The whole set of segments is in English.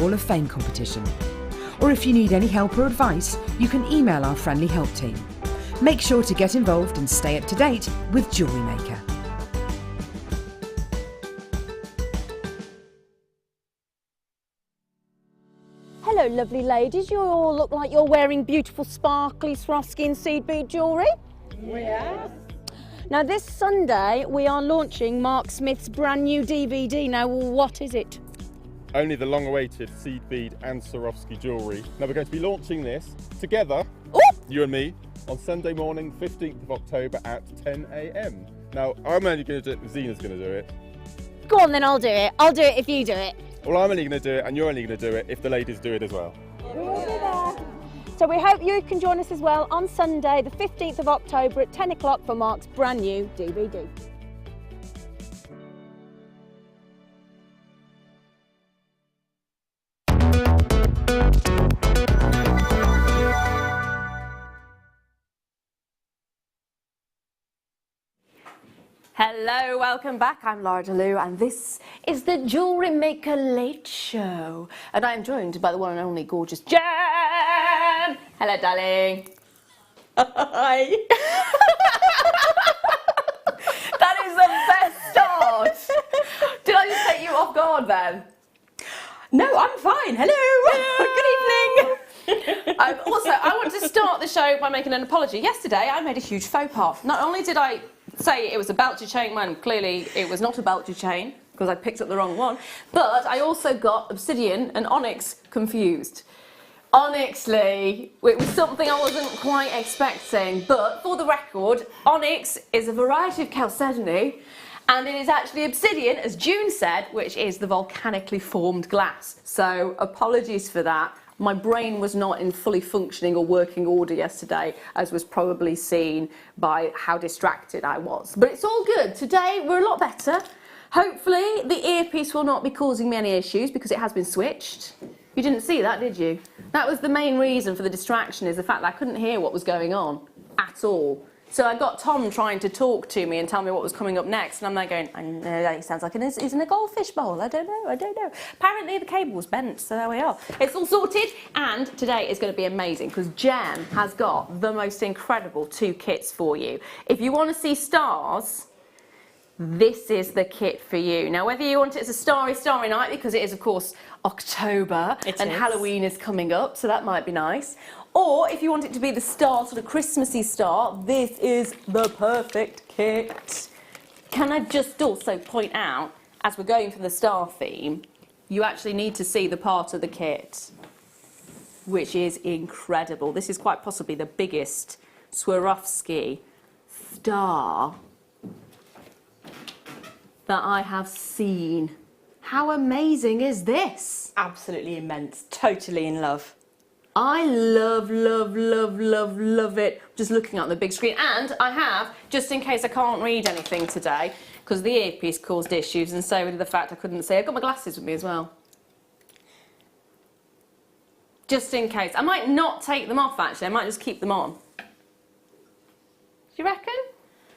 Hall of Fame competition. Or if you need any help or advice, you can email our friendly help team. Make sure to get involved and stay up to date with Jewellery Maker. Hello lovely ladies, you all look like you're wearing beautiful sparkly Swarovski and seed bead jewellery. Yes. Now this Sunday we are launching Mark Smith's brand new DVD. Now what is it? Only the long-awaited seed bead and Swarovski jewellery. Now we're going to be launching this together, you and me, on Sunday morning, 15th of October at 10 a.m. Now I'm only going to do it, Zena's going to do it. Go on then, I'll do it. I'll do it if you do it. Well, I'm only going to do it and you're only going to do it if the ladies do it as well. We'll be there. So we hope you can join us as well on Sunday the 15th of October at 10 o'clock for Mark's brand new DVD. Hello, welcome back. I'm Lara Leuw and this is the Jewellery Maker Late Show. And I'm joined by the one and only gorgeous Jem. Hello, darling. Hi. That is the best start. Did I just take you off guard then? No, I'm fine. Hello. Good evening. Also, I want to start the show by making an apology. Yesterday, I made a huge faux pas. Not only did I say it was a belcher chain when clearly it was not a belcher chain because I picked up the wrong one, but I also got obsidian and onyx confused. Honestly, it was something I wasn't quite expecting, but for the record, onyx is a variety of chalcedony and it is actually obsidian, as June said, which is the volcanically formed glass. So apologies for that. My brain was not in fully functioning or working order yesterday, as was probably seen by how distracted I was. But it's all good. Today we're a lot better. Hopefully the earpiece will not be causing me any issues because it has been switched. You didn't see that, did you? That was the main reason for the distraction, is the fact that I couldn't hear what was going on at all. So I got Tom trying to talk to me and tell me what was coming up next, and I'm there going, I know that sounds like he's in a goldfish bowl, I don't know. Apparently the cable was bent, so there we are. It's all sorted, and today is going to be amazing because Jem has got the most incredible 2 kits for you. If you want to see stars, this is the kit for you. Now, whether you want it as a starry night, because it is, of course, October, and Halloween is coming up, so that might be nice. Or if you want it to be the star, sort of Christmassy star, this is the perfect kit. Can I just also point out, as we're going for the star theme, you actually need to see the part of the kit, which is incredible. This is quite possibly the biggest Swarovski star that I have seen. How amazing is this? Absolutely immense. Totally in love. I love it. Just looking at the big screen. And I have, just in case I can't read anything today, because the earpiece caused issues, and so did the fact I couldn't see. I've got my glasses with me as well. Just in case. I might not take them off, actually. I might just keep them on. Do you reckon?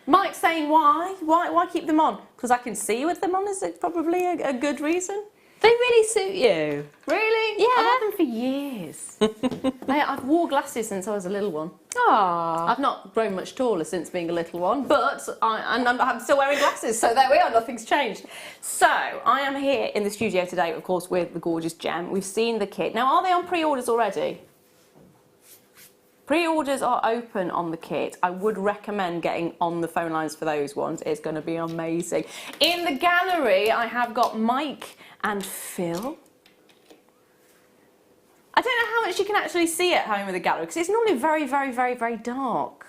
Mike's saying why? Why keep them on? Because I can see with them on is probably a good reason. They really suit you. Really? Yeah. I've had them for years. I've wore glasses since I was a little one. Aww. I've not grown much taller since being a little one, but I'm still wearing glasses, so there we are, nothing's changed. So, I am here in the studio today, of course, with the gorgeous Jem. We've seen the kit. Now, are they on pre-orders already? Pre-orders are open on the kit. I would recommend getting on the phone lines for those ones. It's going to be amazing. In the gallery, I have got Mike and Phil. I don't know how much you can actually see at home with the gallery because it's normally very dark.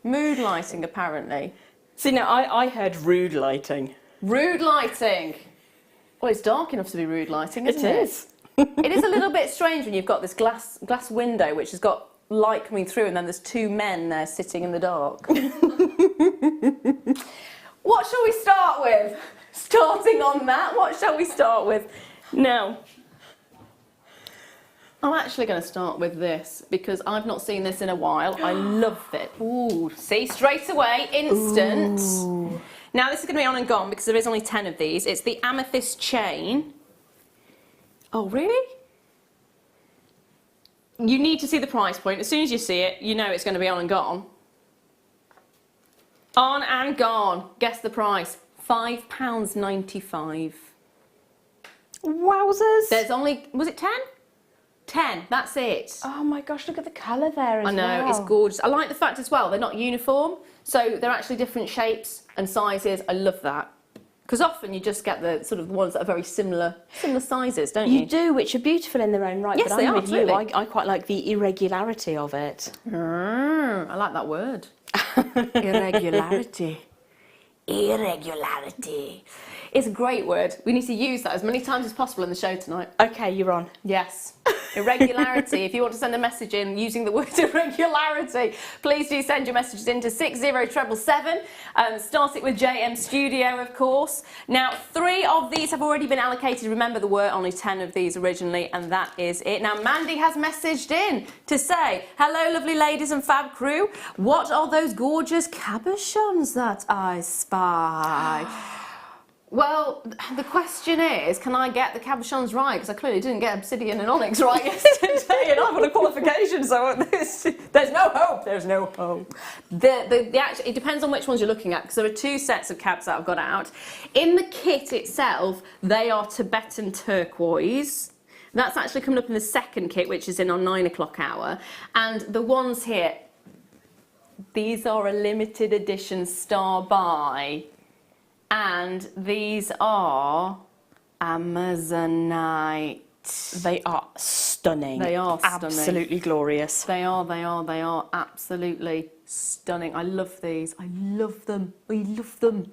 Mood lighting, apparently. See, now I heard rude lighting. Rude lighting. Well, it's dark enough to be rude lighting, isn't it? It is. It is a little bit strange when you've got this glass window which has got light coming through and then there's 2 men there sitting in the dark. What shall we start with? Starting on that, what shall we start with? Now, I'm actually going to start with this because I've not seen this in a while. I love it. Ooh, see, straight away, instant. Ooh. Now this is going to be on and gone because there is only 10 of these. It's the amethyst chain. Oh, really? You need to see the price point. As soon as you see it, you know it's going to be on and gone. On and gone. Guess the price. £5.95. Wowzers. There's only, was it 10? 10, that's it. Oh my gosh, look at the colour there as well. I know, it's gorgeous. I like the fact as well, they're not uniform, so they're actually different shapes and sizes. I love that. Because often you just get the sort of ones that are very similar sizes, don't you? You do, which are beautiful in their own right. Yes, but they I'm are, with you. absolutely. I quite like the irregularity of it. I like that word. Irregularity. Irregularity. It's a great word. We need to use that as many times as possible in the show tonight. Okay, you're on. Yes. Irregularity. If you want to send a message in using the word irregularity, please do send your messages in to 60777. Start it with JM Studio, of course. Now, 3 of these have already been allocated. Remember, there were only 10 of these originally, and that is it. Now, Mandy has messaged in to say, hello, lovely ladies and fab crew. What are those gorgeous cabochons that I spy? Well, the question is, can I get the cabochons right? Because I clearly didn't get obsidian and onyx right yesterday, and I've got a qualification, so there's no hope. There's no hope. It depends on which ones you're looking at, because there are 2 sets of cabs that I've got out. In the kit itself, they are Tibetan turquoise. That's actually coming up in the second kit, which is in our 9 o'clock hour. And the ones here, these are a limited edition star buy. And these are Amazonite. They are stunning. They are stunning. Absolutely glorious. They are absolutely stunning. I love these. I love them. I love them.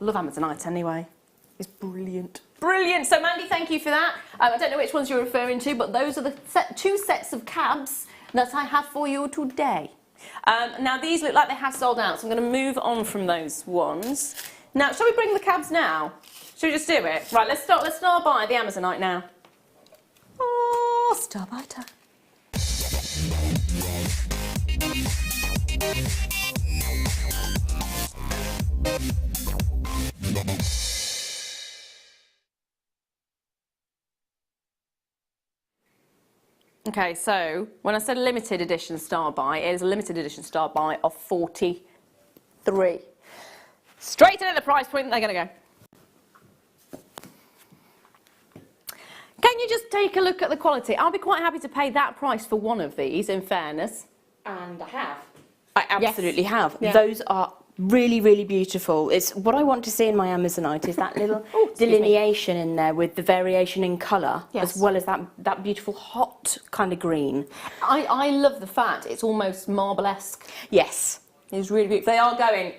I love Amazonite anyway. It's brilliant. Brilliant. So Mandy, thank you for that. I don't know which ones you're referring to, but those are the 2 sets of cabs that I have for you today. Now these look like they have sold out, so I'm going to move on from those ones. Now, shall we bring the cabs now? Shall we just do it? Right, let's start by the Amazonite now. Oh, star by time. Okay, so when I said limited edition star buy, it is a limited edition star buy of 43. Straight in at the price point, they're going to go. Can you just take a look at the quality? I'll be quite happy to pay that price for one of these, in fairness. And I have. I absolutely have. Yeah. Those are really, really beautiful. It's what I want to see in my Amazonite is that little delineation in there with the variation in colour, Yes. as well as that beautiful hot kind of green. I love the fact it's almost marble-esque. Yes. It's really beautiful. They are going.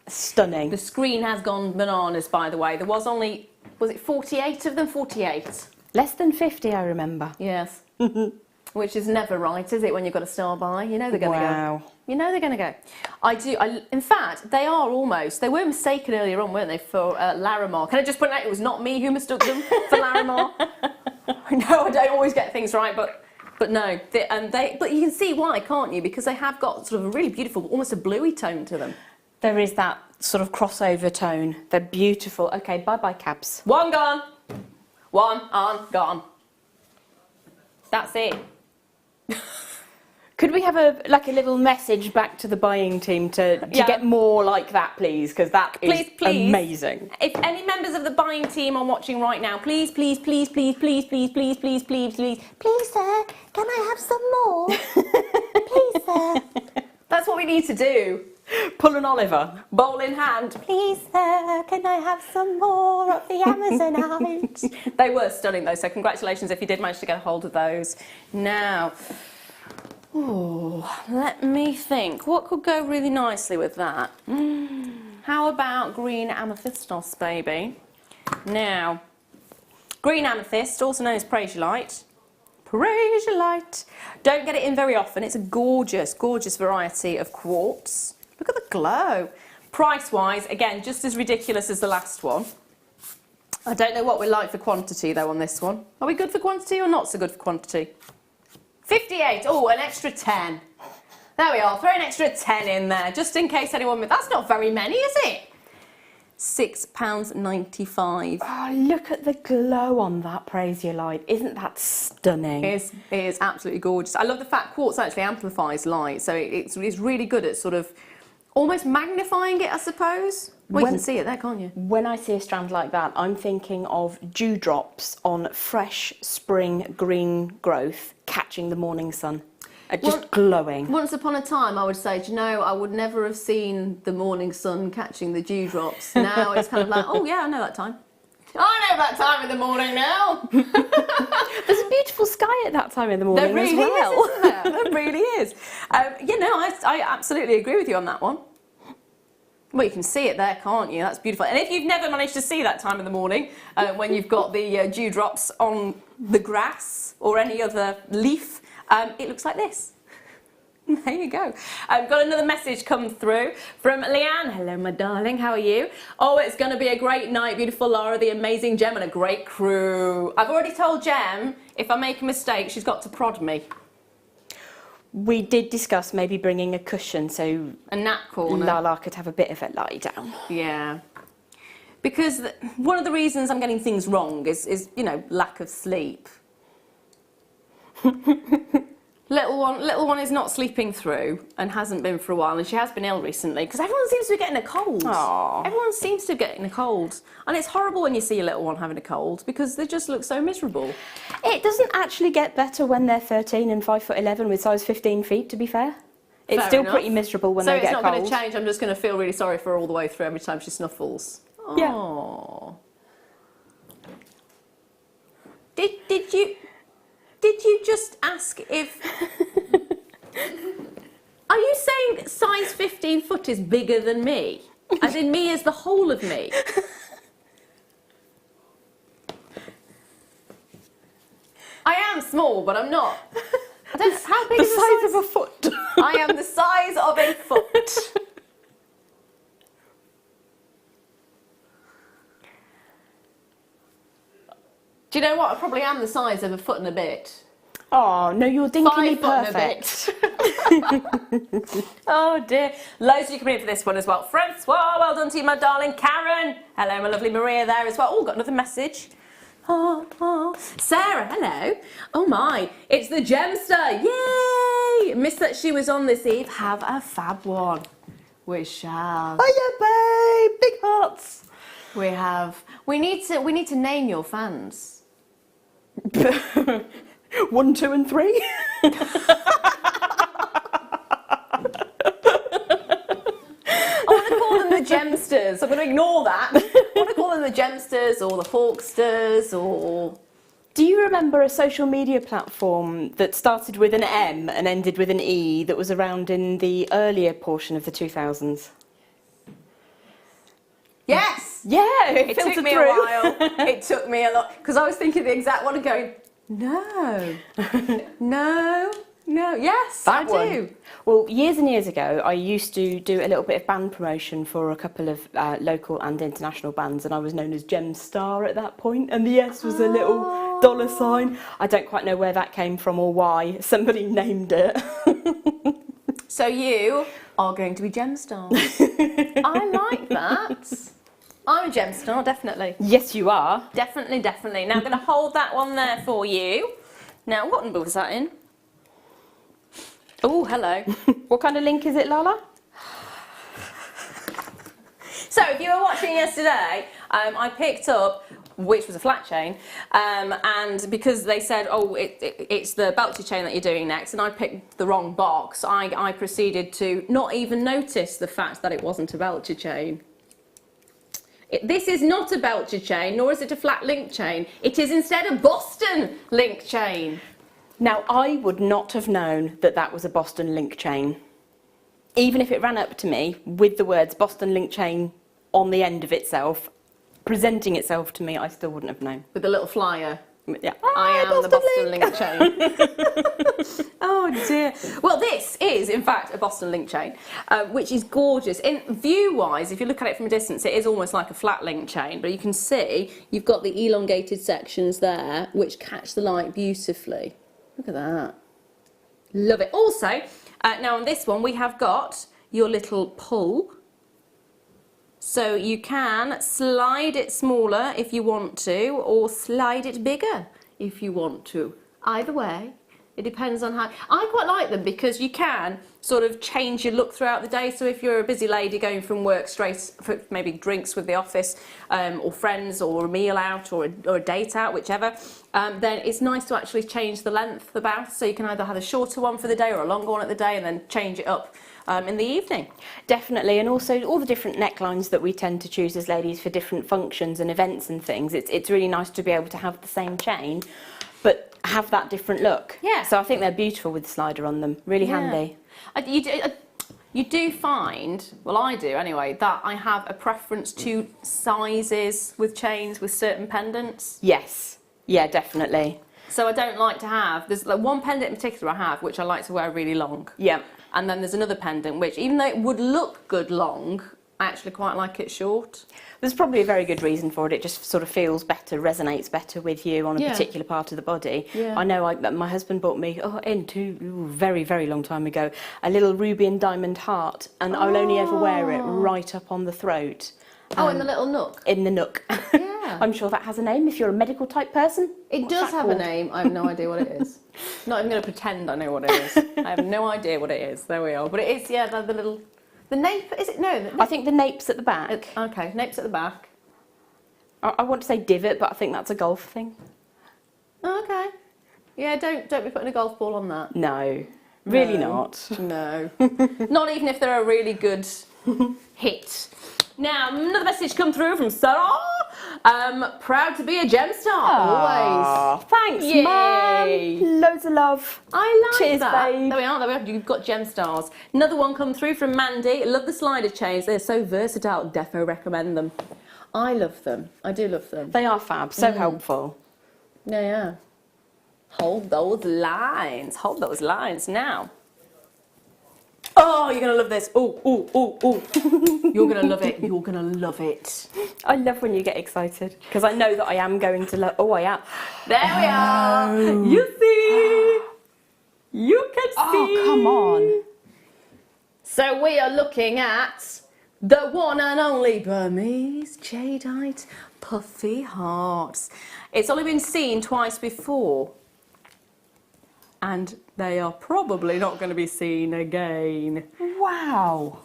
Stunning. The screen has gone bananas, by the way. There was only, was it 48 of them? 48. Less than 50, I remember. Yes. Which is never right, is it, when you've got a star buy? You know they're going to Wow. go. You know they're going to go. In fact, they were mistaken earlier on, weren't they, for Lara. Can I just point out it was not me who mistook them for Lara? No, I don't always get things right, but no. But you can see why, can't you? Because they have got sort of a really beautiful, almost a bluey tone to them. There is that sort of crossover tone. They're beautiful. Okay, bye-bye cabs. One gone. One on, gone. That's it. Could we have a little message back to the buying team to get more like that, please? Because that is amazing. If any members of the buying team are watching right now, please, please, please, please, please, please, please, please, please, please, please, sir, can I have some more? Please, sir. That's what we need to do. Pull an Oliver. Bowl in hand. Please, sir, can I have some more of the Amazonite? They were stunning, though, so congratulations if you did manage to get a hold of those. Now, let me think. What could go really nicely with that? How about green amethystos, baby? Now, green amethyst, also known as praisiolite. Praisiolite. Don't get it in very often. It's a gorgeous, gorgeous variety of quartz. Look at the glow. Price-wise, again, just as ridiculous as the last one. I don't know what we're like for quantity, though, on this one. Are we good for quantity or not so good for quantity? 58. Oh, an extra 10. There we are. Throw an extra 10 in there, just in case anyone... That's not very many, is it? £6.95. Oh, look at the glow on that brazier light. Isn't that stunning? It is absolutely gorgeous. I love the fact quartz actually amplifies light, so it's really good at sort of almost magnifying it, I suppose. Well, you can see it there, can't you? When I see a strand like that, I'm thinking of dewdrops on fresh spring green growth catching the morning sun. Just glowing. Once upon a time, I would say, do you know, I would never have seen the morning sun catching the dewdrops. Now it's kind of like, oh yeah, I know that time. I know that time in the morning now. There's a beautiful sky at that time in the morning There really as well. is, isn't there? There really is. I absolutely agree with you on that one. Well, you can see it there, can't you? That's beautiful. And if you've never managed to see that time in the morning, when you've got the dewdrops on the grass or any other leaf, it looks like this. There you go. I've got another message come through from Leanne. Hello, my darling. How are you? Oh, it's going to be a great night. Beautiful Lara, the amazing Jem, and a great crew. I've already told Jem, if I make a mistake, she's got to prod me. We did discuss maybe bringing a cushion so A nap corner. Lala could have a bit of a lie down. Yeah. Because one of the reasons I'm getting things wrong is you know, lack of sleep. Little one is not sleeping through and hasn't been for a while, and she has been ill recently because everyone seems to be getting a cold. Aww. Everyone seems to be getting a cold, and it's horrible when you see a little one having a cold because they just look so miserable. It doesn't actually get better when they're 13 and 5'11" with size 15 feet, to be fair. It's Fair still enough. pretty miserable when they get a So it's cold. not going to change. I'm just going to feel really sorry for her all the way through every time she snuffles. Yeah. Aww. Did you just ask if... Are you saying size 15 foot is bigger than me? As in me as the whole of me? I am small, but I'm not. I don't, how big The is the size of a foot. I am the size of a foot. Do you know what? I probably am the size of a foot and a bit. Oh, no, you're dinkily 5 foot and a perfect. Oh dear. Loads of you coming in for this one as well. Francois, well done to you, my darling. Karen. Hello, my lovely Maria there as well. Oh, got another message. Oh. Sarah, hello. Oh my, it's the Gemster. Yay! Missed that she was on this eve. Have a fab one. We shall. Oh yeah, babe, big hearts. We have. We need to name your fans. 1, 2, and 3. I want to call them the Gemsters. I'm going to ignore that. I want to call them the Gemsters or the Hawksters or... Do you remember a social media platform that started with an M and ended with an E that was around in the earlier portion of the 2000s? Yes! Yeah, It took filtered me through. a while. It took me a lot. Because I was thinking the exact one and going, no, no, yes, That I one. do. Well, years and years ago, I used to do a little bit of band promotion for a couple of local and international bands, and I was known as Gem Star at that point, and the S was a little dollar sign. I don't quite know where that came from or why. Somebody named it. So you are going to be Gemstar. I like that. I'm a Gemstar, definitely. Yes, you are. Definitely, definitely. Now I'm going to hold that one there for you. Now, what number was that in? Oh, hello. What kind of link is it, Lala? So, if you were watching yesterday, I picked up, which was a flat chain, and because they said, oh, it's the belcher chain that you're doing next, and I picked the wrong box, I proceeded to not even notice the fact that it wasn't a belcher chain. This is not a belcher chain, nor is it a flat link chain. It is instead a Boston link chain. Now, I would not have known that that was a Boston link chain. Even if it ran up to me with the words Boston link chain on the end of itself, presenting itself to me, I still wouldn't have known. With a little flyer. Yeah. I am the Boston link chain. Oh dear. Well, this is in fact a Boston link chain, which is gorgeous. In view-wise, if you look at it from a distance, it is almost like a flat link chain, but you can see you've got the elongated sections there, which catch the light beautifully. Look at that. Love it. Also, now on this one we have got your little pull. So you can slide it smaller if you want to, or slide it bigger if you want to. Either way, it depends on how. I quite like them because you can sort of change your look throughout the day. So if you're a busy lady going from work straight for maybe drinks with the office, or friends, or a meal out, or a date out, whichever, then it's nice to actually change the length about. So you can either have a shorter one for the day or a longer one at the day, and then change it up in the evening. Definitely, and also all the different necklines that we tend to choose as ladies for different functions and events and things. It's really nice to be able to have the same chain, but have that different look. Yeah. So I think they're beautiful with the slider on them. Really handy. You do find, well I do anyway, that I have a preference to sizes with chains with certain pendants. Yes. Yeah, definitely. So I don't like to have, there's like one pendant in particular I have which I like to wear really long. Yeah. And then there's another pendant which, even though it would look good long, I actually quite like it short. There's probably a very good reason for it. It just sort of feels better, resonates better with you on a particular part of the body. Yeah. I know my husband bought me, very, very long time ago, a little ruby and diamond heart, and I'll only ever wear it right up on the throat. In the little nook? In the nook. Yeah. I'm sure that has a name if you're a medical type person. It What's does that have called? a name. I have no idea what it is. Not even going to pretend I know what it is. I have no idea what it is. There we are. But it is, yeah, the little... The nape, is it? No. I think the nape's at the back. Okay, nape's at the back. I want to say divot, but I think that's a golf thing. Okay. Yeah, don't be putting a golf ball on that. No, really not. No. Not even if they're a really good hit. Now, another message come through from Sarah. Proud to be a gem star, always. Thanks, Yay. Mum. Loads of love. I like Cheers, that. babe. There we are. You've got gem stars. Another one come through from Mandy. Love the slider chains. They're so versatile. Defo recommend them. I love them. I do love them. They are fab, so helpful. Yeah. Hold those lines. Hold those lines now. Oh, you're going to love this. Oh. You're going to love it. You're going to love it. I love when you get excited, because I know that I am going to love... Oh, I am. There we are. You see. You can see. Oh, come on. So we are looking at the one and only Burmese jadeite puffy hearts. It's only been seen twice before, and they are probably not going to be seen again. Wow.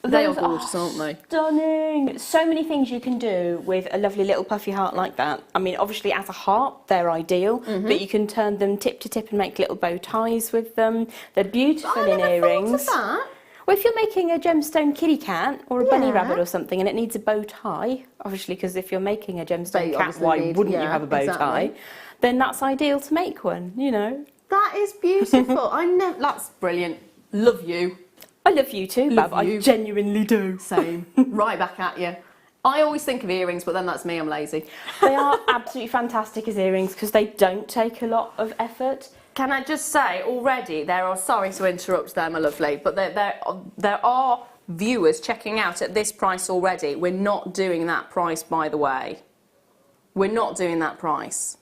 They are Those gorgeous, aren't they? Stunning. So many things you can do with a lovely little puffy heart like that. I mean, obviously as a heart, they're ideal, but you can turn them tip to tip and make little bow ties with them. They're beautiful in earrings. That. Well, if you're making a gemstone kitty cat or a bunny rabbit or something and it needs a bow tie, obviously, because if you're making a gemstone cat, why wouldn't you have a bow tie? Then that's ideal to make one, you know. That is beautiful. I know. That's brilliant. Love you. I love you too, Bab. I genuinely do. Same. Right back at you. I always think of earrings, but then that's me. I'm lazy. They are absolutely fantastic as earrings because they don't take a lot of effort. Can I just say already there are, sorry to interrupt there, my lovely, but there are viewers checking out at this price already. We're not doing that price, by the way. We're not doing that price.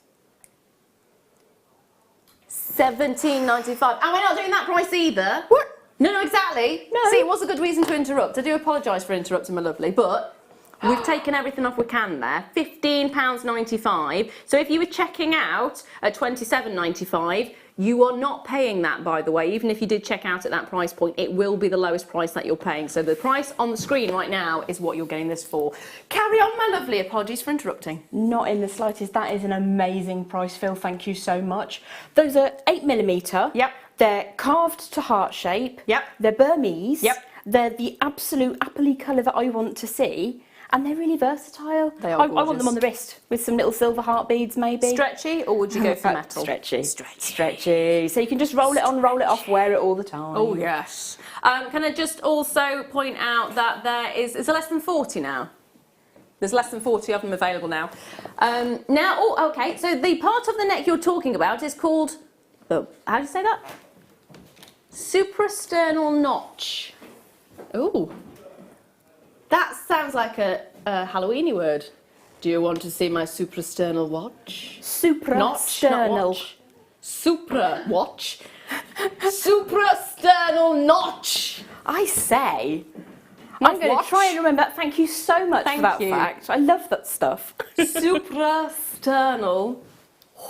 $17.95. And we're not doing that price either. What? No, exactly. No. See, it was a good reason to interrupt. I do apologise for interrupting, my lovely, but we've taken everything off we can there. £15.95. So if you were checking out at $27.95, you are not paying that, by the way. Even if you did check out at that price point, it will be the lowest price that you're paying. So the price on the screen right now is what you're getting this for. Carry on, my lovely. Apologies for interrupting. Not in the slightest. That is an amazing price, Phil. Thank you so much. Those are 8mm. Yep. They're carved to heart shape. Yep. They're Burmese. Yep. They're the absolute appley colour that I want to see. And they're really versatile. They are I want gorgeous. them on the wrist with some little silver heart beads, maybe. Stretchy, or would you go for metal? Stretchy. Stretchy. Stretchy. So you can just roll it on, roll it off, wear it all the time. Oh, yes. Can I just also point out that is there less than 40 now? There's less than 40 of them available now. Okay, so the part of the neck you're talking about is called, how do you say that? Suprasternal notch. Ooh. That sounds like a Halloweeny word. Do you want to see my suprasternal watch? Suprasternal. Watch. Supra watch. Suprasternal notch. I say, I'm going watch. to try and remember that. Thank you so much Thank for that you. fact. I love that stuff. Suprasternal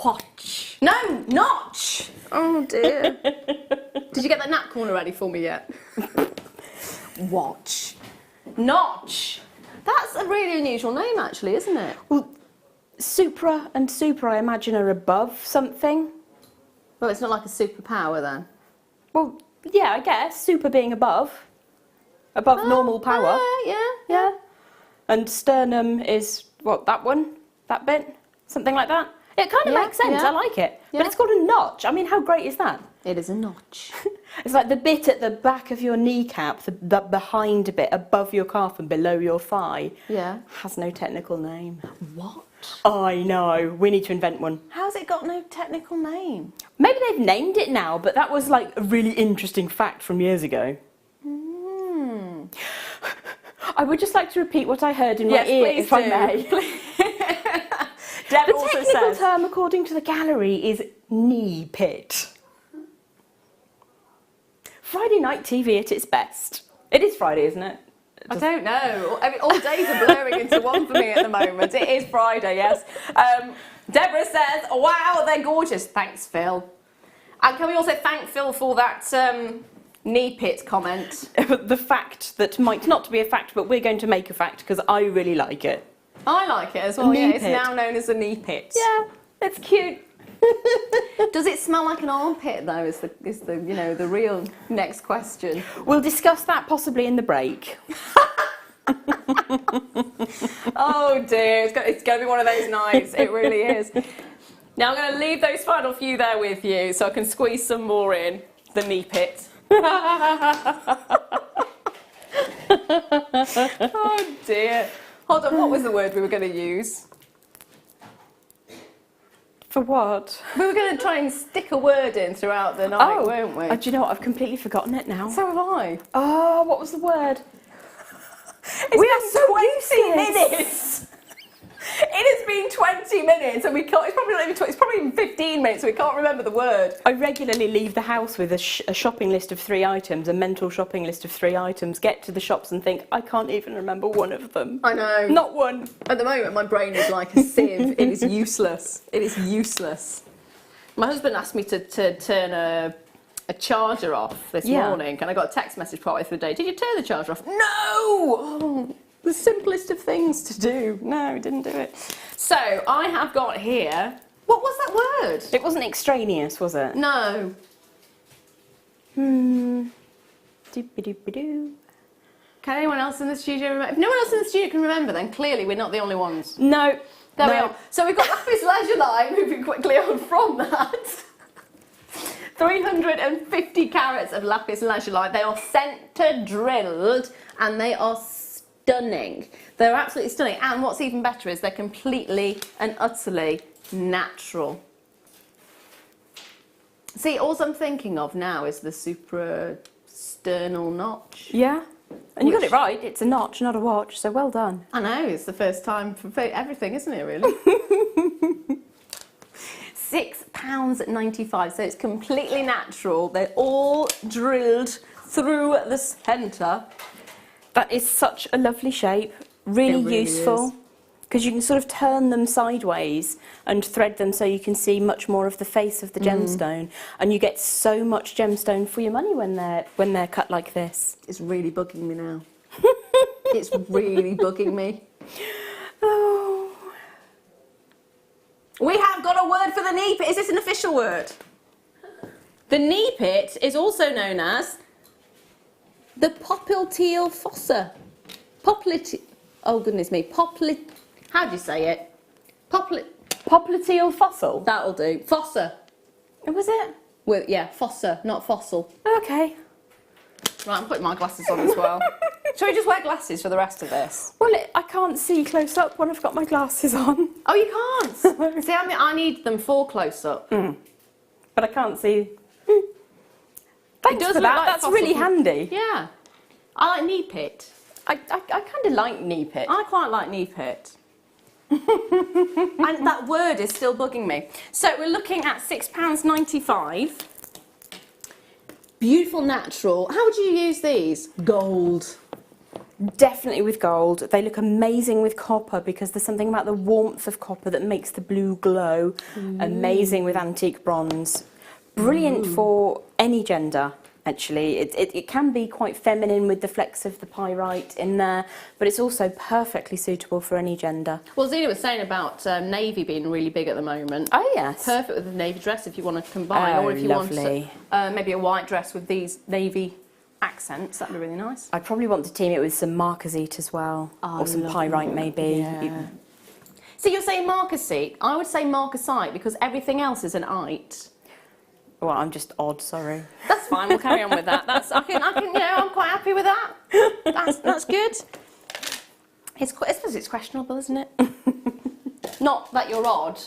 watch. No, notch. Oh dear. Did you get the nap corner ready for me yet? Watch. Notch. That's a really unusual name actually, isn't it? Well, supra and super, I imagine, are above something. Well, it's not like a superpower then. Well, yeah, I guess. Super being above. Above normal power. Yeah. And sternum is, what, that one? That bit? Something like that? It kind of Yeah, makes sense. yeah. I like it. Yeah. But it's called a notch. I mean, how great is that? It is a notch. It's like the bit at the back of your kneecap, the behind bit above your calf and below your thigh. Yeah. Has no technical name. What? I know. We need to invent one. How's it got no technical name? Maybe they've named it now, but that was like a really interesting fact from years ago. I would just like to repeat what I heard in my ear, please if I do. may. Deb The also technical says. term, according to the gallery, is knee pit. Friday night TV at its best. It is Friday, isn't it? I don't know. I mean, all days are blurring into one for me at the moment. It is Friday, yes. Deborah says, wow, they're gorgeous. Thanks, Phil. And can we also thank Phil for that knee pit comment? The fact that might not be a fact, but we're going to make a fact because I really like it. I like it as well. Knee Yeah, it's pit. now known as a knee pit. Yeah, it's cute. Does it smell like an armpit though? Is the you know the real next question. We'll discuss that possibly in the break. Oh dear, it's going to be one of those nights. It really is. Now I'm going to leave those final few there with you so I can squeeze some more in the knee pit. Oh dear. Hold on, what was the word we were going to use? For what? We were going to try and stick a word in throughout the night, weren't we? Do you know what? I've completely forgotten it now. So have I. Oh, what was the word? We are so used to 20 this. minutes. It has been 20 minutes and we can't, it's probably not even 20, it's probably even 15 minutes, so we can't remember the word. I regularly leave the house with a shopping list of 3 items, a mental shopping list of 3 items, get to the shops and think, I can't even remember one of them. I know. Not one. At the moment, my brain is like a sieve. It is useless. It is useless. My husband asked me to turn a charger off this morning, and I got a text message partway through the day. Did you turn the charger off? No! Oh, the simplest of things to do. No, didn't do it. So, I have got here... What was that word? It wasn't extraneous, was it? No. Doop-a-doop-a-doo. Can anyone else in the studio remember? If no one else in the studio can remember, then clearly we're not the only ones. No. There we No. are. So we've got lapis lazuli, moving quickly on from that. 350 carats of lapis lazuli. They are centre drilled and they are stunning. They're absolutely stunning. And what's even better is they're completely and utterly natural. See, all I'm thinking of now is the suprasternal notch. Yeah. And you got it right. It's a notch, not a watch. So well done. I know, it's the first time for everything, isn't it, really? £6.95, so it's completely natural. They're all drilled through the centre. That is such a lovely shape. Really, It really useful. is. Because you can sort of turn them sideways and thread them so you can see much more of the face of the gemstone. And you get so much gemstone for your money when they're cut like this. It's really bugging me now. It's really bugging me. Oh. We have got a word for the knee pit. Is this an official word? The knee pit is also known as the popliteal fossa. Oh goodness me. How do you say it? Popliteal fossil. That'll do. Fossa. Was it? Yeah, fossa, not fossil. Okay. Right, I'm putting my glasses on as well. Shall we just wear glasses for the rest of this? Well, I can't see close up when I've got my glasses on. Oh, you can't? See, I need them for close up. But I can't see. Thanks does for look that. like That's fossil really from- handy. Yeah. I like knee pit. I kind of like knee pit. I quite like knee pit. And that word is still bugging me. So we're looking at £6.95. Beautiful natural. How would you use these? Gold. Definitely with gold. They look amazing with copper because there's something about the warmth of copper that makes the blue glow. Amazing with antique bronze. Brilliant for any gender, actually. It can be quite feminine with the flecks of the pyrite in there, but it's also perfectly suitable for any gender. Well, Zena was saying about navy being really big at the moment. Oh, yes. Perfect with the navy dress if you want to combine, or if you want maybe a white dress with these navy accents, that'd be really nice. I'd probably want to team it with some marquisite as well, or some pyrite maybe. Yeah. So you're saying marquisite? I would say marquisite because everything else is an ite. Well, I'm just odd, sorry. That's fine. We'll carry on with that. I can, I'm quite happy with that. That's good. I suppose it's questionable, isn't it? Not that you're odd.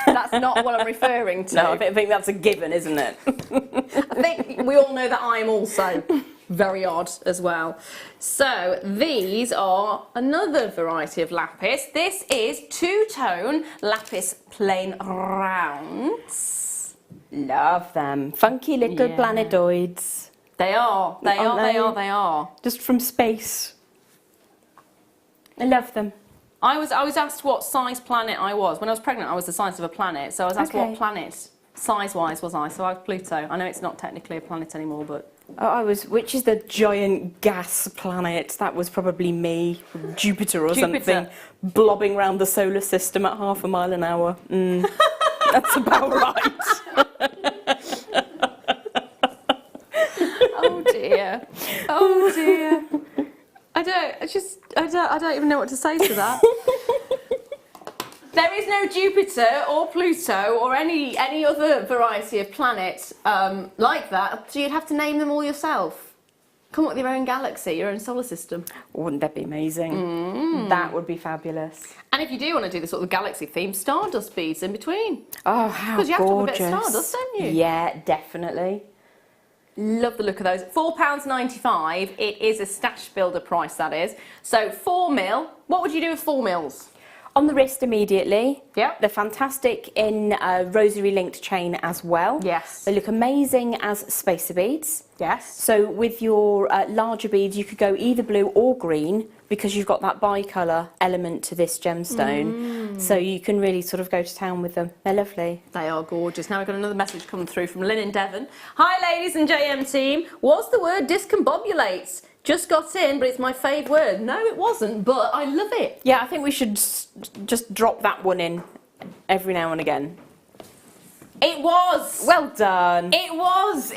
That's not what I'm referring to. No, I think that's a given, isn't it? I think we all know that I'm also very odd as well. So these are another variety of lapis. This is two-tone lapis plain rounds. Love them. Funky little planedoids. They are. They are. Just from space. I love them. I was asked what size planet I was. When I was pregnant, I was the size of a planet. So I was asked what planet, size-wise, was I. So I was Pluto. I know it's not technically a planet anymore, but... Oh, which is the giant gas planet? That was probably me, Jupiter or something, blobbing around the solar system at 0.5 miles an hour. That's about right. Oh dear. Oh dear. I don't even know what to say to that. There is no Jupiter or Pluto or any other variety of planet like that, so you'd have to name them all yourself. Come up with your own galaxy, your own solar system. Wouldn't that be amazing? That would be fabulous. And if you do want to do the sort of galaxy theme, stardust beads in between. Oh, how gorgeous. Because you have to have a bit of stardust, don't you? Yeah, definitely. Love the look of those. £4.95. It is a stash builder price, that is. So 4 mil. What would you do with 4 mils? On the wrist immediately. Yep. They're fantastic in rosary linked chain as well. Yes. They look amazing as spacer beads. Yes. So with your larger beads, you could go either blue or green because you've got that bi-colour element to this gemstone. So you can really sort of go to town with them. They're lovely. They are gorgeous. Now we've got another message coming through from Lynn in Devon. Hi ladies and JM team. What's the word discombobulates? Just got in, but it's my fave word. No, it wasn't, but I love it. Yeah, I think we should just drop that one in every now and again. It was. Well done. It was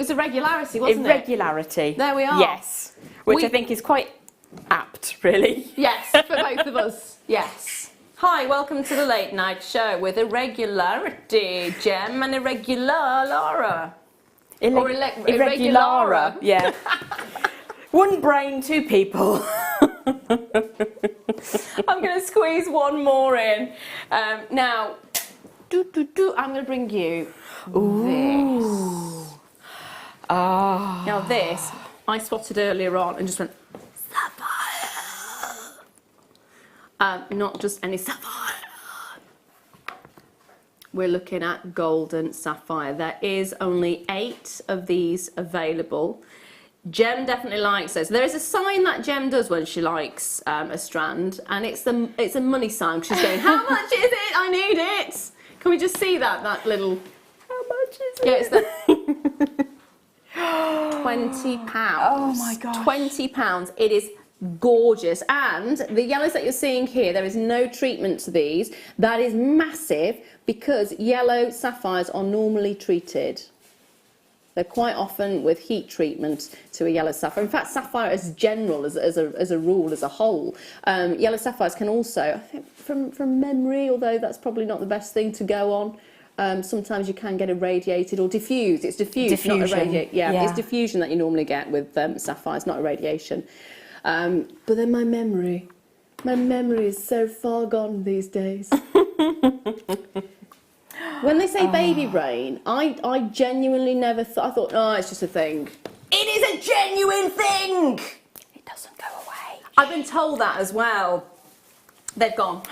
a regularity, wasn't it? Irregularity. There we are. Yes. Which I think is quite apt, really. Yes, for both of us. Yes. Hi, welcome to the late night show with irregularity, Jem, and irregular Lara. Irregulara. Yeah. One brain, two people. I'm going to squeeze one more in. Now, I'm going to bring you this. Ah. Now this, I spotted earlier on and just went, sapphire. Not just any sapphire. We're looking at golden sapphire. There is only 8 of these available. Jem definitely likes this. There is a sign that Jem does when she likes a strand, and it's a money sign. She's going, how much is it? I need it. Can we just see that little? How much is it? Yeah, it's the £20. Oh my gosh. £20. It is gorgeous, and the yellows that you're seeing here, there is no treatment to these. That is massive because yellow sapphires are normally treated. They're quite often with heat treatment to a yellow sapphire. In fact, sapphire as general, as a rule, as a whole, yellow sapphires can also, I think from memory, although that's probably not the best thing to go on, sometimes you can get irradiated or diffused. It's diffused, not irradiated. Yeah, it's diffusion that you normally get with sapphires, not irradiation. But then my memory is so far gone these days. When they say baby brain, I genuinely never thought, I thought, oh, it's just a thing. It is a genuine thing! It doesn't go away. I've been told that as well. They've gone.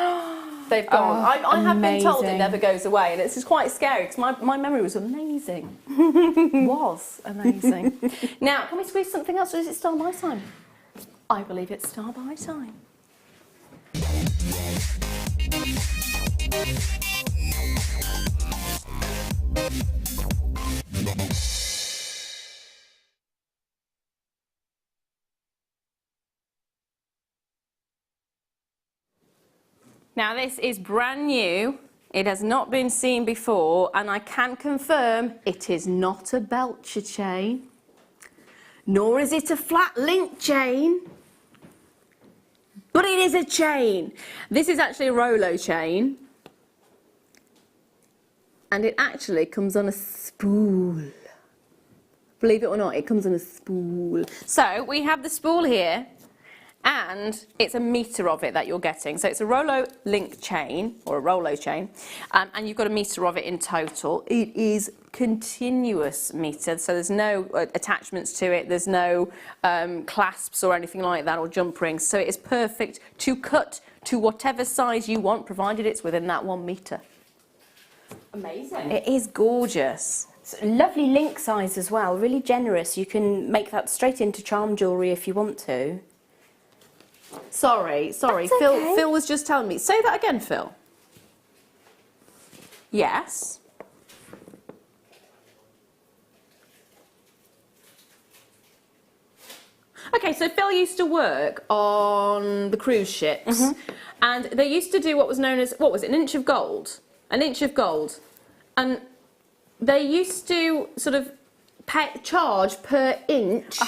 They've gone. I have been told it never goes away, and it's just quite scary because my memory was amazing. Was amazing. Now, can we squeeze something else, or is it still my time? I believe it's star by time. Now this is brand new, it has not been seen before, and I can confirm it is not a belcher chain, nor is it a flat link chain, but it is a chain. This is actually a Rolo chain, and it actually comes on a spool. Believe it or not, it comes on a spool. So we have the spool here, and it's a metre of it that you're getting. So it's a Rolo link chain, or a Rolo chain, and you've got a metre of it in total. It is continuous metre, so there's no attachments to it, there's no clasps or anything like that, or jump rings. So it is perfect to cut to whatever size you want, provided it's within that 1 metre. Amazing. It is gorgeous. Lovely link size as well, really generous. You can make that straight into charm jewellery if you want to. Sorry, That's Phil, okay. Phil was just telling me. Say that again, Phil. Yes. Okay, so Phil used to work on the cruise ships, and they used to do what was known as, what was it, an inch of gold? An inch of gold. And they used to sort of charge per inch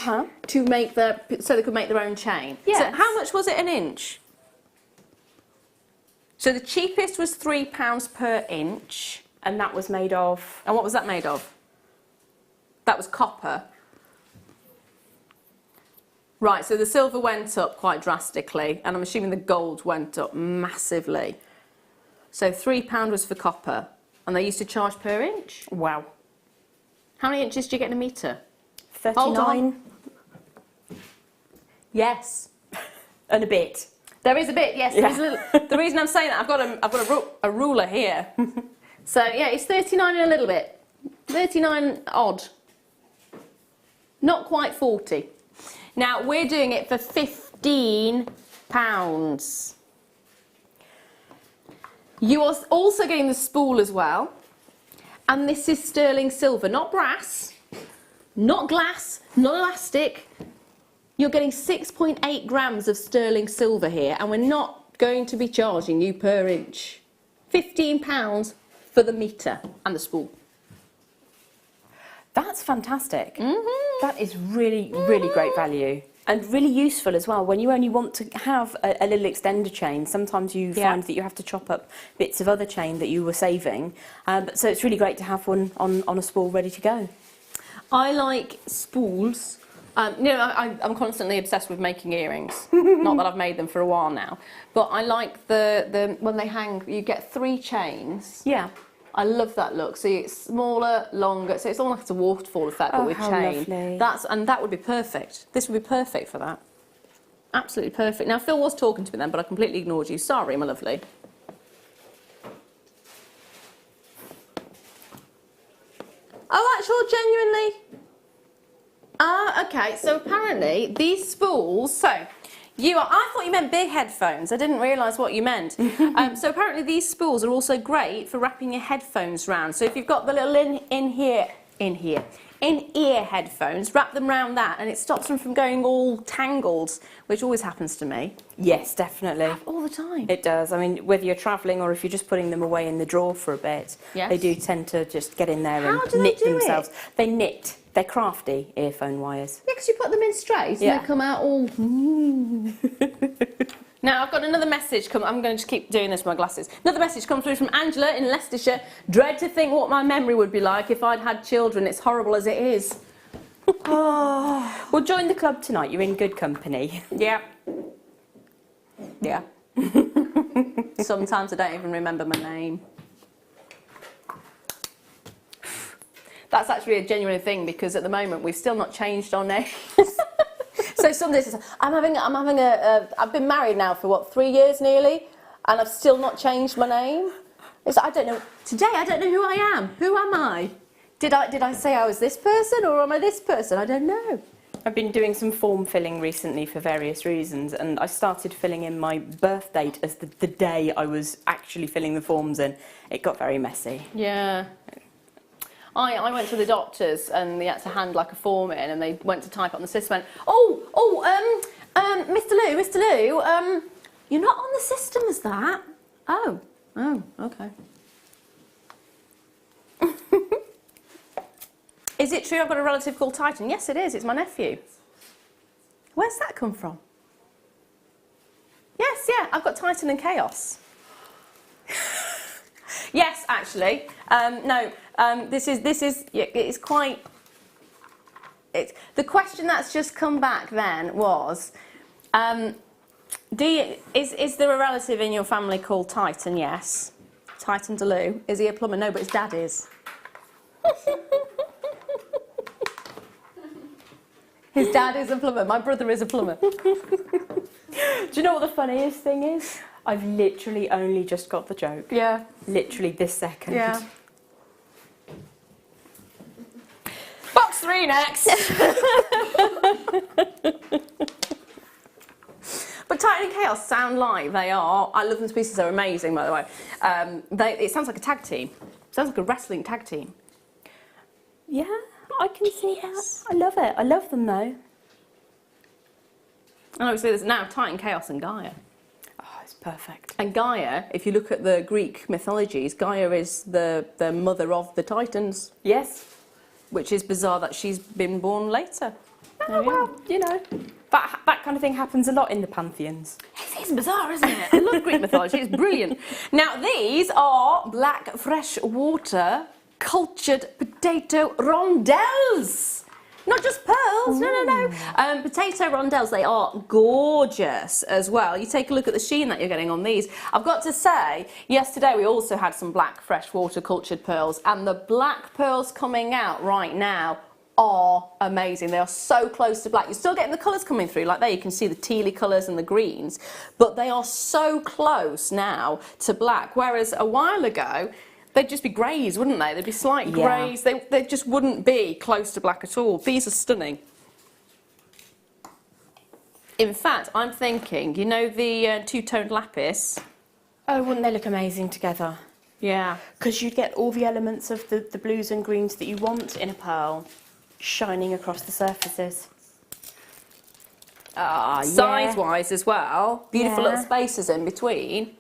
to make so they could make their own chain. Yes. So how much was it an inch? So the cheapest was £3 per inch. And that was made of? And what was that made of? That was copper. Right, so the silver went up quite drastically, and I'm assuming the gold went up massively. So £3 was for copper, and they used to charge per inch. Wow. How many inches do you get in a metre? 39. Yes. And a bit. There is a bit, yes. Yeah. There is a little, the reason I'm saying that, I've got a ruler here. So yeah, it's 39 and a little bit. 39 odd. Not quite 40. Now we're doing it for £15. You are also getting the spool as well. And this is sterling silver, not brass, not glass, not elastic. You're getting 6.8 grams of sterling silver here, and we're not going to be charging you per inch. £15 for the metre and the spool. That's fantastic. That is really, really great value. And really useful as well. When you only want to have a little extender chain, sometimes you find that you have to chop up bits of other chain that you were saving. So it's really great to have one on a spool ready to go. I like spools. You know, I'm constantly obsessed with making earrings. Not that I've made them for a while now. But I like the when they hang, you get 3 chains. Yeah. I love that look. So it's smaller, longer. So it's almost like it's a waterfall effect, but with chain. Lovely. And that would be perfect. This would be perfect for that. Absolutely perfect. Now Phil was talking to me then, but I completely ignored you. Sorry, my lovely. Oh, actually, genuinely. Ah, okay. So apparently these spools. So I thought you meant big headphones. I didn't realise what you meant. So apparently these spools are also great for wrapping your headphones round. So if you've got the little in-ear headphones, wrap them round that, and it stops them from going all tangled, which always happens to me. Yes, definitely. All the time. It does. I mean, whether you're travelling or if you're just putting them away in the drawer for a bit, they do tend to just get in there How and do they knit do themselves. it? They knit. They're crafty earphone wires. Yeah, because you put them in straight and they come out all... Now, I've got another message come. I'm going to just keep doing this with my glasses. Another message comes through from Angela in Leicestershire. Dread to think what my memory would be like if I'd had children. It's horrible as it is. Oh. Well, join the club tonight. You're in good company. Yeah. Yeah. Sometimes I don't even remember my name. That's actually a genuine thing because at the moment we've still not changed our names. So some days I've been married now for what, 3 years nearly, and I've still not changed my name. I don't know. Today I don't know who I am. Who am I? Did I say I was this person or am I this person? I don't know. I've been doing some form filling recently for various reasons, and I started filling in my birth date as the day I was actually filling the forms in. It got very messy. Yeah. I went to the doctors and they had to hand like a form in, and they went to type it on the system and Mr. Leuw, you're not on the system as that. Oh, okay. Is it true I've got a relative called Titan? Yes, it is. It's my nephew. Where's that come from? Yes, yeah, I've got Titan and Chaos. Yes, actually. This is. It's quite. The question that's just come back then was, is there a relative in your family called Titan? Yes. Titan Leuw. Is he a plumber? No, but his dad is. His dad is a plumber. My brother is a plumber. Do you know what the funniest thing is? I've literally only just got the joke. Yeah. Literally this second. Yeah. Box 3 next. But Titan and Chaos sound like they are. I love them to pieces. They're amazing, by the way. It sounds like a tag team. Sounds like a wrestling tag team. Yeah, I can see that. I love it. I love them though. And obviously there's now Titan, Chaos and Gaia. Oh, it's perfect. And Gaia, if you look at the Greek mythologies, Gaia is the mother of the Titans. Yes. Which is bizarre that she's been born later. Oh, well, you know, that kind of thing happens a lot in the pantheons. It's bizarre, isn't it? I love Greek mythology, it's brilliant. Now, these are black freshwater cultured potato rondelles. Not just pearls, no. Potato rondelles, they are gorgeous as well. You take a look at the sheen that you're getting on these. I've got to say, yesterday we also had some black freshwater cultured pearls, and the black pearls coming out right now are amazing. They are so close to black. You're still getting the colours coming through, like there you can see the tealy colours and the greens, but they are so close now to black, whereas a while ago, they'd just be greys, wouldn't they? They'd be slight greys. They just wouldn't be close to black at all. These are stunning. In fact, I'm thinking, you know the two-toned lapis? Oh, wouldn't they look amazing together? Yeah. Because you'd get all the elements of the blues and greens that you want in a pearl shining across the surfaces. Size-wise as well. Beautiful little spaces in between.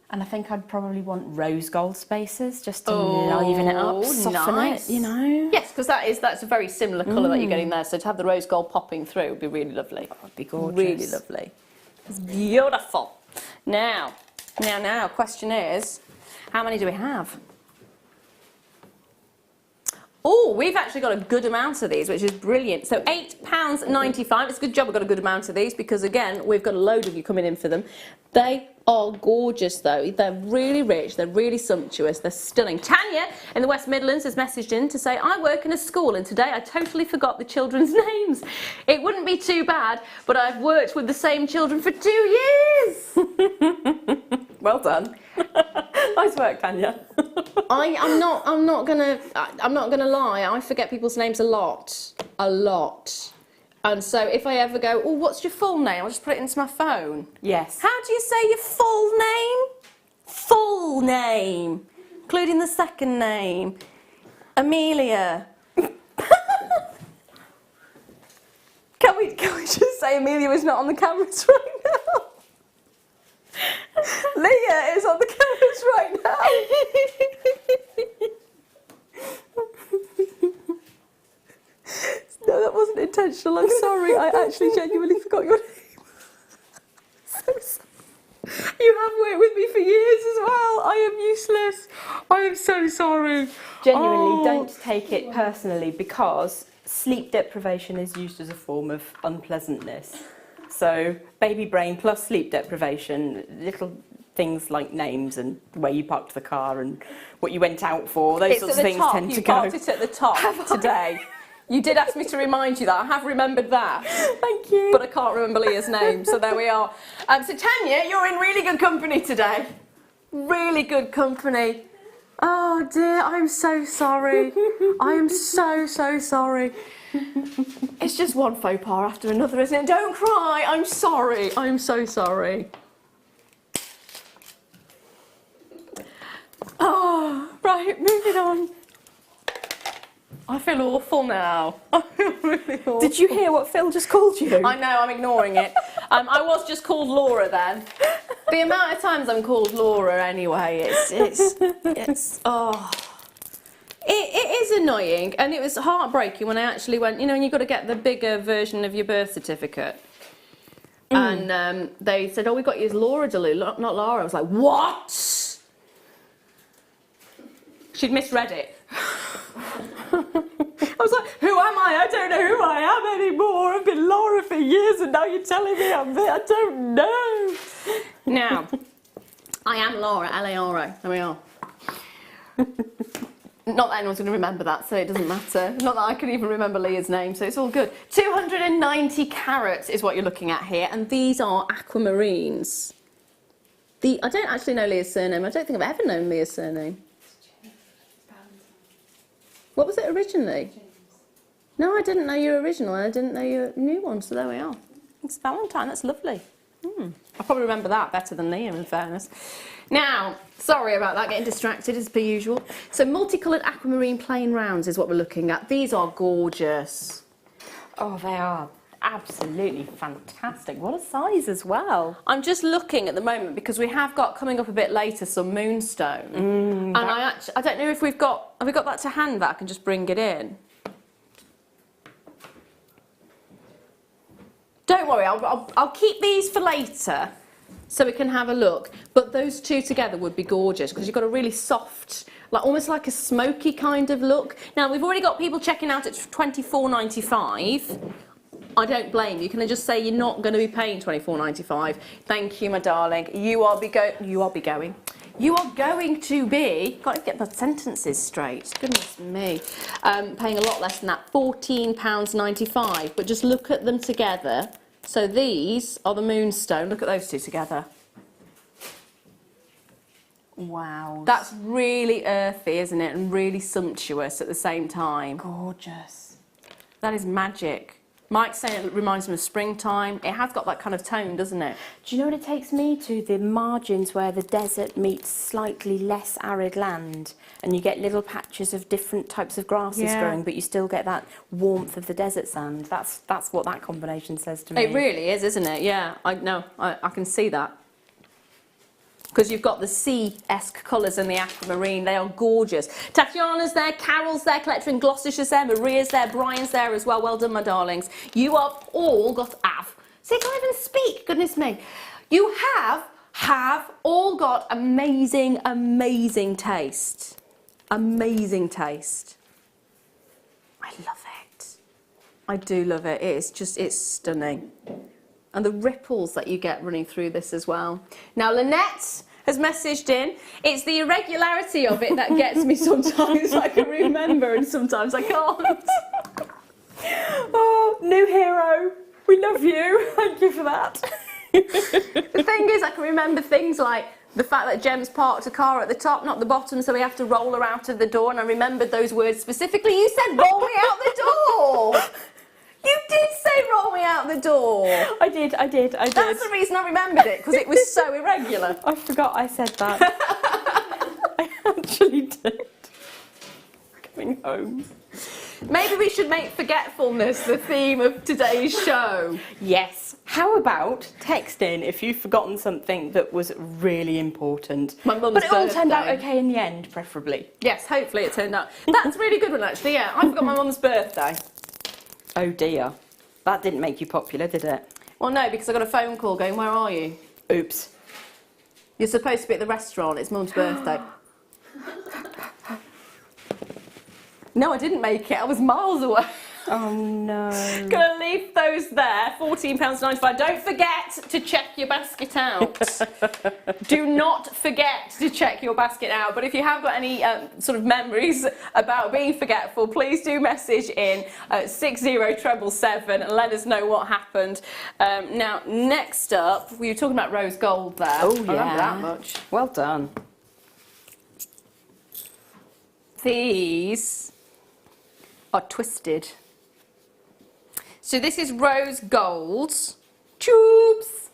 And I think I'd probably want rose gold spaces just to liven it up, soften it, you know. Yes, because that's a very similar colour that you're getting there. So to have the rose gold popping through would be really lovely. That would be gorgeous. Really lovely. It's beautiful. Now, question is, how many do we have? Oh, we've actually got a good amount of these, which is brilliant. So £8.95. It's a good job we've got a good amount of these because, again, we've got a load of you coming in for them. They are gorgeous, though. They're really rich. They're really sumptuous. They're stunning. Tanya in the West Midlands has messaged in to say, I work in a school and today I totally forgot the children's names. It wouldn't be too bad, but I've worked with the same children for 2 years. Well done. Nice work, Tanya. I'm not gonna lie. I forget people's names a lot. And so if I ever go, oh, what's your full name? I'll just put it into my phone. Yes. How do you say your full name? Full name, including the second name. Amelia. Can we just say Amelia is not on the cameras right now? Leah is on the cameras right now. No, that wasn't intentional. I'm sorry. I actually genuinely forgot your name. So sorry. You have worked with me for years as well. I am useless. I am so sorry. Genuinely, don't take it personally because sleep deprivation is used as a form of unpleasantness. So, baby brain plus sleep deprivation, little things like names and where you parked the car and what you went out for, those sorts of things tend to go. You parked it at the top today. You did ask me to remind you that. I have remembered that. Thank you. But I can't remember Leah's name, so there we are. So Tanya, you're in really good company today. Really good company. Oh dear, I'm so sorry. I am so sorry. It's just one faux pas after another, isn't it? Don't cry, I'm sorry. I'm so sorry. Oh, right, moving on. I feel awful now. I feel really awful. Did you hear what Phil just called you? I know, I'm ignoring it. I was just called Laura then. The amount of times I'm called Laura anyway, it's oh. It is annoying, and it was heartbreaking when I actually went, you know, and you've got to get the bigger version of your birth certificate. And they said, oh, we got you as Laura DeLu, not Lara. I was like, what? She'd misread it. I was like, who am I? I don't know who I am anymore. I've been Laura for years and now you're telling me I'm there. I don't know. Now, I am Lara, L-A-R-O. There we are. Not that anyone's going to remember that, so it doesn't matter. Not that I can even remember Leah's name, so it's all good. 290 carats is what you're looking at here, and these are Aquamarines. I don't actually know Leah's surname. I don't think I've ever known Leah's surname. What was it originally? No, I didn't know your original, and I didn't know your new one, so there we are. It's Valentine, that's lovely. I probably remember that better than Liam, in fairness. Now, sorry about that, getting distracted as per usual. So multicoloured aquamarine plain rounds is what we're looking at. These are gorgeous. Oh, they are absolutely fantastic. What a size as well. I'm just looking at the moment because we have got coming up a bit later some moonstone. And I don't know if have we got that to hand that I can just bring it in? Don't worry, I'll keep these for later so we can have a look. But those two together would be gorgeous because you've got a really soft, like almost like a smoky kind of look. Now we've already got people checking out at $24.95. I don't blame you. Can I just say you're not going to be paying $24.95? Thank you, my darling. You are going to be, got to get the sentences straight, goodness me, paying a lot less than that, £14.95, but just look at them together. So these are the moonstone, look at those two together. Wow. That's really earthy, isn't it, and really sumptuous at the same time. Gorgeous. That is magic. Mike's saying it reminds him of springtime. It has got that kind of tone, doesn't it? Do you know what it takes me to? The margins where the desert meets slightly less arid land and you get little patches of different types of grasses growing, but you still get that warmth of the desert sand. That's what that combination says to me. It really is, isn't it? Yeah, I can see that. Because you've got the sea-esque colours in the aquamarine. They are gorgeous. Tatiana's there, Carol's there, Collector in Gloucestershire's there, Maria's there, Brian's there as well. Well done, my darlings. You have all got see, I can't even speak, goodness me. You have all got amazing, amazing taste. Amazing taste. I love it. I do love it. It's stunning. And the ripples that you get running through this as well. Now, Lynette has messaged in. It's the irregularity of it that gets me sometimes. I can remember and sometimes I can't. Oh, new hero. We love you. Thank you for that. The thing is, I can remember things like the fact that Jem's parked a car at the top, not the bottom, so we have to roll her out of the door. And I remembered those words specifically. You said, roll me out the door. You did say roll me out the door. I did. That's the reason I remembered it, because it was so irregular. I forgot I said that. I actually did. Coming home. Maybe we should make forgetfulness the theme of today's show. Yes. How about text in if you've forgotten something that was really important? My mum's But it all birthday. turned out okay in the end, preferably. Yes, hopefully it turned out. That's a really good one, actually, yeah. I forgot my mum's birthday. Oh dear. That didn't make you popular, did it? Well, no, because I got a phone call going, where are you? Oops. You're supposed to be at the restaurant, it's Mum's birthday. No, I didn't make it, I was miles away. Oh no. Gonna leave those there, £14.95. Don't forget to check your basket out. Do not forget to check your basket out. But if you have got any sort of memories about being forgetful, please do message in 60777 and let us know what happened. Now, next up, we were talking about rose gold there. Oh yeah. I remember that much. Well done. these are twisted. So this is rose gold, tubes,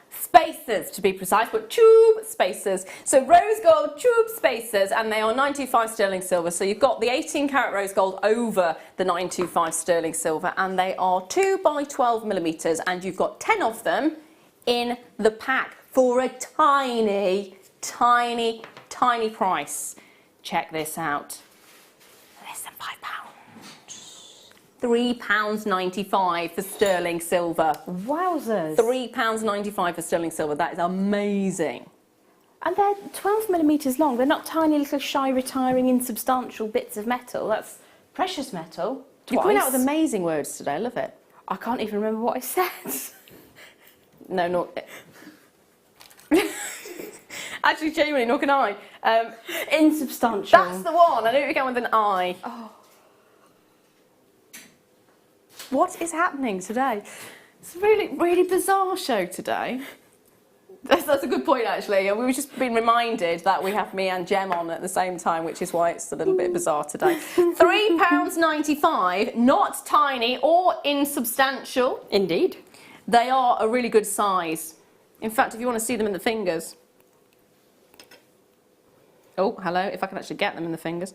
spacers to be precise, but tube spacers. So rose gold tube spacers, and they are 925 sterling silver. So you've got the 18 karat rose gold over the 925 sterling silver, and they are 2 by 12 millimeters, and you've got 10 of them in the pack for a tiny price. Check this out. Less than £5. £3.95 for sterling silver. Wowzers. £3.95 for sterling silver. That is amazing. And they're 12 millimetres long. They're not tiny little shy, retiring, insubstantial bits of metal. That's precious metal. You're coming out with amazing words today. I love it. I can't even remember what I said. No, not... Actually, genuinely, nor can I. Insubstantial. That's the one. I knew it began with an I. Oh. What is happening today? It's a really bizarre show today. That's a good point, actually. We've just been reminded that we have me and Jem on at the same time, which is why it's a little bit bizarre today. £3.95, not tiny or insubstantial. Indeed. They are a really good size. In fact, if you want to see them in the fingers. Oh, hello, if I can actually get them in the fingers.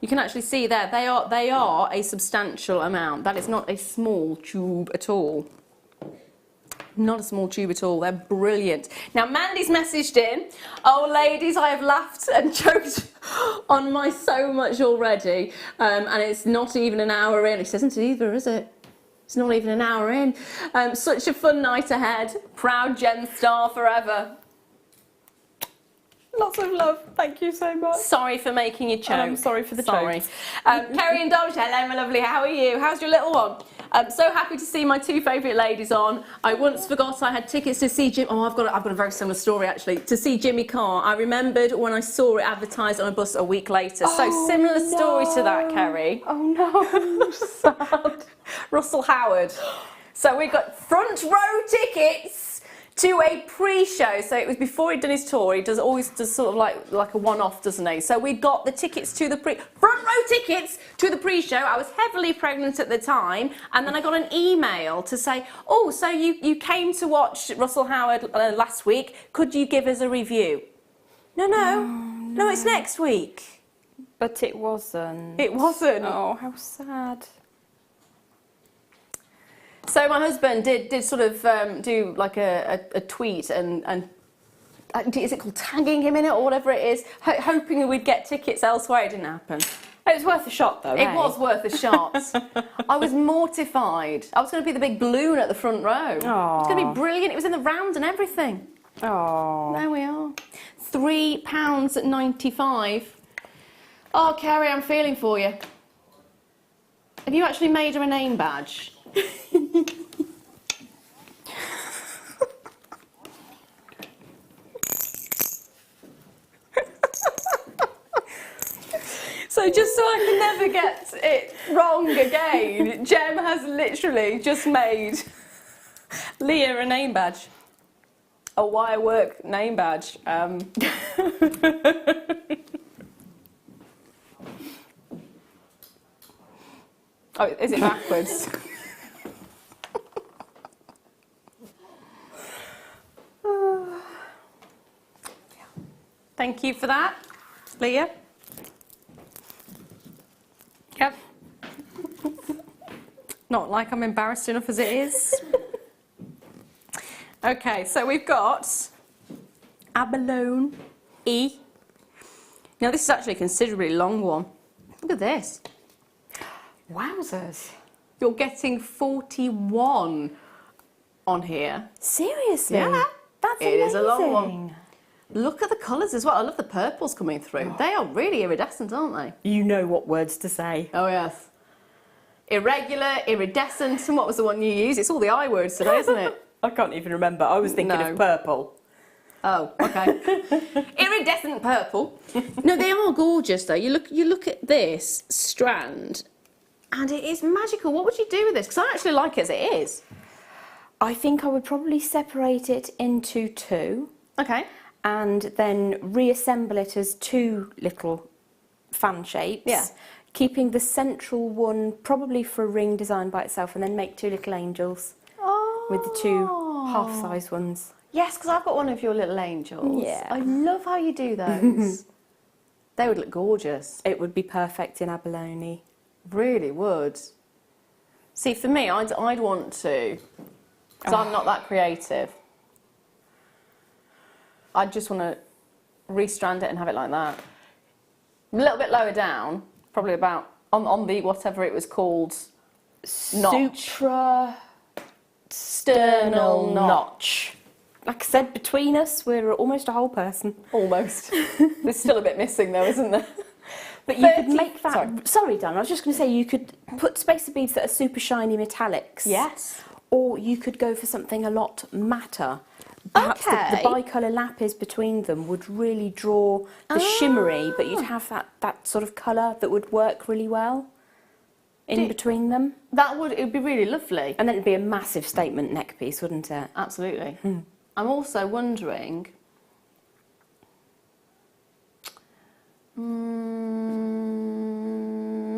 You can actually see there, they are a substantial amount. That is not a small tube at all. Not a small tube at all. They're brilliant. Now, Mandy's messaged in, oh, ladies, I have laughed and joked on my so much already. And it's not even an hour in. It isn't either, is it? It's not even an hour in. Such a fun night ahead. Proud Jem star forever. Lots of love. Thank you so much. Sorry for making you choke. I'm sorry for the Sorry. choke. Kerry and Dom, hello, my lovely. How are you? How's your little one? I'm so happy to see my two favourite ladies on. I once forgot I had tickets to see Jim. Oh, I've got a very similar story actually. To see Jimmy Carr. I remembered when I saw it advertised on a bus a week later. So similar story to that, Kerry. Oh no, sad. Russell Howard. So we got front row tickets to a pre-show. So it was before he'd done his tour. He always does sort of like a one-off, doesn't he? So we got the tickets to the front row tickets to the pre-show. I was heavily pregnant at the time, and then I got an email to say, oh, so you came to watch Russell Howard last week. Could you give us a review? No, it's next week. But it wasn't. It wasn't. Oh, how sad. So my husband did sort of do like a tweet and is it called tagging him in it or whatever it is, hoping we'd get tickets elsewhere. It didn't happen. It was worth a shot though. It was worth a shot. I was mortified. I was going to be the big balloon at the front row. Aww. It's going to be brilliant. It was in the round and everything. Oh. There we are. £3.95. Oh, Kerry, I'm feeling for you. Have you actually made her a name badge? So just so I can never get it wrong again, Jem has literally just made Leah a name badge. A wire work name badge. Oh, is it backwards? Thank you for that, Leah. Yep. Not like I'm embarrassed enough as it is. Okay, so we've got abalone E. Now this is actually a considerably long one. Look at this. Wowzers. You're getting 41 on here. Seriously? Yeah. That's It amazing. is a long one. Look at the colours as well. I love the purples coming through. They are really iridescent, aren't they? You know what words to say. Oh, yes. Irregular, iridescent, and what was the one you used? It's all the I words today, isn't it? I can't even remember. I was thinking No. of purple. Oh, okay. Iridescent purple. No, they are gorgeous, though. You look at this strand, and it is magical. What would you do with this? Because I actually like it as it is. I think I would probably separate it into two. Okay. and then reassemble it as 2 little fan shapes. Yeah. Keeping the central one probably for a ring design by itself, and then make 2 little angels with the 2 half-size ones. Yes, because I've got one of your little angels. Yeah. I love how you do those. They would look gorgeous. It would be perfect in abalone. Really would. See, for me, I'd want to, because I'm not that creative. I just want to restrand it and have it like that. A little bit lower down, probably about on the whatever it was called, notch. Suprasternal notch. Like I said, between us, we're almost a whole person. Almost. There's still a bit missing though, isn't there? But you could make that... Sorry, Dan, I was just going to say you could put spacer beads that are super shiny metallics. Yes. Or you could go for something a lot matter. Perhaps the bicolour lapis between them would really draw the shimmery, but you'd have that sort of colour that would work really well in between them. It would be really lovely. And then it'd be a massive statement neck piece, wouldn't it? Absolutely. I'm also wondering...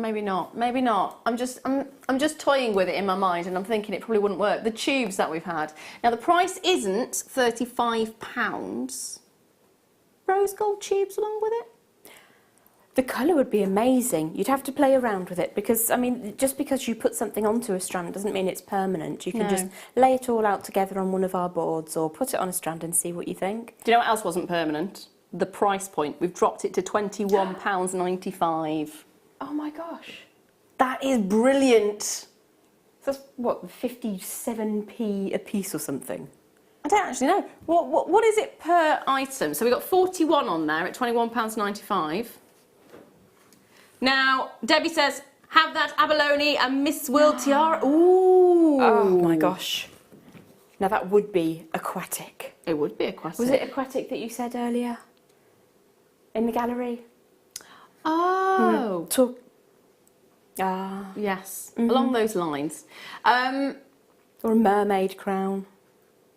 maybe not. Maybe not. I'm just toying with it in my mind, and I'm thinking it probably wouldn't work. The tubes that we've had. Now the price isn't £35. Rose gold tubes along with it. The colour would be amazing. You'd have to play around with it because, I mean, just because you put something onto a strand doesn't mean it's permanent. You can just lay it all out together on one of our boards or put it on a strand and see what you think. Do you know what else wasn't permanent? The price point. We've dropped it to £21.95. Oh my gosh. That is brilliant. So that's, what, 57p a piece or something? I don't actually know. What is it per item? So we've got 41 on there at £21.95. Now, Debbie says, have that abalone and Miss World tiara. Ooh. Oh my gosh. Now that would be aquatic. It would be aquatic. Was it aquatic that you said earlier? In the gallery? Oh. Yes. Along those lines. Or a mermaid crown.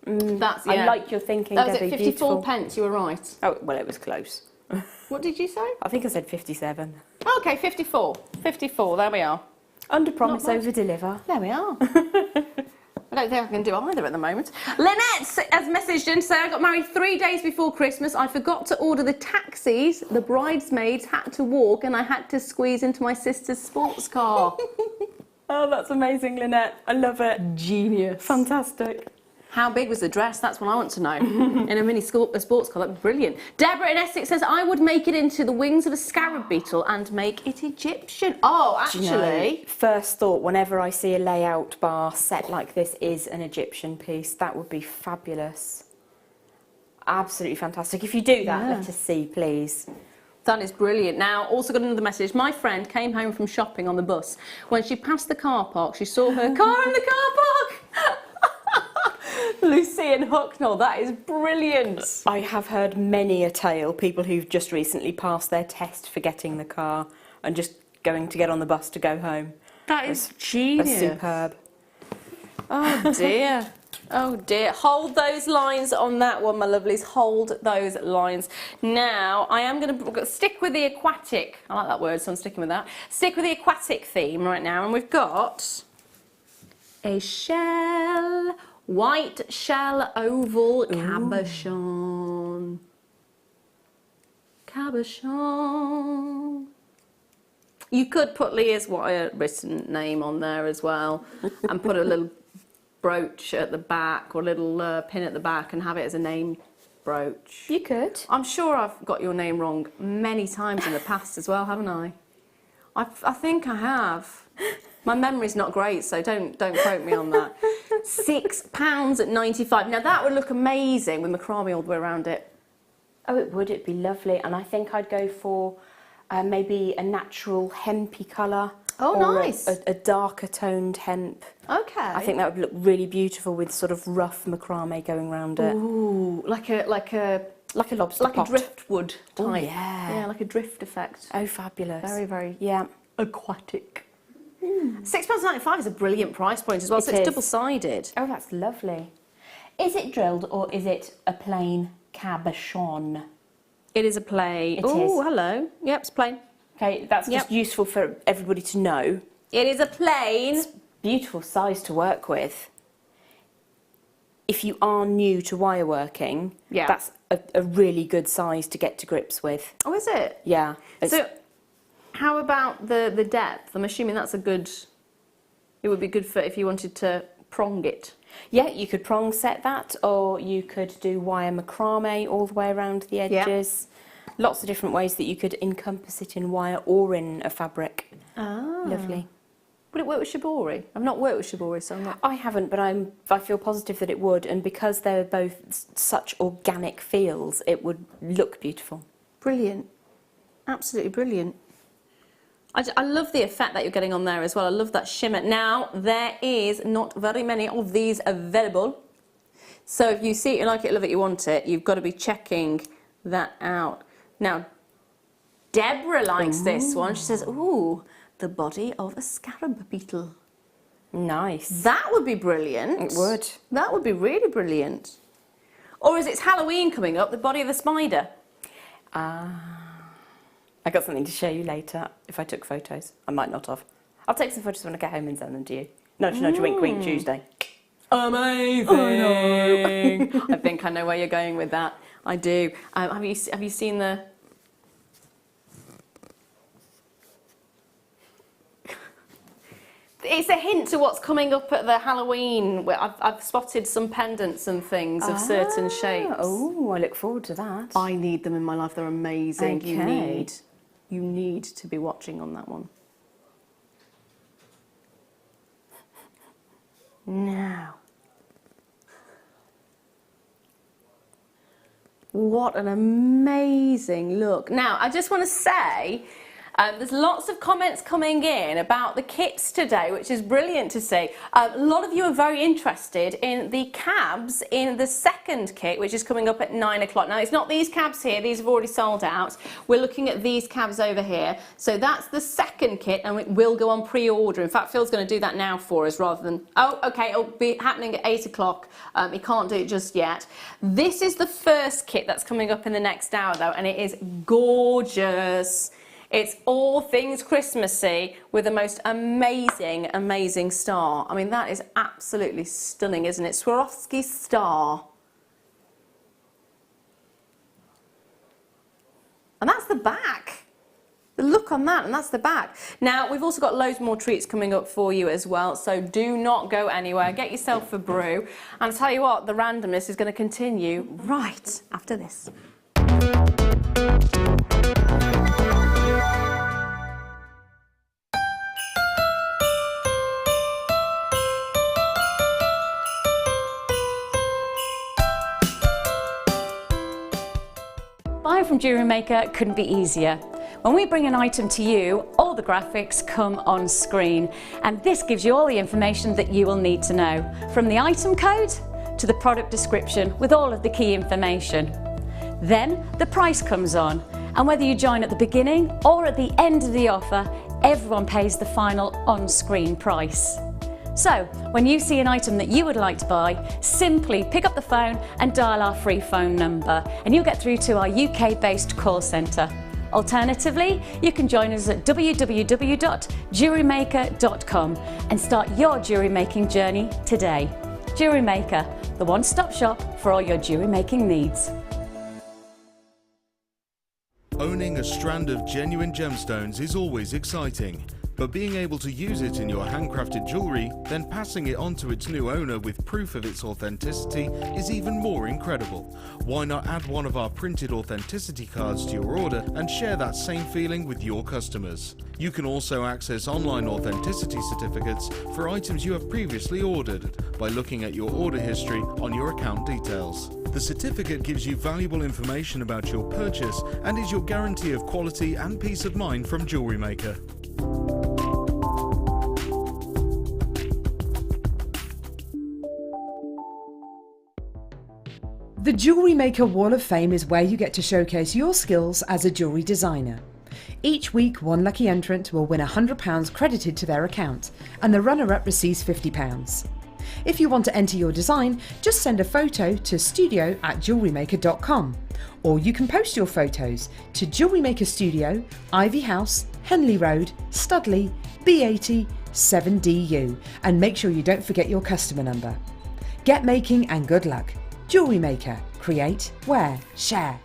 That's, I like your thinking, that was Debbie. at 54 pence, you were right. Oh, well, it was close. What did you say? I think I said 57. Okay, 54. 54, there we are. Under promise, over deliver. There we are. I don't think I can do either at the moment. Lynette has messaged in to say, I got married 3 days before Christmas. I forgot to order the taxis. The bridesmaids had to walk and I had to squeeze into my sister's sports car. Oh, that's amazing, Lynette. I love it. Genius. Fantastic. How big was the dress? That's what I want to know. In a mini sports car, that'd be brilliant. Deborah in Essex says, I would make it into the wings of a scarab beetle and make it Egyptian. Oh, actually. Do you know, first thought, whenever I see a layout bar set like this is an Egyptian piece, that would be fabulous. Absolutely fantastic. If you do that, let us see, please. That is brilliant. Now, also got another message. My friend came home from shopping on the bus. When she passed the car park, she saw her car in the car park. Lucy in Hucknall, that is brilliant. I have heard many a tale, people who've just recently passed their test for getting the car and just going to get on the bus to go home. That is genius. Superb. Oh dear. Oh dear. Hold those lines on that one, my lovelies. Hold those lines. Now, I am going to stick with the aquatic. I like that word, so I'm sticking with that. Stick with the aquatic theme right now, and we've got a shell. White shell oval cabochon. Cabochon. You could put Leah's written name on there as well and put a little brooch at the back or a little pin at the back and have it as a name brooch. You could. I'm sure I've got your name wrong many times in the past as well, haven't I? I think I have. My memory's not great, so don't quote me on that. £6.95. Now that would look amazing with macrame all the way around it. Oh, it would. It'd be lovely. And I think I'd go for maybe a natural hempy colour. Oh, or nice. A darker toned hemp. Okay. I think that would look really beautiful with sort of rough macrame going around it. Ooh, like a lobster pot. Like a driftwood type. Oh, yeah. Yeah, like a drift effect. Oh, fabulous. Very, very aquatic. £6.95 is a brilliant price point as well, so it's double-sided. Oh, that's lovely. Is it drilled or is it a plain cabochon. It is a plain. It Oh, is. hello. Yep, it's plain. Okay, that's just useful for everybody to know. It is a plain. Beautiful size to work with. If you are new to wire working, that's a really good size to get to grips with. Oh, is it? Yeah. So, how about the depth? I'm assuming that's a good. It would be good for if you wanted to prong it. Yeah, you could prong set that, or you could do wire macrame all the way around the edges. Lots of different ways that you could encompass it in wire or in a fabric. Ah. Lovely. Would it work with shibori? I've not worked with shibori, so I'm not. I haven't, but I feel positive that it would, and because they're both such organic feels, it would look beautiful. Brilliant. Absolutely brilliant. I love the effect that you're getting on there as well. I love that shimmer. Now, there is not very many of these available. So if you see it, you like it, love it, you want it, you've got to be checking that out. Now, Deborah likes this one. She says, ooh, the body of a scarab beetle. Nice. That would be brilliant. It would. That would be really brilliant. Or is it Halloween coming up, the body of a spider? I got something to show you later if I took photos. I might not have. I'll take some photos when I get home and send them to you. Nudge, nudge, wink, wink, Tuesday. Amazing! I know. I think I know where you're going with that. I do. Have you seen the... It's a hint to what's coming up at the Halloween. Where I've spotted some pendants and things of certain shapes. Oh, I look forward to that. I need them in my life. They're amazing. Okay. You need to be watching on that one. Now. What an amazing look. Now, I just want to say, there's lots of comments coming in about the kits today, which is brilliant to see. A lot of you are very interested in the cabs in the second kit, which is coming up at 9 o'clock. Now, it's not these cabs here. These have already sold out. We're looking at these cabs over here. So that's the second kit, and it will go on pre-order. In fact, Phil's going to do that now for us rather than... Oh, OK, it'll be happening at 8 o'clock. He can't do it just yet. This is the first kit that's coming up in the next hour, though, and it is gorgeous. It's all things Christmassy with the most amazing, amazing star. I mean, that is absolutely stunning, isn't it? Swarovski star. And that's the back. The look on that, and that's the back. Now, we've also got loads more treats coming up for you as well, so do not go anywhere. Get yourself a brew. And I'll tell you what, the randomness is going to continue right after this. Buying from Jewellery Maker couldn't be easier. When we bring an item to you, all the graphics come on screen, and this gives you all the information that you will need to know, from the item code to the product description with all of the key information. Then the price comes on, and whether you join at the beginning or at the end of the offer, everyone pays the final on-screen price. So, when you see an item that you would like to buy, simply pick up the phone and dial our free phone number, and you'll get through to our UK-based call centre. Alternatively, you can join us at www.jewellerymaker.com and start your jewellery making journey today. Jewellery Maker, the one-stop shop for all your jewellery making needs. Owning a strand of genuine gemstones is always exciting. But being able to use it in your handcrafted jewellery, then passing it on to its new owner with proof of its authenticity is even more incredible. Why not add one of our printed authenticity cards to your order and share that same feeling with your customers? You can also access online authenticity certificates for items you have previously ordered by looking at your order history on your account details. The certificate gives you valuable information about your purchase and is your guarantee of quality and peace of mind from Jewellery Maker. The Jewellery Maker Wall of Fame is where you get to showcase your skills as a jewellery designer. Each week, one lucky entrant will win £100 credited to their account, and the runner-up receives £50. If you want to enter your design, just send a photo to studio@jewellerymaker.com, or you can post your photos to Jewellery Maker Studio, Ivy House, Henley Road, Studley, B80 7DU, and make sure you don't forget your customer number. Get making and good luck. Jewellery Maker. Create, wear, share.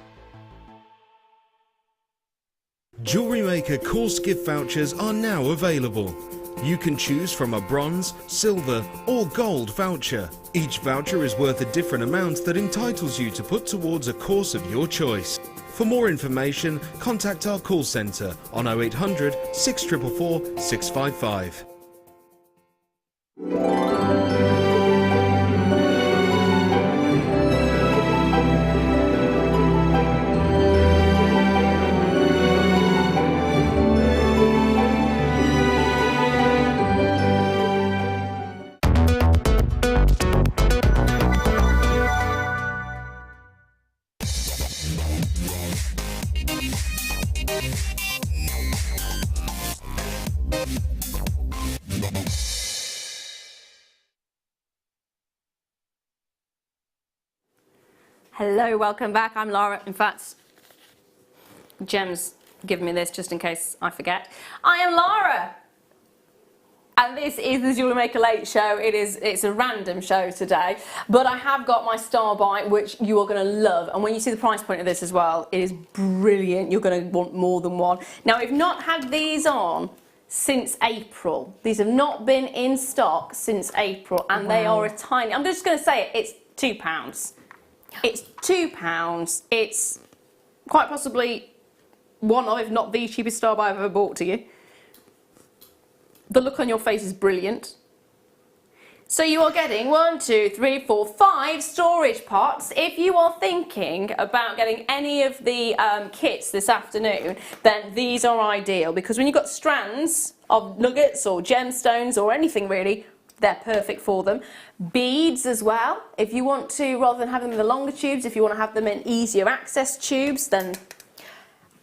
Jewellery Maker course gift vouchers are now available. You can choose from a bronze, silver or gold voucher. Each voucher is worth a different amount that entitles you to put towards a course of your choice. For more information, contact our call centre on 0800 644 655. Hello, welcome back. I'm Lara. In fact, Jem's given me this just in case I forget. I am Lara, and this is the Jewellery Maker Late Show. It's a random show today, but I have got my star buy, which you are going to love. And when you see the price point of this as well, it is brilliant. You're going to want more than one. Now, we've not had these on since April. These have not been in stock since April, and they are a tiny. I'm just going to say it. It's £2. It's £2. It's quite possibly one of, if not the cheapest star buy I've ever bought to you. The look on your face is brilliant. So you are getting 1, 2, 3, 4, 5 storage pots. If you are thinking about getting any of the kits this afternoon, then these are ideal, because when you've got strands of nuggets or gemstones or anything really, they're perfect for them. Beads as well. If you want to, rather than have them in the longer tubes, if you want to have them in easier access tubes, then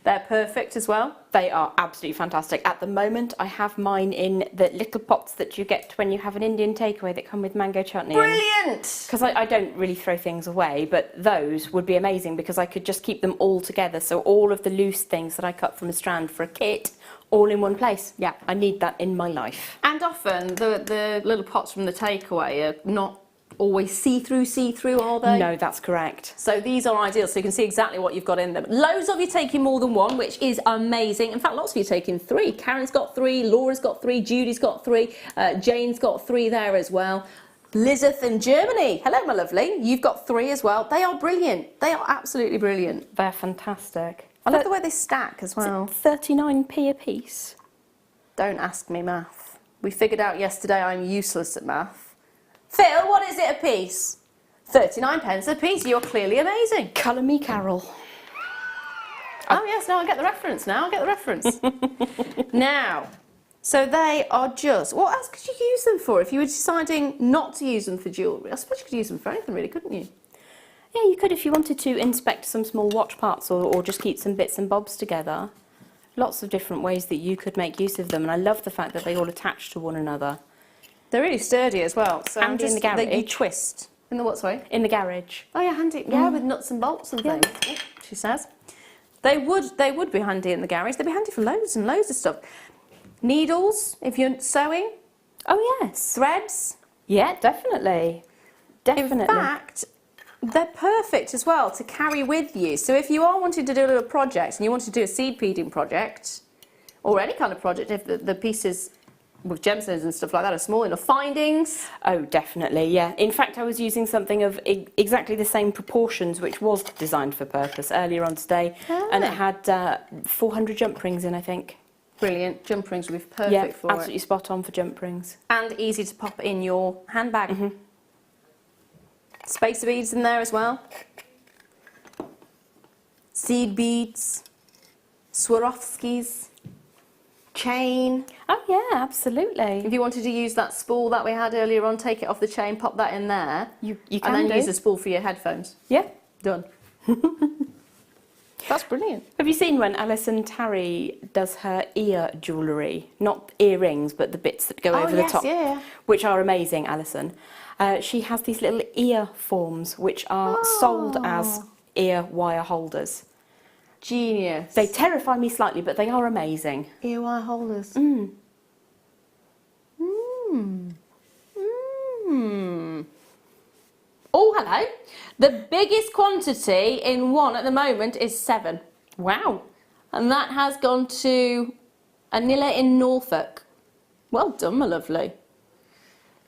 they're perfect as well. They are absolutely fantastic. At the moment, I have mine in the little pots that you get when you have an Indian takeaway that come with mango chutney. Brilliant! Because I don't really throw things away, but those would be amazing because I could just keep them all together. So all of the loose things that I cut from a strand for a kit, all in one place. Yeah, I need that in my life. And often the little pots from the takeaway are not always see-through, are they? No, that's correct. So these are ideal, so you can see exactly what you've got in them. Loads of you taking more than one, which is amazing. In fact, lots of you taking 3. Karen's got 3, Laura's got 3, Judy's got 3, Jane's got 3 there as well. Lizeth in Germany, hello my lovely, you've got 3 as well. They are brilliant. They are absolutely brilliant. They're fantastic. I love the way they stack as well. 39p a piece. Don't ask me math. We figured out yesterday I'm useless at math. Phil, what is it a piece? 39 pence a piece. You're clearly amazing. Colour me Carol. Oh yes, no, I get the reference now. I get the reference. Now, so they are just, what else could you use them for if you were deciding not to use them for jewellery? I suppose you could use them for anything really, couldn't you? Yeah, you could if you wanted to inspect some small watch parts or just keep some bits and bobs together. Lots of different ways that you could make use of them, and I love the fact that they all attach to one another. They're really sturdy as well. So And in the garage. You twist. In the what, sorry? In the garage. Oh yeah, handy. Yeah, with nuts and bolts and things, she says. They would be handy in the garage. They'd be handy for loads and loads of stuff. Needles, if you're sewing. Oh yes. Threads. Yeah, definitely. Definitely. In fact, they're perfect as well to carry with you. So if you are wanting to do a little project and you want to do a seed beading project, or any kind of project, if the pieces with gemstones and stuff like that are small enough, findings. Oh, definitely, yeah. In fact, I was using something of exactly the same proportions, which was designed for purpose earlier on today, and it had 400 jump rings in, I think. Brilliant. Jump rings would be perfect for it. Absolutely spot on for jump rings. And easy to pop in your handbag. Spacer beads in there as well. Seed beads. Swarovskis. Chain. Oh yeah, absolutely. If you wanted to use that spool that we had earlier on, take it off the chain, pop that in there. You can and then use the spool for your headphones. Yeah. Done. That's brilliant. Have you seen when Alison Tarry does her ear jewellery? Not earrings, but the bits that go over the top. Yeah. Which are amazing, Alison. She has these little ear forms which are sold as ear wire holders. Genius. They terrify me slightly, but they are amazing. Ear wire holders. Oh, hello. The biggest quantity in one at the moment is 7. Wow. And that has gone to Anilla in Norfolk. Well done, my lovely.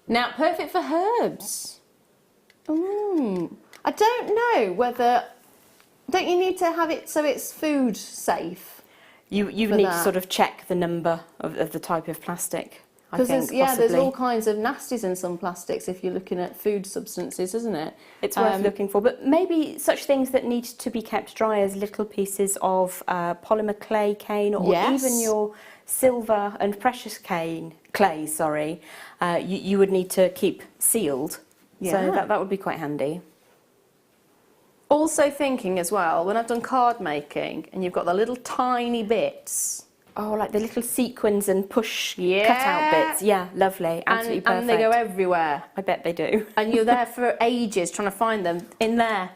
Now, perfect for herbs. I don't know whether... Don't you need to have it so it's food safe? You need to sort of check the number of the type of plastic. Because there's possibly. all kinds of nasties in some plastics if you're looking at food substances, isn't it? It's worth looking for, but maybe such things that need to be kept dry as little pieces of polymer clay cane, or even your silver and precious clay. Sorry, you would need to keep sealed. Yeah. So that would be quite handy. Also thinking as well, when I've done card making and you've got the little tiny bits. Oh, like the little sequins and push cutout bits. Yeah, lovely. Absolutely perfect. And they go everywhere. I bet they do. And you're there for ages trying to find them in there.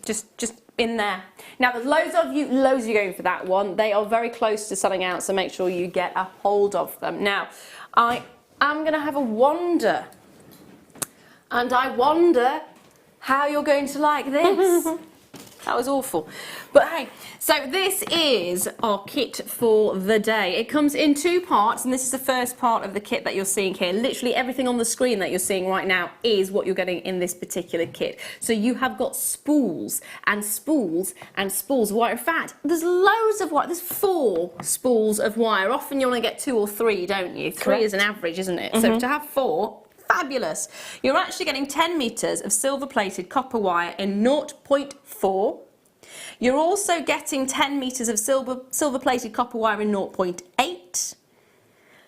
Just in there. Now, there's loads of you going for that one. They are very close to selling out, so make sure you get a hold of them. Now, I am going to have a wander. And I wonder how you're going to like this. That was awful. But hey, so this is our kit for the day. It comes in 2 parts, and this is the first part of the kit that you're seeing here. Literally everything on the screen that you're seeing right now is what you're getting in this particular kit. So you have got spools and spools and spools of wire. In fact, there's loads of wire. There's 4 spools of wire. Often you only get 2 or 3, don't you? 3 is an average, isn't it? So to have 4, fabulous. You're actually getting 10 metres of silver-plated copper wire in 0.4. You're also getting 10 metres of silver-plated copper wire in 0.8.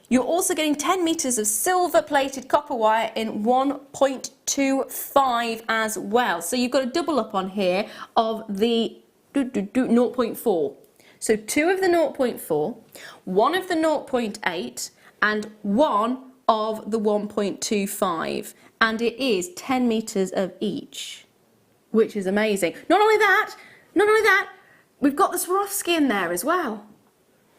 You're also getting 10 metres of silver-plated copper wire in 1.25 as well. So you've got a double up on here of the 0.4. So 2 of the 0.4, 1 of the 0.8, and 1 of the 1.25, and it is 10 metres of each, which is amazing. Not only that, we've got the Swarovski in there as well.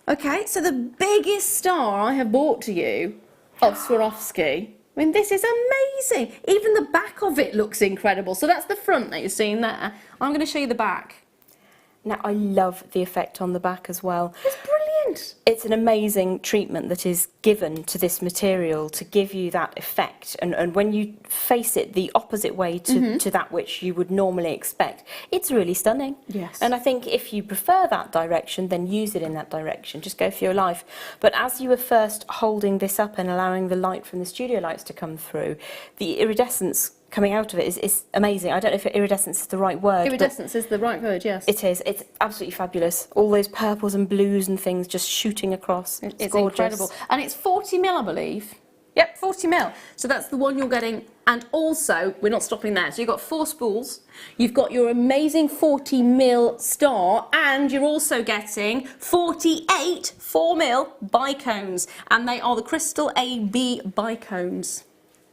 Okay, so the biggest star I have bought to you of Swarovski. I mean, this is amazing. Even the back of it looks incredible. So that's the front that you're seeing there. I'm going to show you the back. Now, I love the effect on the back as well. It's brilliant. It's an amazing treatment that is given to this material to give you that effect. And when you face it the opposite way to that which you would normally expect, it's really stunning. Yes. And I think if you prefer that direction, then use it in that direction. Just go for your life. But as you were first holding this up and allowing the light from the studio lights to come through, the iridescence coming out of it is amazing. I don't know if iridescence is the right word. Iridescence is the right word, yes. It is. It's absolutely fabulous. All those purples and blues and things just shooting across. It's gorgeous. incredible. And it's 40 mil, I believe. Yep, 40 mil. So that's the one you're getting. And also, we're not stopping there. So you've got 4 spools. You've got your amazing 40 mil star. And you're also getting 48 4 mil bicones. And they are the Crystal AB bicones.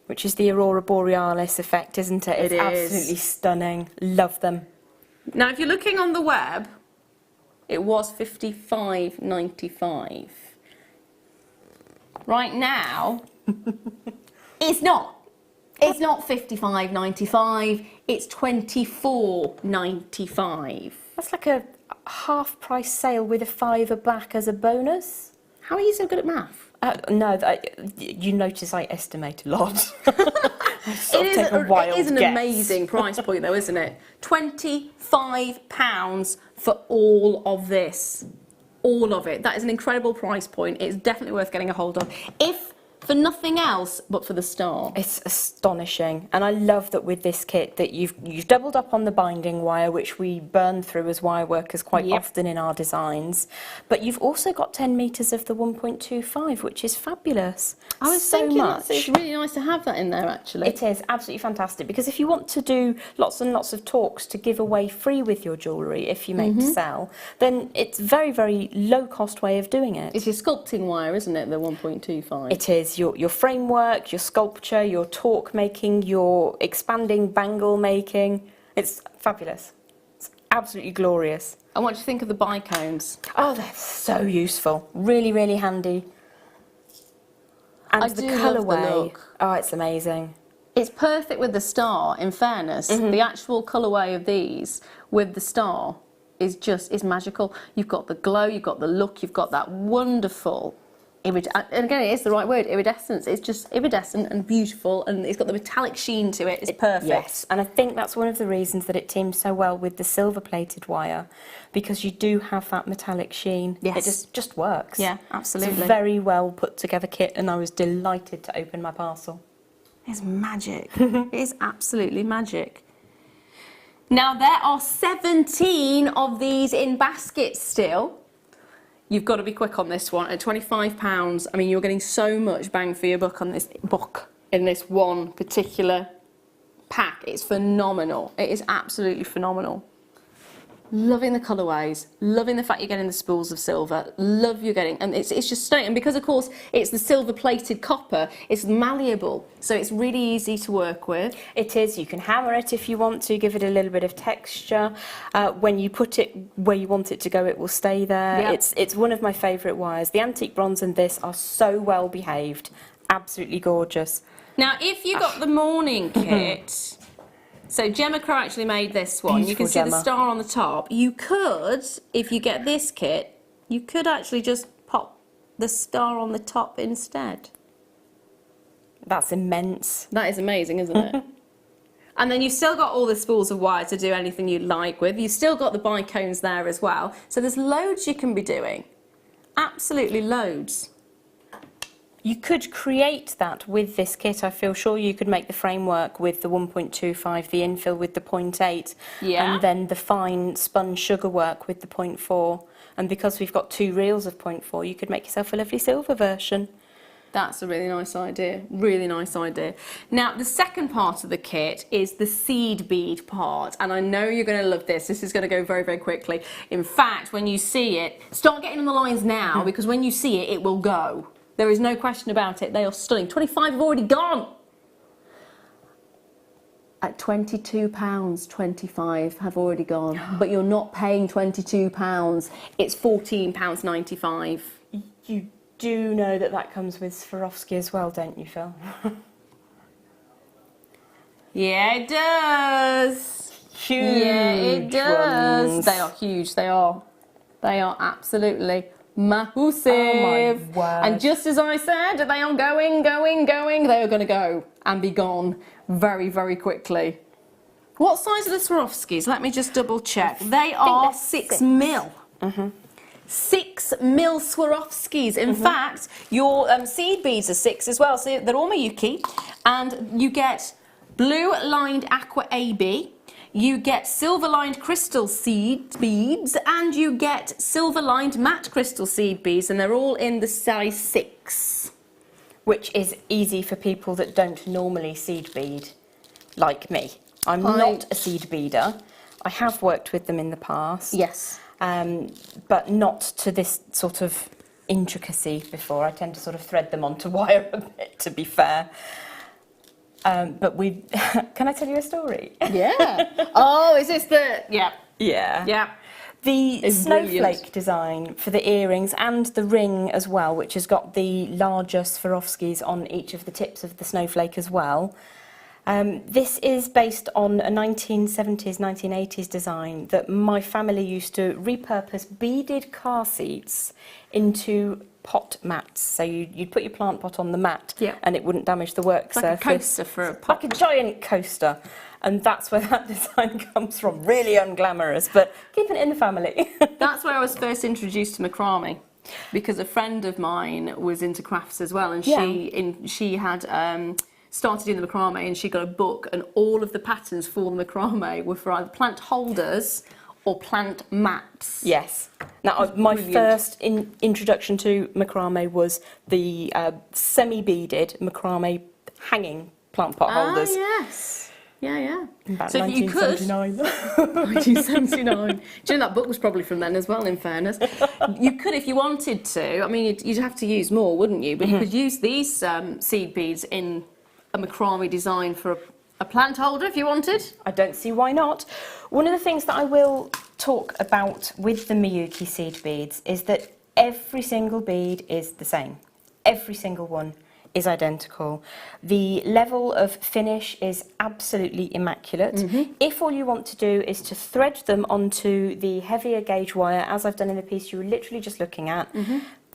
Which is the Aurora Borealis effect, isn't it? It's absolutely stunning. Love them. Now, if you're looking on the web, it was $55.95. Right now, it's not. It's not $55.95. It's $24.95. That's like a half-price sale with a £5 back as a bonus. How are you so good at math? No, you notice I estimate a lot. It is an amazing price point though, isn't it? £25 for all of this. All of it. That is an incredible price point. It's definitely worth getting a hold of. If for nothing else but for the star. It's astonishing, and I love that with this kit that you've doubled up on the binding wire, which we burn through as wire workers quite often in our designs, but you've also got 10 metres of the 1.25, which is fabulous. I was thinking it's really nice to have that in there actually. It is absolutely fantastic, because if you want to do lots and lots of talks to give away free with your jewellery if you make to sell, then it's very, very low cost way of doing it. It's your sculpting wire, isn't it, the 1.25? It is. is your framework, your sculpture, your torque making, your expanding bangle making. It's fabulous. It's absolutely glorious. And what do you think of the bicones? Oh, they're so useful. Really, really handy. And I the do love the colourway. look. Oh, it's amazing. It's perfect with the star, in fairness. The actual colourway of these with the star is magical. You've got the glow, you've got the look, you've got that wonderful and again, it is the right word, iridescence. It's just iridescent and beautiful, and it's got the metallic sheen to it. It's perfect. Yes, and I think that's one of the reasons that it teams so well with the silver-plated wire, because you do have that metallic sheen. Yes. It just works. Yeah, absolutely. It's a very well put together kit, and I was delighted to open my parcel. It's magic. It is absolutely magic. Now, there are 17 of these in baskets still. You've got to be quick on this one. At £25, I mean, you're getting so much bang for your buck on this book in this one particular pack. It's phenomenal. It is absolutely phenomenal. Loving the colourways, loving the fact you're getting the spools of silver, love you're getting, and it's just stunning. And because, of course, it's the silver-plated copper, it's malleable, so it's really easy to work with. It is. You can hammer it if you want to, give it a little bit of texture. When you put it where you want it to go, it will stay there. Yep. It's one of my favourite wires. The antique bronze and this are so well behaved. Absolutely gorgeous. Now, if you got the morning kit... So Gemma Crow actually made this one. You can see the star on the top. You could, if you get this kit, you could actually just pop the star on the top instead. That's immense. That is amazing, isn't it? And then you've still got all the spools of wire to do anything you like with. You've still got the bicones there as well. So there's loads you can be doing. Absolutely loads. You could create that with this kit. I feel sure you could make the framework with the 1.25, the infill with the 0.8, yeah, and then the fine spun sugar work with the 0.4. And because we've got 2 reels of 0.4, you could make yourself a lovely silver version. That's a really nice idea, really nice idea. Now, the second part of the kit is the seed bead part, and I know you're going to love this. This is going to go very, very quickly. In fact, when you see it, start getting on the lines now, because when you see it, it will go. There is no question about it. They are stunning. 25 have already gone. At £22, 25 have already gone. But you're not paying £22. It's £14.95. You do know that that comes with Swarovski as well, don't you, Phil? Yeah, it does. Huge. Yeah, it does. ones. They are huge. They are. They are absolutely massive. Oh my word. And just as I said, they are going. They are going to go and be gone very, very quickly. What size are the Swarovskis? Let me just double check. They are 6 mil. 6 mil Swarovskis. In fact, your seed beads are 6 as well. So they're all Miyuki. And you get blue-lined Aqua AB. You get silver-lined crystal seed beads, and you get silver-lined matte crystal seed beads, and they're all in the size 6. Which is easy for people that don't normally seed bead, like me. I'm not a seed beader. I have worked with them in the past. Yes. But not to this sort of intricacy before. I tend to sort of thread them onto wire a bit, to be fair. But we... Can I tell you a story? Yeah. Oh, is this the... Yeah. Yeah. Yeah. The It's snowflake brilliant. design for the earrings and the ring as well, which has got the larger Swarovskis on each of the tips of the snowflake as well. This is based on a 1970s, 1980s design that my family used to repurpose beaded car seats into pot mats. So you'd put your plant pot on the mat, Yeah. and it wouldn't damage the work Like a surface. coaster for a pot. Like a giant coaster. And that's where that design comes from. Really unglamorous, but keeping it in the family. That's where I was first introduced to macrame, because a friend of mine was into crafts as well, and she had started in the macrame, and she got a book, and all of the patterns for the macrame were for either plant holders or plant maps. Yes. Now, my Brilliant. first introduction to macrame was the semi-beaded macrame hanging plant pot holders. Ah, yes. yeah. About So if you could, 1979. 1979. Do you know that book was probably from then as well, in fairness. You could, if you wanted to, I mean, you'd have to use more, wouldn't you? But you could use these seed beads in a macrame design for a plant holder if you wanted. I don't see why not. One of the things that I will talk about with the Miyuki seed beads is that every single bead is the same. Every single one is identical. The level of finish is absolutely immaculate. If all you want to do is to thread them onto the heavier gauge wire, as I've done in the piece you were literally just looking at,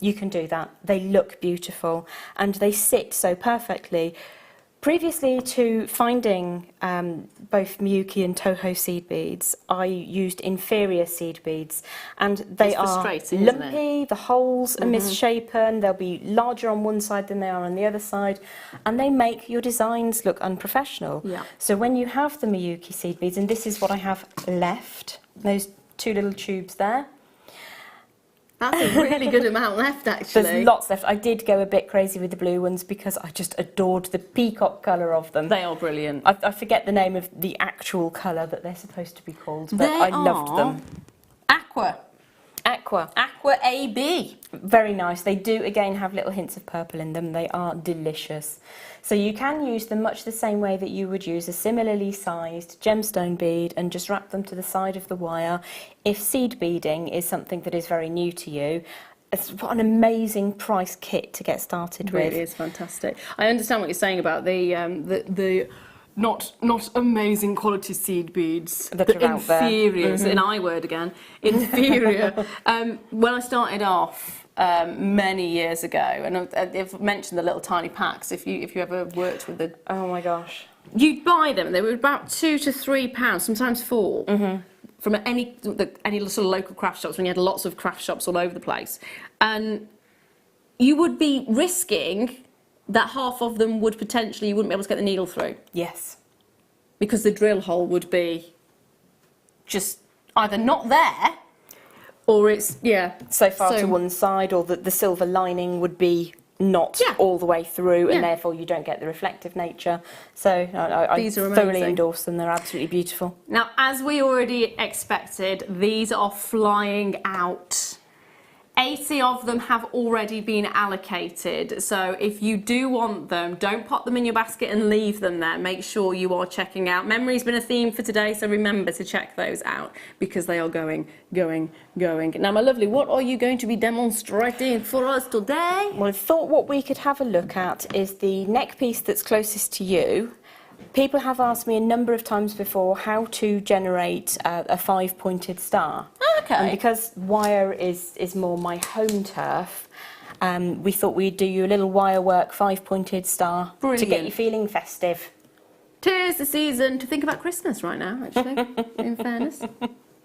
you can do that. They look beautiful and they sit so perfectly. Previously to finding both Miyuki and Toho seed beads, I used inferior seed beads, and they are frustrating, isn't lumpy, the holes are misshapen, they'll be larger on one side than they are on the other side, and they make your designs look unprofessional. Yeah. So when you have the Miyuki seed beads, and this is what I have left, those two little tubes there, That's a really good amount left, actually. there's lots left. I did go a bit crazy with the blue ones because I just adored the peacock colour of them. They are brilliant. I forget the name of the actual colour that they're supposed to be called, but I loved them. Aqua. Aqua. Aqua AB. Very nice. They do, again, have little hints of purple in them. They are delicious. So you can use them much the same way that you would use a similarly sized gemstone bead and just wrap them to the side of the wire. If seed beading is something that is very new to you, what an amazing price kit to get started with. It is fantastic. I understand what you're saying about the not amazing quality seed beads. That the are out there. inferiors, an I word again, inferior. When I started off many years ago, and I've mentioned the little tiny packs, if you ever worked with the... Oh my gosh. You'd buy them, they were about £2 to £3, sometimes £4. From any sort of local craft shops, when you had lots of craft shops all over the place. And you would be risking that half of them would potentially, you wouldn't be able to get the needle through. Yes. Because the drill hole would be just either not there, or it's, So far to one side, or that the silver lining would be not all the way through, and therefore you don't get the reflective nature. So I These are thoroughly amazing. endorse them. They're absolutely beautiful. Now, as we already expected, these are flying out. 80 of them have already been allocated, so if you do want them, don't pop them in your basket and leave them there. Make sure you are checking out. Memory's been a theme for today, so remember to check those out because they are going. Now, my lovely, what are you going to be demonstrating for us today? Well, I thought what we could have a look at is the neck piece that's closest to you. People have asked me a number of times before how to generate a 5-pointed star. Okay. And because wire is more my home turf, we thought we'd do you a little wire work 5-pointed star to get Brilliant. you feeling festive. 'Tis the season to think about Christmas right now, actually, in fairness.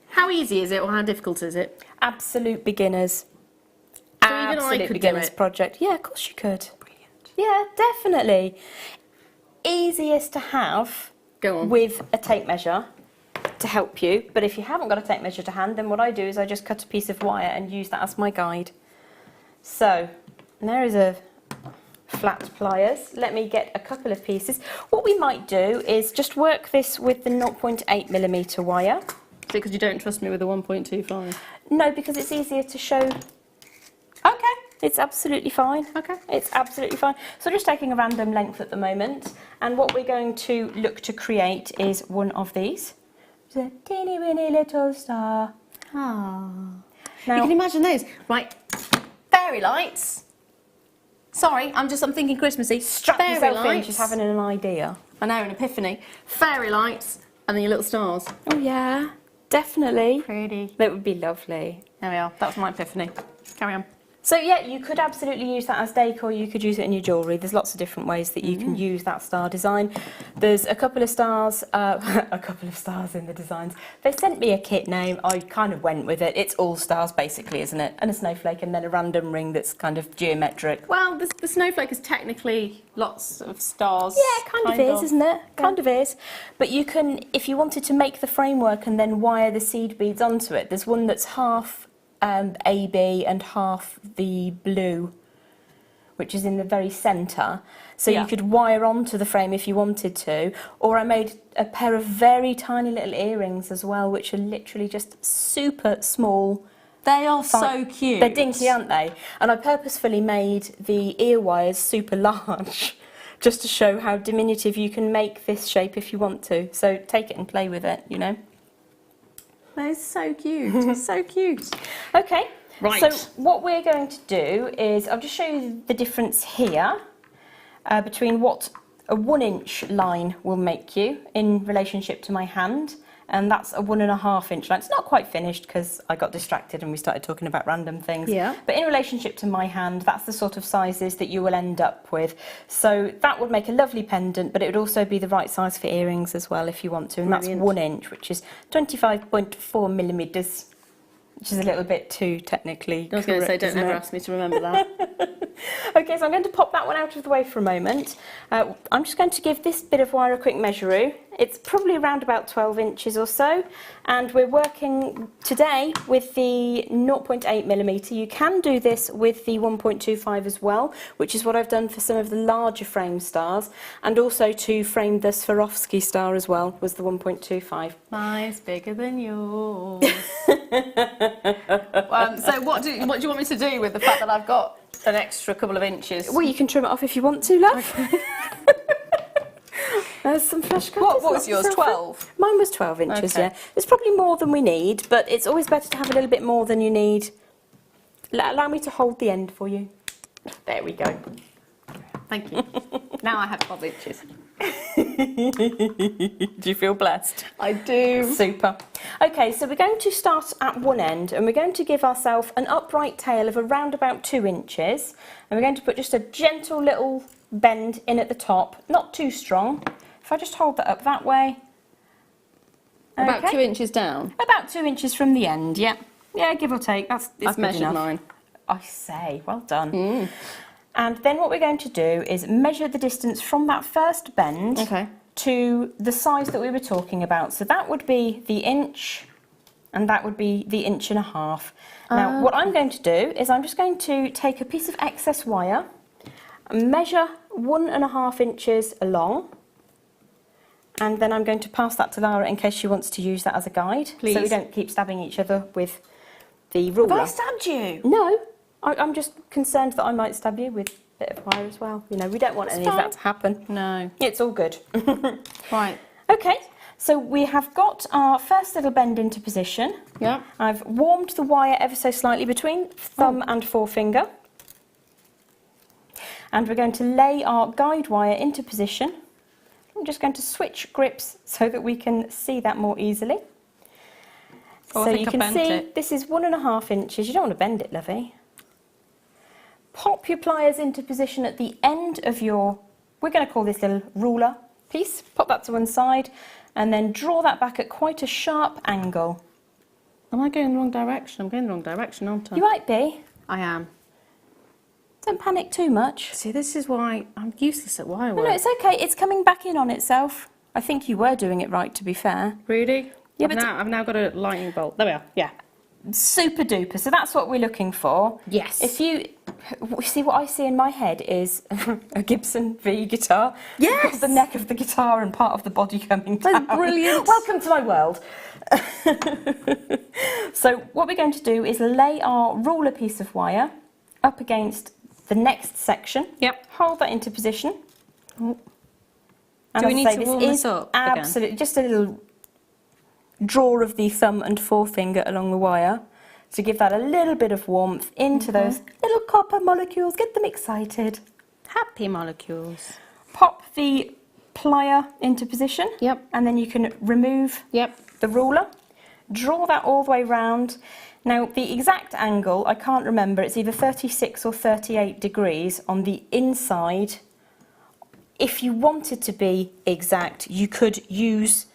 How easy is it, or how difficult is it? Absolute beginners. So even I Absolute could do beginners it? project. Yeah, of course you could. Brilliant. Yeah, definitely. Easiest to have Go on. with a tape measure to help you, but if you haven't got a tape measure to hand, then what I do is I just cut a piece of wire and use that as my guide. So there is a flat pliers. Let me get a couple of pieces. What we might do is just work this with the 0.8mm wire. Because you don't trust me with the 1.25. No, because it's easier to show. Okay. It's absolutely fine. Okay. It's absolutely fine. So just taking a random length at the moment, and what we're going to look to create is one of these. It's a teeny weeny little star. Ah. Now, You can imagine those. Right. Fairy lights. Sorry, I'm thinking Christmassy. strap Fairy yourself in, lights. she's having an idea. I know, an epiphany. Fairy lights, and then your little stars. Oh yeah, definitely. Pretty. That would be lovely. There we are. That was my epiphany. Carry on. So yeah, you could absolutely use that as decor, you could use it in your jewellery. There's lots of different ways that you can use that star design. There's a couple of stars in the designs. They sent me a kit name, I kind of went with it. It's all stars basically, isn't it? And a snowflake and then a random ring that's kind of geometric. Well, the snowflake is technically lots of stars. Yeah, kind of is, isn't it? Kind of is. But you can, if you wanted to make the framework and then wire the seed beads onto it, there's one that's half AB and half the blue, which is in the very centre. So Yeah. you could wire onto the frame if you wanted to. Or I made a pair of very tiny little earrings as well, which are literally just super small. They are so cute. They're dinky, aren't they? And I purposefully made the ear wires super large just to show how diminutive you can make this shape if you want to. So take it and play with it, you know. They're so cute. So cute. Okay. Right. So what we're going to do is I'll just show you the difference here between what a 1-inch line will make you in relationship to my hand, and that's a 1.5-inch line. It's not quite finished because I got distracted and we started talking about random things. Yeah. But in relationship to my hand, that's the sort of sizes that you will end up with. So that would make a lovely pendant, but it would also be the right size for earrings as well if you want to. And Brilliant. that's 1 inch, which is 25.4 millimetres. Which is a little bit too technically I was going to say, correct, don't isn't ever it? ask me to remember that. Okay, so I'm going to pop that one out of the way for a moment. I'm just going to give this bit of wire a quick measuroo. It's probably around about 12 inches or so, and we're working today with the 0.8 millimetre. You can do this with the 1.25 as well, which is what I've done for some of the larger frame stars, and also to frame the Swarovski star as well, was the 1.25. Mine's bigger than yours. So what do you want me to do with the fact that I've got an extra couple of inches? Well, you can trim it off if you want to, love. There's some fresh cut. What was yours, 12? Mine was 12 inches, Okay. yeah. It's probably more than we need, but it's always better to have a little bit more than you need. Allow me to hold the end for you. There we go. Thank you. Now I have 12 inches. Do you feel blessed? I do. Super. Okay, so we're going to start at one end and we're going to give ourselves an upright tail of around about 2 inches. And we're going to put just a gentle little bend in at the top, not too strong. If I just hold that up that way. About Okay. 2 inches down. About 2 inches from the end, yeah. Yeah, give or take. It's I've good measured enough. mine. I say, well done. And then what we're going to do is measure the distance from that first bend Okay. to the size that we were talking about. So that would be the inch, and that would be the 1.5 inches. Now, what I'm going to do is I'm just going to take a piece of excess wire and measure 1.5 inches along. And then I'm going to pass that to Lara in case she wants to use that as a guide. Please. So we don't keep stabbing each other with the ruler. Have I stabbed you? No, I'm just concerned that I might stab you with a bit of wire as well. You know, we don't want any of that to happen. No. It's all good. Right. Okay, so we have got our first little bend into position. Yeah. I've warmed the wire ever so slightly between thumb and forefinger. And we're going to lay our guide wire into position. I'm just going to switch grips so that we can see that more easily. Oh, I So think you I can bent see it. this is 1.5 inches. You don't want to bend it, lovey. Pop your pliers into position at the end of your, we're going to call this little ruler piece. Pop that to one side and then draw that back at quite a sharp angle. Am I going the wrong direction? I'm going the wrong direction, aren't I? You might be. I am. Don't panic too much. See, this is why I'm useless at wire work. No, it's okay. It's coming back in on itself. I think you were doing it right, to be fair. Really? Yeah, I've but now, I've now got a lightning bolt. There we are. Yeah. Super duper. So that's what we're looking for. Yes. If you see what I see in my head is a Gibson V guitar. Yes. The neck of the guitar and part of the body coming down. That's brilliant. Welcome to my world. So what we're going to do is lay our ruler piece of wire up against the next section. Yep. Hold that into position. Oh. And Do we as I need say, to this warm is this up again? absolutely just a little draw of the thumb and forefinger along the wire to give that a little bit of warmth into those little copper molecules. Get them excited. Happy molecules. Pop the plier into position. Yep. And then you can remove Yep. the ruler. Draw that all the way round. Now, the exact angle, I can't remember. It's either 36 or 38 degrees on the inside. If you wanted to be exact, you could use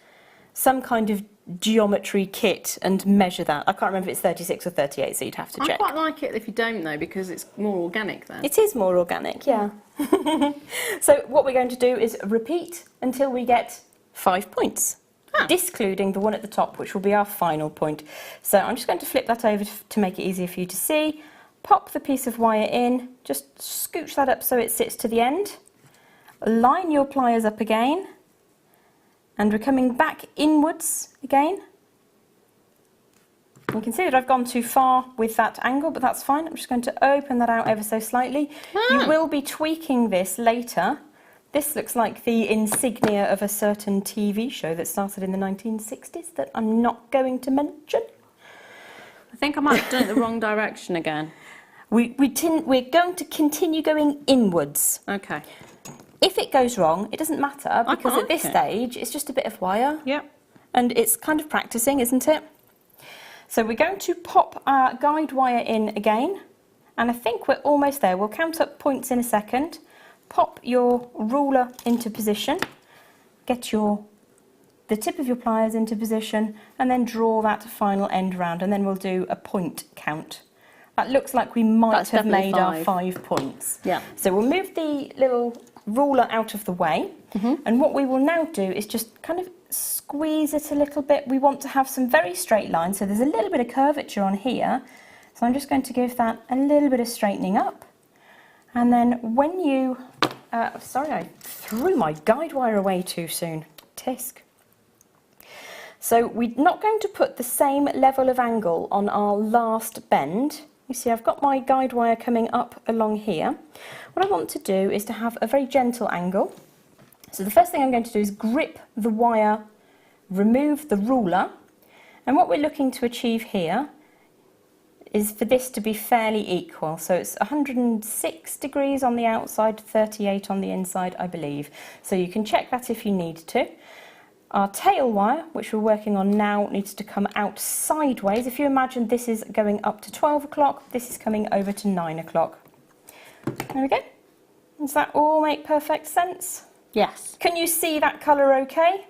some kind of geometry kit and measure that. I can't remember if it's 36 or 38, so you'd have to I check. quite like it if you don't know, because it's more organic then. It is more organic, yeah. So what we're going to do is repeat until we get 5 points, discluding the one at the top, which will be our final point. So I'm just going to flip that over to make it easier for you to see. pop the piece of wire in, just scooch that up so it sits to the end, line your pliers up again, and we're coming back inwards again. You can see that I've gone too far with that angle, but that's fine. I'm just going to open that out ever so slightly. You will be tweaking this later. This looks like the insignia of a certain TV show that started in the 1960s that I'm not going to mention. I think I might have done it the wrong direction again. We're going to continue going inwards. Okay. If it goes wrong, it doesn't matter, because at this stage, it's just a bit of wire. Yep. And it's kind of practicing, isn't it? So we're going to pop our guide wire in again, and I think we're almost there. We'll count up points in a second. Pop your ruler into position, get the tip of your pliers into position, and then draw that final end round, and then we'll do a point count. That looks like we might have made our 5 points. Yeah. So we'll move the little ruler out of the way, and what we will now do is just kind of squeeze it a little bit. We want to have some very straight lines, so there's a little bit of curvature on here, so I'm just going to give that a little bit of straightening up. And then when you sorry, I threw my guide wire away too soon. Tisk. So we're not going to put the same level of angle on our last bend. You see, I've got my guide wire coming up along here. What I want to do is to have a very gentle angle. So the first thing I'm going to do is grip the wire, remove the ruler, and what we're looking to achieve here is for this to be fairly equal. So it's 106 degrees on the outside, 38 on the inside, I believe. So you can check that if you need to. Our tail wire, which we're working on now, needs to come out sideways. If you imagine this is going up to 12 o'clock, this is coming over to 9 o'clock. There we go. Does that all make perfect sense? Yes. Can you see that colour okay?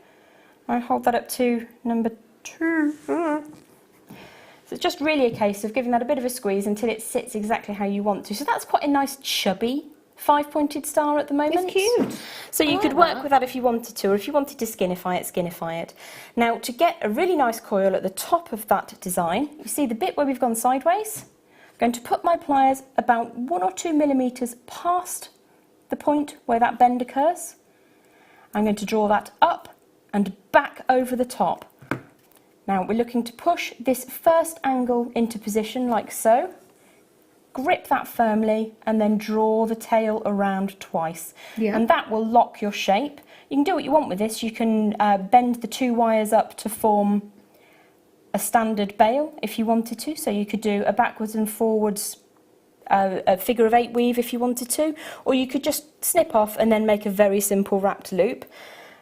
I'll hold that up to number 2. So it's just really a case of giving that a bit of a squeeze until it sits exactly how you want to. So that's quite a nice chubby 5-pointed star at the moment. It's cute. So you could work with that if you wanted to, or if you wanted to skinify it. Now, to get a really nice coil at the top of that design, you see the bit where we've gone sideways? I'm going to put my pliers about 1 or 2 millimetres past the point where that bend occurs. I'm going to draw that up and back over the top. Now we're looking to push this first angle into position like so. Grip that firmly and then draw the tail around twice. Yeah. And that will lock your shape. You can do what you want with this. You can bend the 2 wires up to form a standard bail if you wanted to. So you could do a backwards and forwards a figure of 8 weave if you wanted to, or you could just snip off and then make a very simple wrapped loop.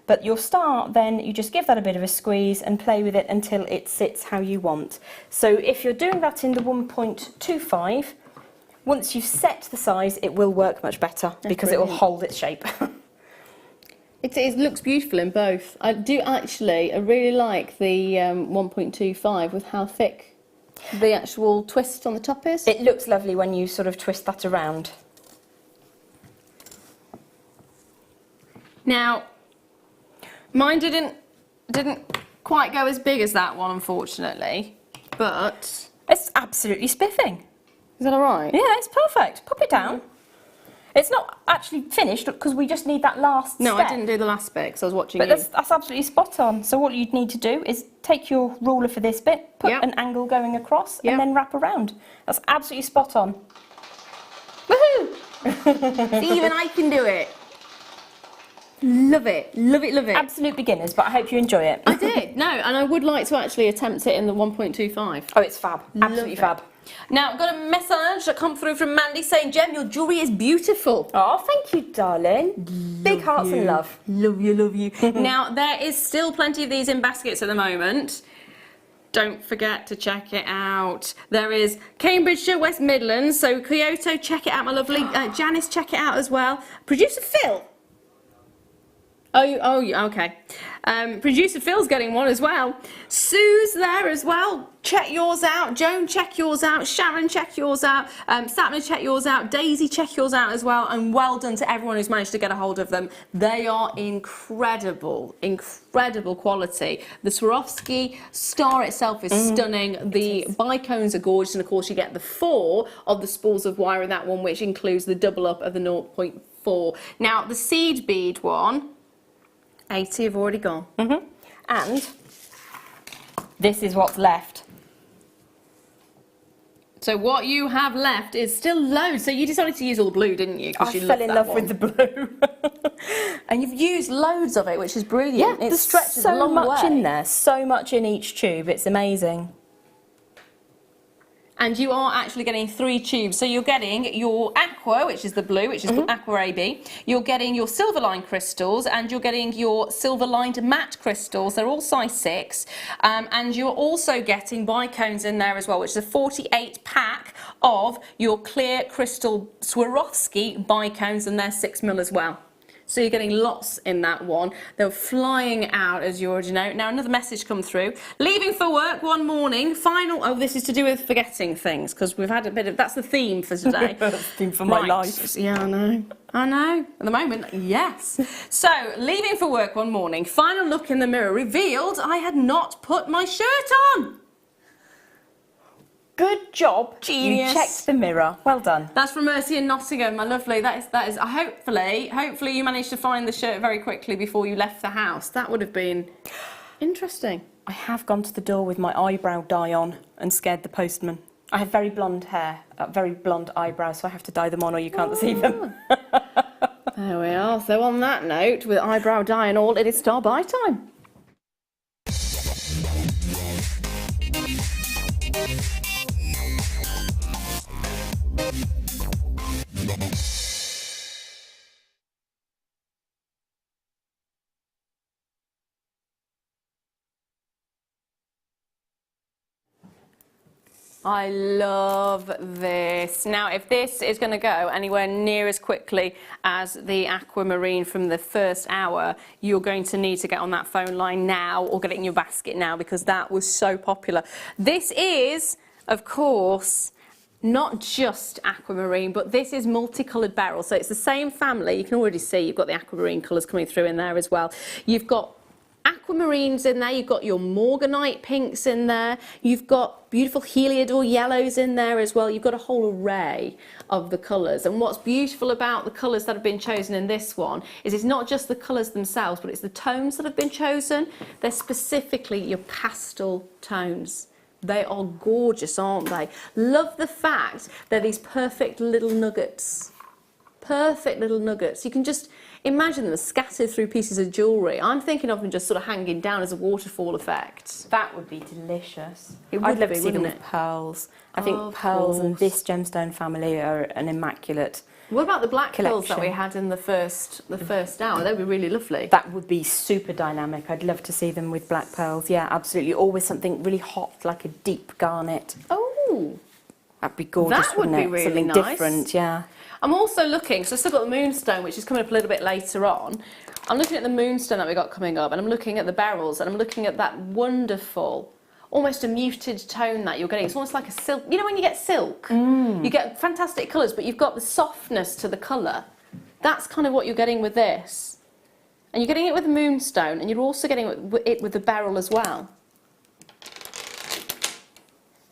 But your star, then you just give that a bit of a squeeze and play with it until it sits how you want. So if you're doing that in the 1.25, once you've set the size, it will work much better because it will hold its shape. It looks beautiful in both. I really like the 1.25 with how thick the actual twist on the top is. It looks lovely when you sort of twist that around. Now, mine didn't quite go as big as that one, unfortunately, but it's absolutely spiffing. Is that all right? Yeah, it's perfect. Pop it down. It's not actually finished because we just need that last step. No, I didn't do the last bit because I was watching you. But that's absolutely spot on. So what you'd need to do is take your ruler for this bit, put an angle going across, and then wrap around. That's absolutely spot on. Woohoo! See, even I can do it. Love it, love it, love it. Absolute beginners, but I hope you enjoy it. I did, no, and I would like to actually attempt it in the 1.25. Oh, it's fab. Absolutely fab. Now, I've got a message that come through from Mandy saying, Jem, your jewellery is beautiful. Oh, thank you, darling. Big hearts and love. Love you, love you. Now, there is still plenty of these in baskets at the moment. Don't forget to check it out. There is Cambridgeshire, West Midlands, so Kyoto, check it out, my lovely. Janice, check it out as well. Producer Phil. Okay. Producer Phil's getting one as well. Sue's there as well. Check yours out. Joan, check yours out. Sharon, check yours out. Sapna, check yours out. Daisy, check yours out as well. And well done to everyone who's managed to get a hold of them. They are incredible, incredible quality. The Swarovski star itself is stunning. The bicones are gorgeous. And of course, you get the 4 of the spools of wire in that one, which includes the double up of the 0.4. Now, the seed bead one, 80 have already gone. And this is what's left. So what you have left is still loads. So you decided to use all the blue, didn't you? I fell in love with the blue. And you've used loads of it, which is brilliant. Yeah, It there's stretches a so long much way. in there, so much in each tube. It's amazing. And you are actually getting 3 tubes. So you're getting your aqua, which is the blue, which is Aqua AB. You're getting your silver line crystals, and you're getting your silver lined matte crystals. They're all size 6. And you're also getting bicones in there as well, which is a 48 pack of your clear crystal Swarovski bicones, and they're 6mm as well. So you're getting lots in that one. They're flying out, as you already know. Now, another message come through. Leaving for work one morning, final... Oh, this is to do with forgetting things, because we've had a bit of... That's the theme for today. That's the theme for my life. Yeah, I know. I know. At the moment, yes. So, leaving for work one morning, final look in the mirror revealed I had not put my shirt on. Good job. Genius. You checked the mirror. Well done. That's from Mercy in Nottingham, my lovely. That is. Hopefully you managed to find the shirt very quickly before you left the house. That would have been interesting. I have gone to the door with my eyebrow dye on and scared the postman. I have very blonde hair, very blonde eyebrows, so I have to dye them on or you can't see them. There we are. So on that note, with eyebrow dye and all, it is star buy time. I love this. Now, if this is going to go anywhere near as quickly as the Aquamarine from the first hour, you're going to need to get on that phone line now or get it in your basket now, because that was so popular. This is, of course, not just aquamarine, but this is multicoloured beryl. So it's the same family. You can already see you've got the aquamarine colours coming through in there as well. You've got aquamarines in there, you've got your morganite pinks in there, you've got beautiful heliodor yellows in there as well. You've got a whole array of the colours. And what's beautiful about the colours that have been chosen in this one is it's not just the colours themselves, but it's the tones that have been chosen. They're specifically your pastel tones. They are gorgeous, aren't they? Love the fact they're these perfect little nuggets. Perfect little nuggets. You can just imagine them scattered through pieces of jewellery. I'm thinking of them just sort of hanging down as a waterfall effect. That would be delicious. It would I'd love be, to see them wouldn't with it? pearls. I think Of pearls and course. this gemstone family are an immaculate. What about the black pearls that we collection. had in the first hour? They'd be really lovely. That would be super dynamic. I'd love to see them with black pearls. Yeah, absolutely. Always something really hot, like a deep garnet. Oh, That'd be gorgeous, that would wouldn't be it? really Something nice. different, yeah. I'm also looking, so I've still got the moonstone, which is coming up a little bit later on. I'm looking at the moonstone that we got coming up, and I'm looking at the beryls, and I'm looking at that wonderful, almost a muted tone that you're getting. It's almost like a silk. You know when you get silk? You get fantastic colours, but you've got the softness to the colour. That's kind of what you're getting with this. And you're getting it with the moonstone, and you're also getting it with the beryl as well.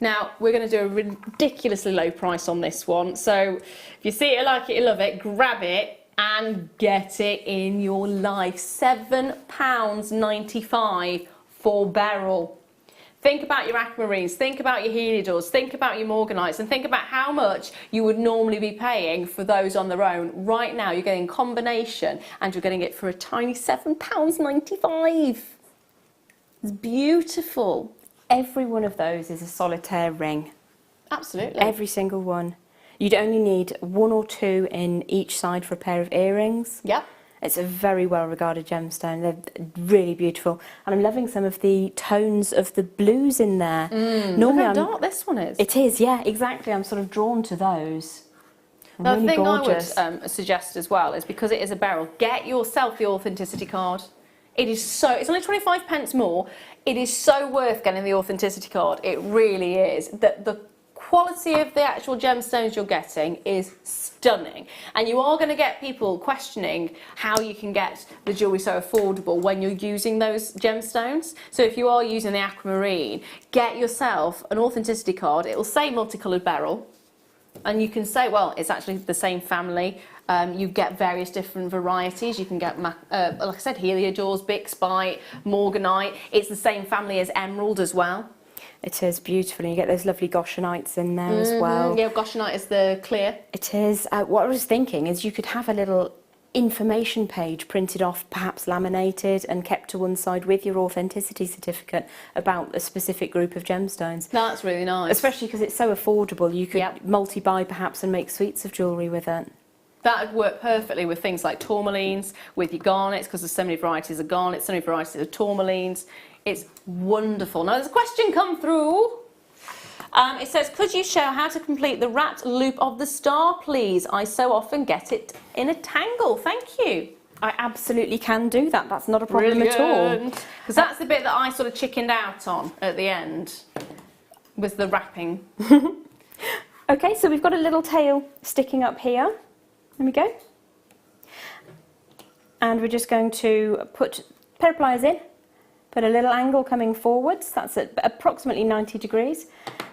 Now, we're going to do a ridiculously low price on this one. So, if you see it, like it, you love it, grab it and get it in your life. £7.95 for beryl. Think about your aquamarines, think about your heliodors, think about your morganites, and think about how much you would normally be paying for those on their own. Right now, you're getting combination, and you're getting it for a tiny £7.95. It's beautiful. Every one of those is a solitaire ring. Absolutely. Every single one. You'd only need 1 or 2 in each side for a pair of earrings. Yep. It's a very well regarded gemstone. They're really beautiful. And I'm loving some of the tones of the blues in there. Look how dark this one is. It is, yeah, exactly. I'm sort of drawn to those. The Really thing gorgeous. I would suggest as well is, because it is a beryl, get yourself the authenticity card. It is so, it's only 25 pence more. It is so worth getting the authenticity card. It really is. The quality of the actual gemstones you're getting is stunning. And you are going to get people questioning how you can get the jewellery so affordable when you're using those gemstones. So if you are using the aquamarine, get yourself an authenticity card. It will say multicoloured beryl. And you can say, well, it's actually the same family. You get various different varieties. You can get, like I said, heliodores, bixbite, morganite. It's the same family as emerald as well. It is beautiful. And you get those lovely goshenites in there as well. Yeah, goshenite is the clear. It is. What I was thinking is you could have a little information page printed off, perhaps laminated and kept to one side with your authenticity certificate about a specific group of gemstones. That's really nice. Especially because it's so affordable. You could multi-buy perhaps and make suites of jewellery with it. That would work perfectly with things like tourmalines, with your garnets, because there's so many varieties of garnets, so many varieties of tourmalines. It's wonderful. Now there's a question come through. It says, could you show how to complete the wrapped loop of the star, please? I so often get it in a tangle. Thank you. I absolutely can do that. That's not a problem at all. Because that's the bit that I sort of chickened out on at the end, with the wrapping. Okay, so we've got a little tail sticking up here. There we go. And we're just going to put a pair of pliers in, put a little angle coming forwards. That's at approximately 90 degrees.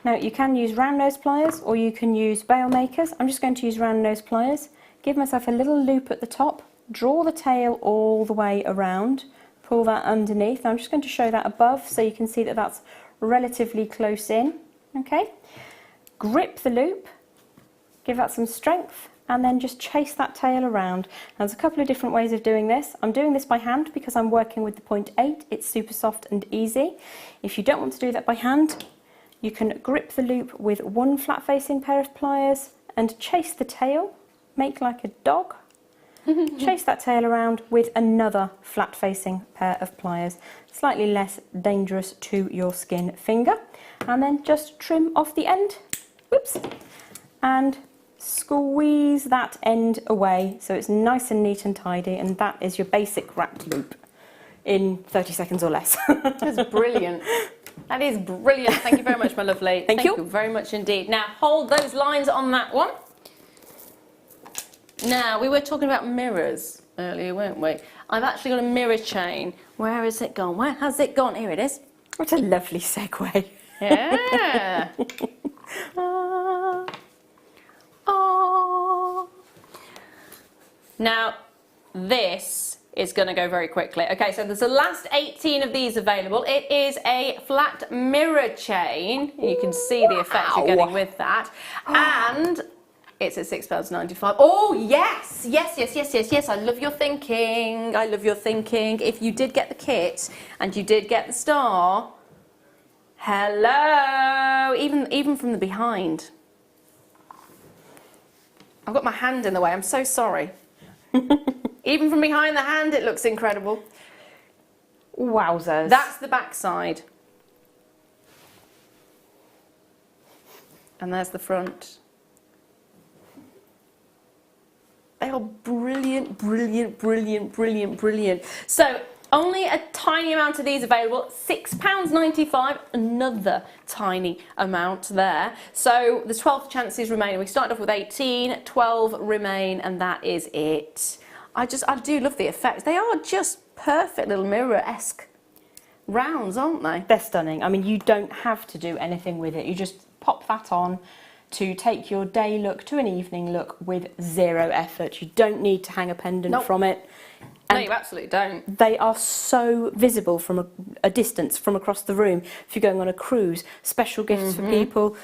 Now you can use round nose pliers or you can use bail makers. I'm just going to use round nose pliers. Give myself a little loop at the top, draw the tail all the way around, pull that underneath. Now I'm just going to show that above so you can see that that's relatively close in. Okay, grip the loop, give that some strength, and then just chase that tail around. Now, there's a couple of different ways of doing this. I'm doing this by hand because I'm working with the 0.8. It's super soft and easy. If you don't want to do that by hand, you can grip the loop with one flat facing pair of pliers and chase the tail, make like a dog. Chase that tail around with another flat facing pair of pliers, slightly less dangerous to your skin finger, and then just trim off the end. Whoops. And squeeze that end away so it's nice and neat and tidy, and that is your basic wrapped loop in 30 seconds or less. That's brilliant. That is brilliant. Thank you very much, my lovely. Thank you. Thank you very much indeed. Now hold those lines on that one. Now, we were talking about mirrors earlier, weren't we? I've actually got a mirror chain. Where has it gone? Where has it gone? Here it is. What a lovely segue. Yeah. Oh. Now, this is going to go very quickly. Okay, so there's the last 18 of these available. It is a flat mirror chain. You can see the effect you're getting with that. And it's at £6.95. Oh, yes, yes, yes, yes, yes, yes. I love your thinking. I love your thinking. If you did get the kit and you did get the star, hello, even from the behind. I've got my hand in the way, I'm so sorry. Even from behind the hand, it looks incredible. Wowzers. That's the back side. And there's the front. They are brilliant, brilliant, brilliant, brilliant, brilliant. So, only a tiny amount of these available, £6.95, another tiny amount there. So there's 12 chances remaining. We started off with 18, 12 remain, and that is it. I do love the effects. They are just perfect little mirror-esque rounds, aren't they? They're stunning. I mean, you don't have to do anything with it. You just pop that on to take your day look to an evening look with zero effort. You don't need to hang a pendant from it. No, you absolutely don't. They are so visible from a distance from across the room. If you're going on a cruise, special gifts for people.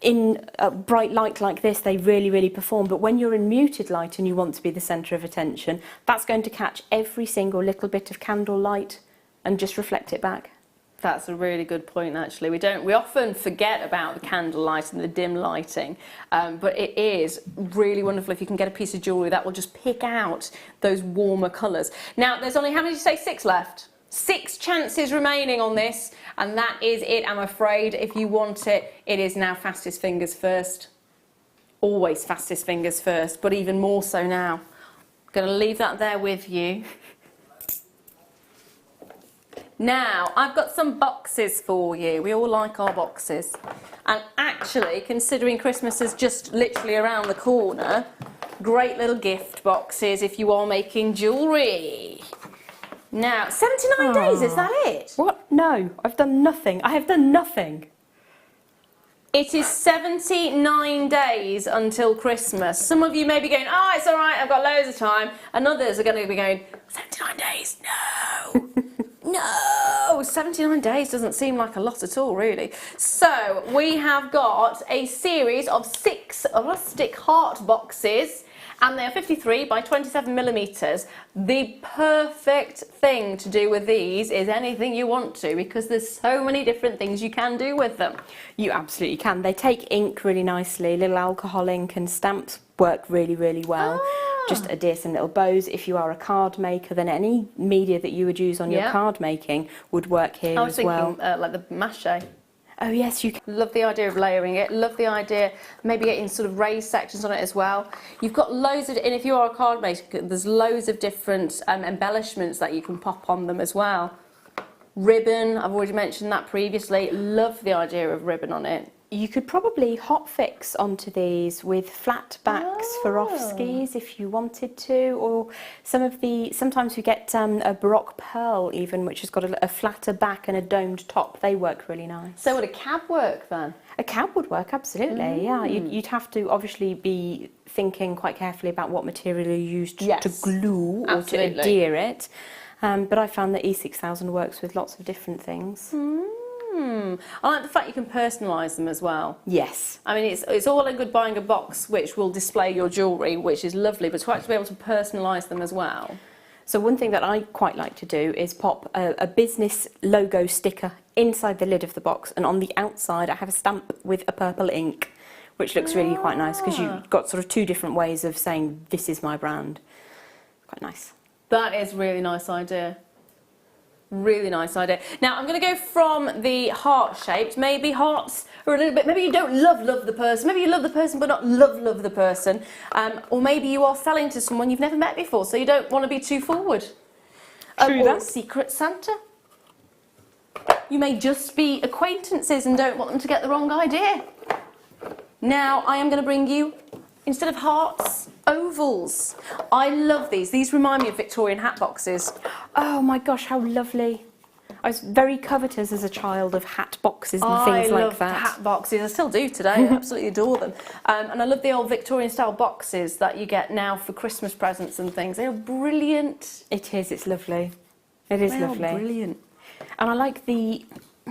In a bright light like this, they really, really perform. But when you're in muted light and you want to be the centre of attention, that's going to catch every single little bit of candle light and just reflect it back. That's a really good point, actually. We often forget about the candle light and the dim lighting, but it is really wonderful if you can get a piece of jewellery that will just pick out those warmer colours. Now, there's only, how many did you say, 6 left? 6 chances remaining on this, and that is it, I'm afraid. If you want it, it is now fastest fingers first. always fastest fingers first, but even more so now. Going to leave that there with you. Now, I've got some boxes for you. We all like our boxes. And actually, considering Christmas is just literally around the corner, great little gift boxes if you are making jewellery. Now, 79 days, is that it? What? No, I've done nothing. I have done nothing. It is 79 days until Christmas. Some of you may be going, oh, it's all right, I've got loads of time. And others are going to be going, 79 days? No. No, 79 days doesn't seem like a lot at all, really. So we have got a series of 6 rustic heart boxes, and they're 53 by 27 millimetres. The perfect thing to do with these is anything you want to, because there's so many different things you can do with them. You absolutely can. They take ink really nicely. Little alcohol ink and stamps work really, really well. Just adhere some little bows. If you are a card maker, then any media that you would use on your card making would work here I was as well. thinking like the mache. Oh yes, you can. Love the idea of layering it. Love the idea maybe getting sort of raised sections on it as well. You've got loads of, and if you are a card maker, there's loads of different embellishments that you can pop on them as well. Ribbon, I've already mentioned that previously. Love the idea of ribbon on it. You could probably hot fix onto these with flat backs for off skis if you wanted to, or sometimes you get a Baroque pearl even, which has got a flatter back and a domed top. They work really nice. So would a cab work then? A cab would work, absolutely, yeah. You'd have to obviously be thinking quite carefully about what material you use to glue or to adhere it. But I found that E6000 works with lots of different things. I like the fact you can personalise them as well. Yes. I mean, it's all in good buying a box which will display your jewellery, which is lovely, but to actually be able to personalise them as well. So one thing that I quite like to do is pop a business logo sticker inside the lid of the box, and on the outside I have a stamp with a purple ink, which looks really quite nice, because you've got sort of 2 different ways of saying this is my brand. Quite nice. That is a really nice idea. Really nice idea. Now I'm going to go from the heart shaped. Maybe hearts are a little bit, maybe you don't love the person, maybe you love the person but not love the person, or maybe you are selling to someone you've never met before, so you don't want to be too forward. Or Secret Santa. You may just be acquaintances and don't want them to get the wrong idea. Now I am going to bring you, instead of hearts, ovals. I love these. These remind me of Victorian hat boxes. Oh my gosh, how lovely. I was very covetous as a child of hat boxes and things like that. I love hat boxes. I still do today. I absolutely adore them. And I love the old Victorian style boxes that you get now for Christmas presents and things. They're brilliant. It is. It's lovely. It is lovely. Brilliant. And I like the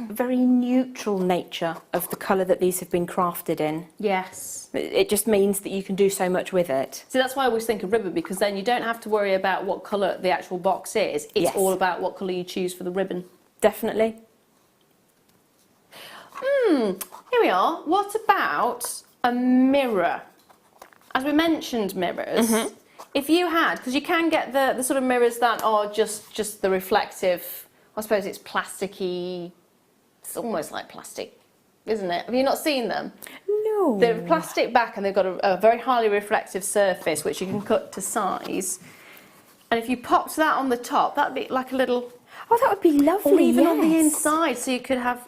very neutral nature of the colour that these have been crafted in. Yes. It just means that you can do so much with it. So that's why I always think of ribbon, because then you don't have to worry about what colour the actual box is. It's all about what colour you choose for the ribbon. Definitely. Here we are. What about a mirror? As we mentioned mirrors, if you had, because you can get the sort of mirrors that are just the reflective, I suppose it's plasticky, it's almost like plastic, isn't it? Have you not seen them? No. They're plastic back and they've got a very highly reflective surface which you can cut to size. And if you popped that on the top, that'd be like a little... Oh, that would be lovely, or even on the inside, so you could have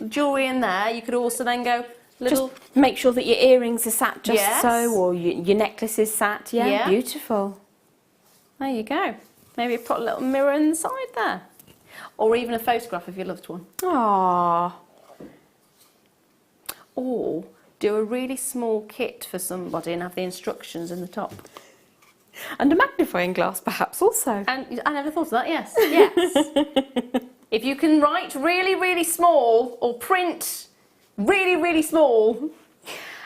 jewellery in there. You could also then go little... Just make sure that your earrings are sat just so, or your necklace is sat. Yeah, beautiful. There you go. Maybe put a little mirror inside there. Or even a photograph of your loved one. Aww. Or do a really small kit for somebody and have the instructions in the top. And a magnifying glass, perhaps, also. And I never thought of that, yes. Yes. If you can write really, really small or print really, really small.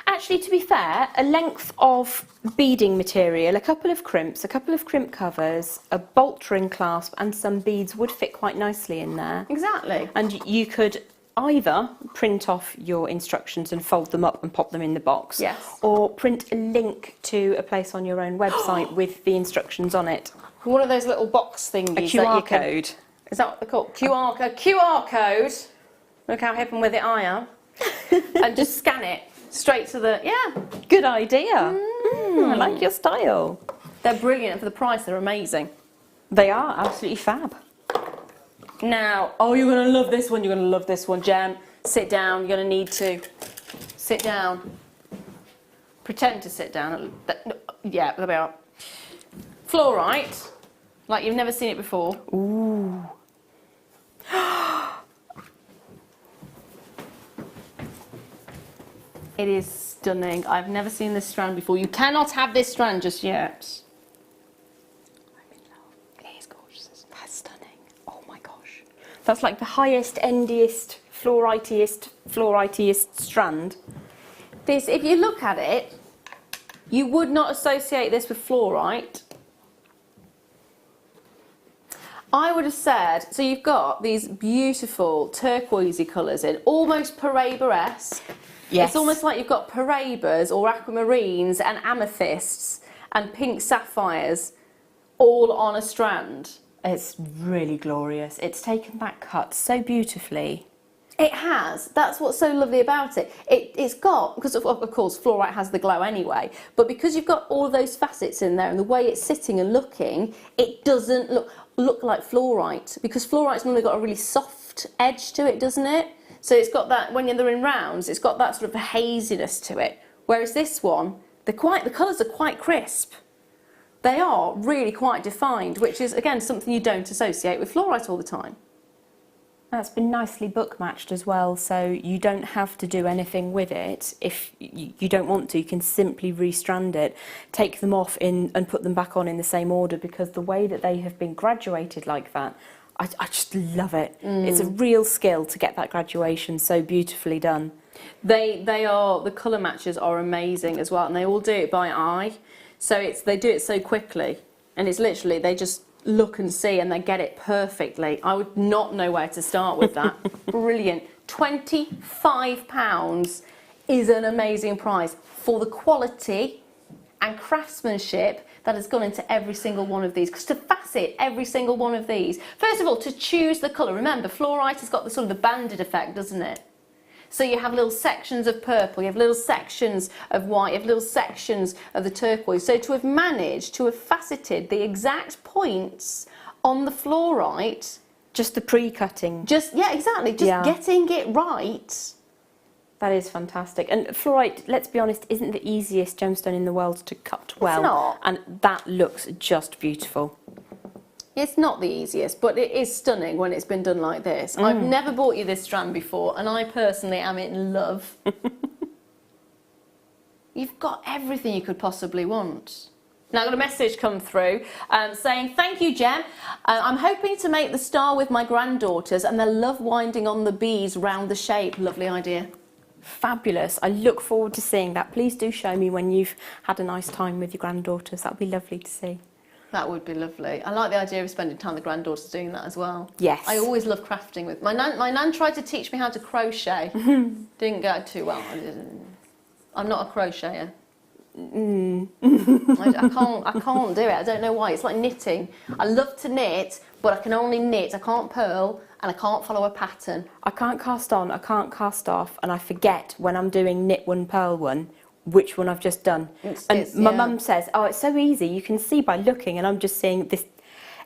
Actually, to be fair, a length of beading material, a couple of crimp covers, a bolt ring clasp and some beads would fit quite nicely in there. Exactly. And you could either print off your instructions and fold them up and pop them in the box, or print a link to a place on your own website with the instructions on it. One of those little box thingies. A QR code. Is that what they're called? QR code. Look how hip and with it I am. And just scan it. Straight to the, yeah. Good idea. I like your style. They're brilliant, and for the price, they're amazing. They are absolutely fab. Now, oh, you're going to love this one. You're going to love this one, Jem. Sit down. You're going to need to sit down. Pretend to sit down. Yeah, there we are. Fluorite, like you've never seen it before. Ooh. It is stunning. I've never seen this strand before. You cannot have this strand just yet. I'm in love. It is gorgeous. That's stunning. Oh my gosh. That's like the highest, endiest, fluoritiest strand. This, if you look at it, you would not associate this with fluorite. I would have said, so you've got these beautiful turquoisey colours in, almost Paraiba-esque. Yes. It's almost like you've got Paraibas or Aquamarines and amethysts and pink sapphires all on a strand. It's really glorious. It's taken that cut so beautifully. It has. That's what's so lovely about it. It's got, because of course fluorite has the glow anyway, but because you've got all of those facets in there and the way it's sitting and looking, it doesn't look like fluorite, because fluorite's normally got a really soft edge to it, doesn't it? So it's got that, when they're in rounds, it's got that sort of haziness to it. Whereas this one, the colours are quite crisp. They are really quite defined, which is, again, something you don't associate with fluorite all the time. That's been nicely book matched as well, so you don't have to do anything with it. If you don't want to, you can simply restrand it, take them off and put them back on in the same order, because the way that they have been graduated like that, I just love it. It's a real skill to get that graduation so beautifully done. They are, the colour matches are amazing as well, and they all do it by eye. So they do it so quickly, and it's literally, they just look and see and they get it perfectly. I would not know where to start with that. Brilliant. £25 is an amazing price for the quality and craftsmanship that has gone into every single one of these. Because to facet every single one of these, first of all, to choose the colour. Remember, fluorite has got the sort of the banded effect, doesn't it? So you have little sections of purple, you have little sections of white, you have little sections of the turquoise. So to have managed to have faceted the exact points on the fluorite, just the pre-cutting. Yeah, exactly. Just getting it right. That is fantastic. And fluorite, let's be honest, isn't the easiest gemstone in the world to cut well. It's not. And that looks just beautiful. It's not the easiest, but it is stunning when it's been done like this. I've never bought you this strand before, and I personally am in love. You've got everything you could possibly want. Now, I got a message come through saying, thank you, Jem. I'm hoping to make the star with my granddaughters, and they love winding on the bees round the shape. Lovely idea. Fabulous. I look forward to seeing that. Please do show me when you've had a nice time with your granddaughters. That would be lovely to see. That would be lovely. I like the idea of spending time with the granddaughters doing that as well. Yes. I always love crafting with my nan. My nan tried to teach me how to crochet. Didn't go too well. I'm not a crocheter. I can't do it. I don't know why. It's like knitting. I love to knit, but I can only knit. I can't purl, and I can't follow a pattern. I can't cast on, I can't cast off, and I forget when I'm doing knit one, purl one, which one I've just done. My mum says, oh, it's so easy, you can see by looking, and I'm just seeing this.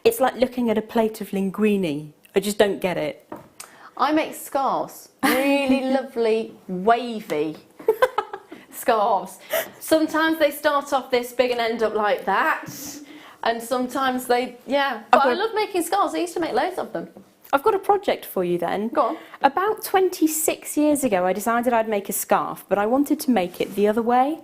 It's like looking at a plate of linguine. I just don't get it. I make scarves, really lovely, wavy scarves. Sometimes they start off this big and end up like that, and sometimes they, But I love making scarves. I used to make loads of them. I've got a project for you then. Go on. About 26 years ago, I decided I'd make a scarf, but I wanted to make it the other way.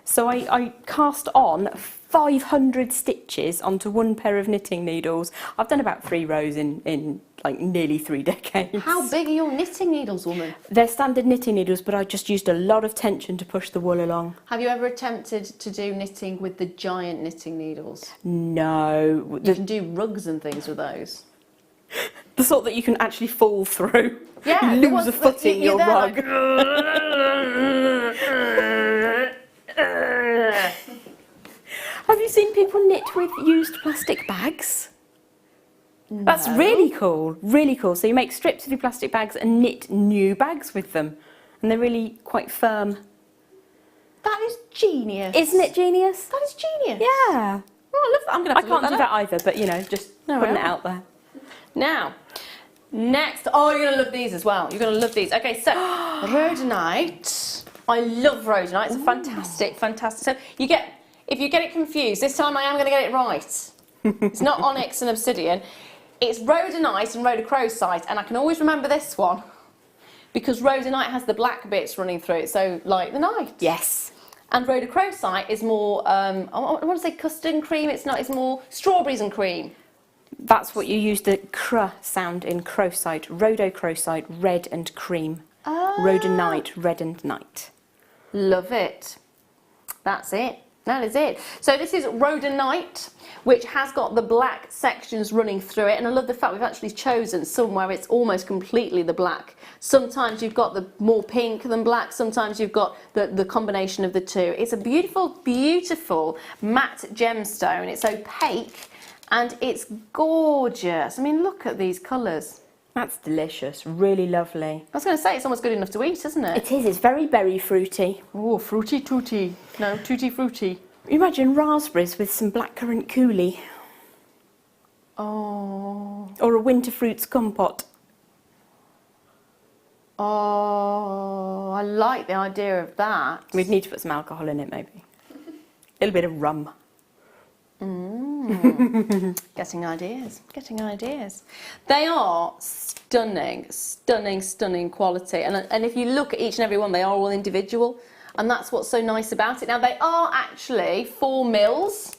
So I cast on 500 stitches onto one pair of knitting needles. I've done about 3 rows in like nearly 3 decades. How big are your knitting needles, woman? They're standard knitting needles, but I just used a lot of tension to push the wool along. Have you ever attempted to do knitting with the giant knitting needles? No. You can do rugs and things with those. The sort that you can actually fall through. Yeah. You lose a foot in your rug. Like... Have you seen people knit with used plastic bags? No. That's really cool, really cool. So you make strips of your plastic bags and knit new bags with them. And they're really quite firm That is genius. Isn't it genius? That is genius. Yeah. Oh, I love that. I'm going to I have to look can't do that up. that either, but you know, just putting it out there. Now, next, oh, you're going to love these as well. You're going to love these. Okay, so rhodonite. I love rhodonite. It's fantastic, fantastic. So you get, if you get it confused, this time I am going to get it right. It's not onyx and obsidian. It's rhodonite and rhodochrosite, and I can always remember this one because rhodonite has the black bits running through it, so like the night. Yes. And rhodochrosite is more, I want to say custard and cream. It's not. It's more strawberries and cream. That's what you use the cr sound in crocite. Rhodochrosite, red and cream. Rhodonite, red and night. Love it. That's it. That is it. So this is rhodonite, which has got the black sections running through it, and I love the fact we've actually chosen some where it's almost completely the black. Sometimes you've got the more pink than black, sometimes you've got the combination of the two. It's a beautiful, beautiful matte gemstone. It's opaque and it's gorgeous. I mean, look at these colours. That's delicious, really lovely. I was going to say, it's almost good enough to eat, isn't it? It is, it's very berry fruity. Oh, fruity tooty. No, tutti fruity. Imagine raspberries with some blackcurrant coulis. Oh. Or a winter fruits compote. Oh, I like the idea of that. We'd need to put some alcohol in it, maybe. A little bit of rum. Getting ideas, getting ideas. They are stunning, stunning, stunning quality. And if you look at each and every one, they are all individual. And that's what's so nice about it. Now, they are actually 4 mils.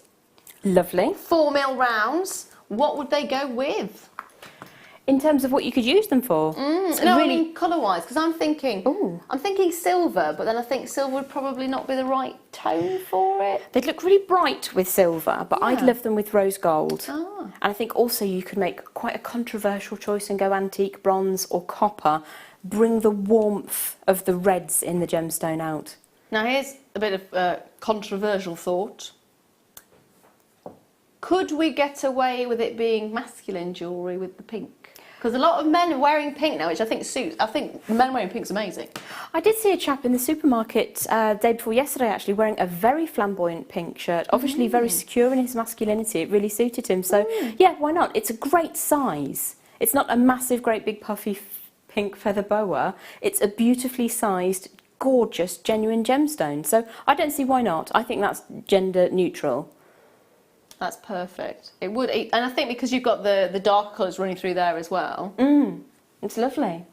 Lovely. 4 mil rounds. What would they go with? In terms of what you could use them for? No, really... I mean colour-wise, because I'm thinking silver, but then I think silver would probably not be the right tone for it. They'd look really bright with silver, but I'd love them with rose gold. Ah. And I think also you could make quite a controversial choice and go antique bronze or copper. Bring the warmth of the reds in the gemstone out. Now here's a bit of controversial thought. Could we get away with it being masculine jewellery with the pink? Because a lot of men are wearing pink now, which I think suits. I think men wearing pink's amazing. I did see a chap in the supermarket day before yesterday actually wearing a very flamboyant pink shirt, obviously very secure in his masculinity. It really suited him. So yeah, why not? It's a great size. It's not a massive, great big puffy pink feather boa. It's a beautifully sized, gorgeous, genuine gemstone. So I don't see why not. I think that's gender neutral. That's perfect. It would, and I think because you've got the dark colours running through there as well. It's lovely.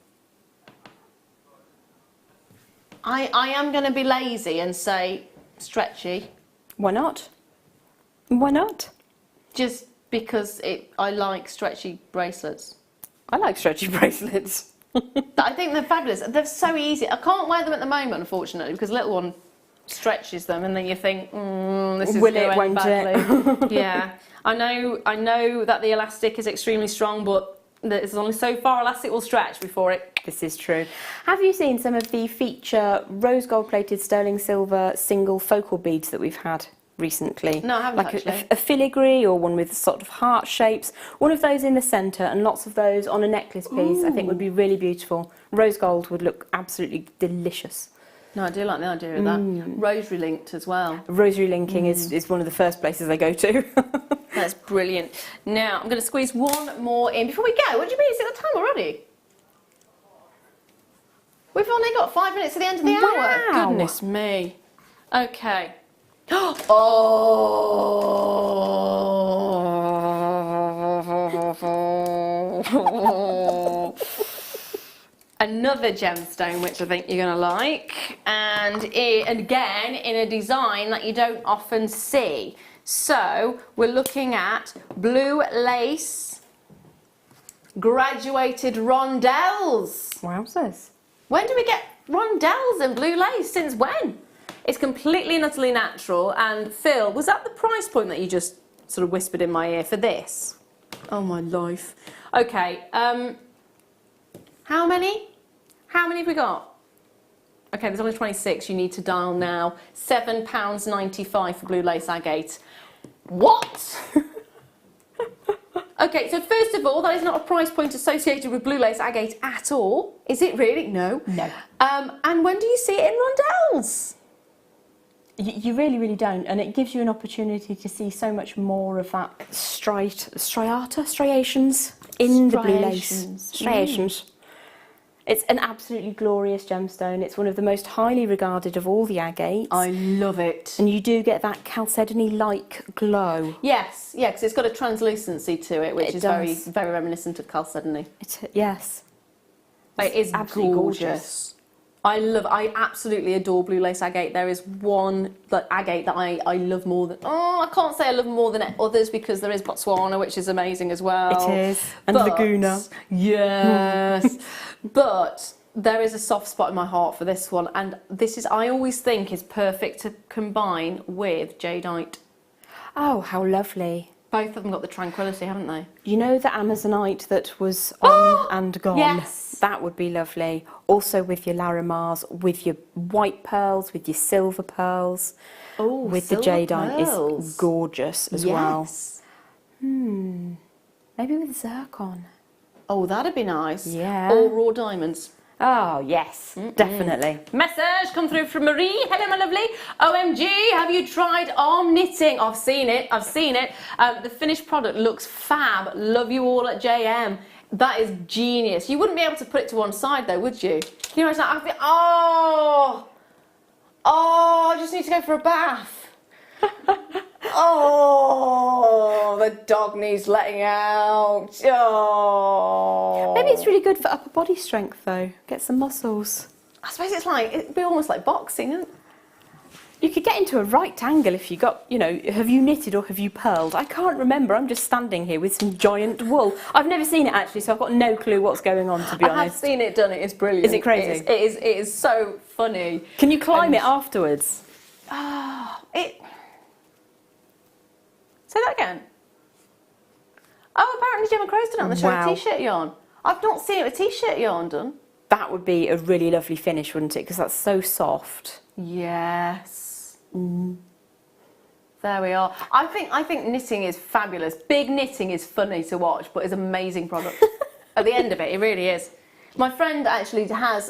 I am going to be lazy and say stretchy. Why not? Why not? Just because I like stretchy bracelets. I like stretchy bracelets. I think they're fabulous. They're so easy. I can't wear them at the moment, unfortunately, because little one stretches them, and then you think, this is Will going it, won't badly. Yeah, I know that the elastic is extremely strong, but there's only so far elastic will stretch before it. This is true. Have you seen some of the feature rose gold plated sterling silver single focal beads that we've had recently? No, I haven't like actually. a filigree or one with sort of heart shapes. One of those in the centre and lots of those on a necklace piece. I think would be really beautiful. Rose gold would look absolutely delicious. No, I do like the idea of that. Rosary linked as well. Rosary linking is one of the first places I go to. That's brilliant. Now, I'm going to squeeze one more in. Before we go, what do you mean? Is it the time already? We've only got 5 minutes to the end of the hour. Wow. Goodness me. Okay. Oh! Another gemstone which I think you're going to like, and again in a design that you don't often see. So we're looking at blue lace graduated rondelles. Wowzers. When do we get rondelles and blue lace? Since when? It's completely and utterly natural. And Phil, was that the price point that you just sort of whispered in my ear for this? Oh my life. Okay, how many? How many have we got? Okay, there's only 26. You need to dial now. £7.95 for blue lace agate. What? Okay, so first of all, that is not a price point associated with blue lace agate at all. Is it really? No. No. And when do you see it in rondelles? You really, really don't, and it gives you an opportunity to see so much more of that striations in the blue lace. Striations. It's an absolutely glorious gemstone. It's one of the most highly regarded of all the agates. I love it. And you do get that chalcedony-like glow. Yes, yeah, because it's got a translucency to it, which is very, very reminiscent of chalcedony. Yes. It is absolutely gorgeous. I absolutely adore blue lace agate. There is one agate that I love more than, I can't say I love more than others because there is Botswana, which is amazing as well. It is, and Laguna. Yes, but there is a soft spot in my heart for this one, and this is, I always think, is perfect to combine with jadeite. Oh, how lovely. Both of them got the tranquility, haven't they? You know the Amazonite that was on and gone? Yes. That would be lovely. Also with your Larimars, with your white pearls, with your silver pearls. Oh, with the jadeite is gorgeous as well. Maybe with zircon. Oh, that'd be nice. Yeah. Or raw diamonds. Oh, yes, definitely. Message come through from Marie. Hello, my lovely. OMG, have you tried arm knitting? I've seen it. The finished product looks fab. Love you all at JM. That is genius. You wouldn't be able to put it to one side though, would you? Can you imagine that? I just need to go for a bath. Oh, the dog needs letting out. Oh. Maybe it's really good for upper body strength though. Get some muscles. I suppose it'd be almost like boxing, isn't it? You could get into a right angle if you got, have you knitted or have you purled? I can't remember. I'm just standing here with some giant wool. I've never seen it actually, so I've got no clue what's going on, to be honest. I have seen it done. It is brilliant. Is it crazy? It is so funny. Can you climb it afterwards? Say that again. Oh, apparently Gemma Crow's done it on the show with t-shirt yarn. I've not seen it with t-shirt yarn done. That would be a really lovely finish, wouldn't it? Because that's so soft. Yes. There we are. I think knitting is fabulous. Big knitting is funny to watch, but it's an amazing product. At the end of it, it really is. My friend actually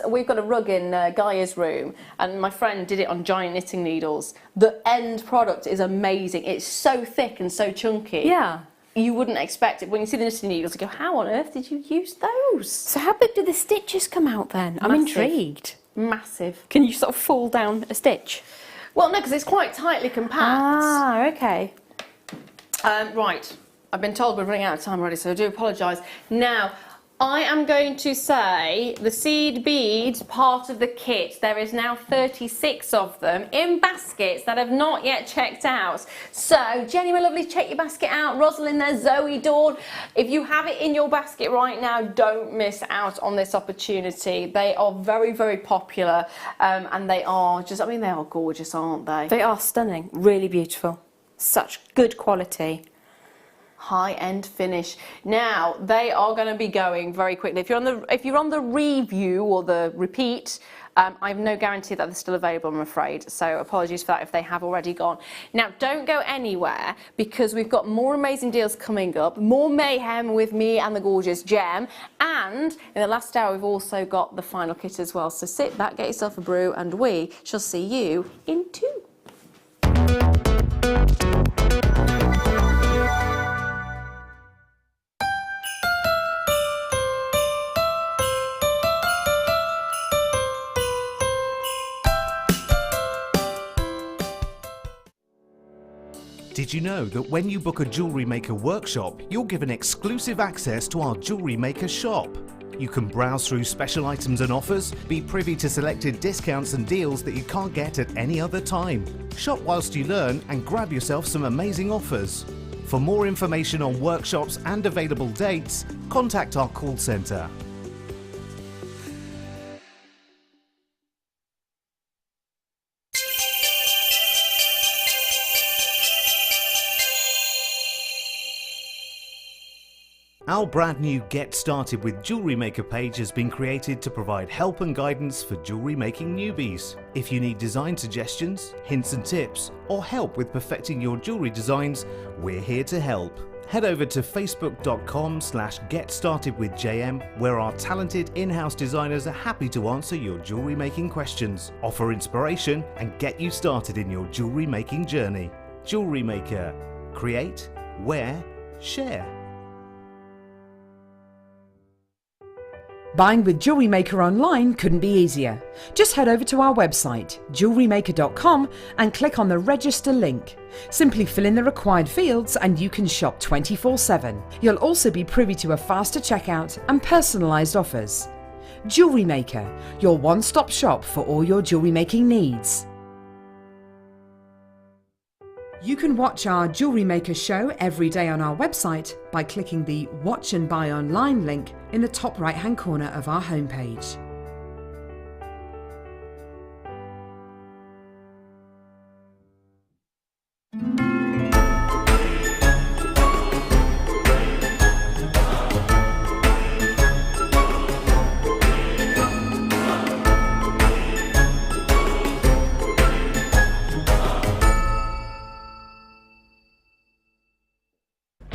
we've got a rug in Gaia's room, and my friend did it on giant knitting needles. The end product is amazing. It's so thick and so chunky. Yeah. You wouldn't expect it. When you see the knitting needles, you go, how on earth did you use those? So how big do the stitches come out then? I'm intrigued. Massive. Can you sort of fall down a stitch? Well, no, because it's quite tightly compact. Ah, okay. Right. I've been told we're running out of time already, so I do apologise. Now, I am going to say the seed beads part of the kit. There is now 36 of them in baskets that have not yet checked out. So, Jenny, my lovely, check your basket out. Rosalind there, Zoe, Dawn. If you have it in your basket right now, don't miss out on this opportunity. They are very, very popular, and they are just, they are gorgeous, aren't they? They are stunning, really beautiful. Such good quality. High-end finish. Now they are going to be going very quickly. If you're on the review or the repeat, I have no guarantee that they're still available, I'm afraid. So apologies for that if they have already gone. Now don't go anywhere because we've got more amazing deals coming up, more mayhem with me and the gorgeous Jem, and in the last hour we've also got the final kit as well. So sit back, get yourself a brew, and we shall see you in 2. Did you know that when you book a Jewellery Maker workshop, you're given exclusive access to our Jewellery Maker shop? You can browse through special items and offers, be privy to selected discounts and deals that you can't get at any other time. Shop whilst you learn and grab yourself some amazing offers. For more information on workshops and available dates, contact our call centre. Our brand new Get Started with Jewellery Maker page has been created to provide help and guidance for jewellery making newbies. If you need design suggestions, hints and tips, or help with perfecting your jewellery designs, we're here to help. Head over to facebook.com/getstartedwithjm, where our talented in-house designers are happy to answer your jewellery making questions, offer inspiration and get you started in your jewellery making journey. Jewellery Maker. Create, wear, share. Buying with Jewellery Maker online couldn't be easier. Just head over to our website, JewelleryMaker.com, and click on the register link. Simply fill in the required fields and you can shop 24/7. You'll also be privy to a faster checkout and personalised offers. Jewellery Maker, your one-stop shop for all your jewellery making needs. You can watch our Jewellery Maker show every day on our website by clicking the Watch and Buy Online link in the top right-hand corner of our homepage.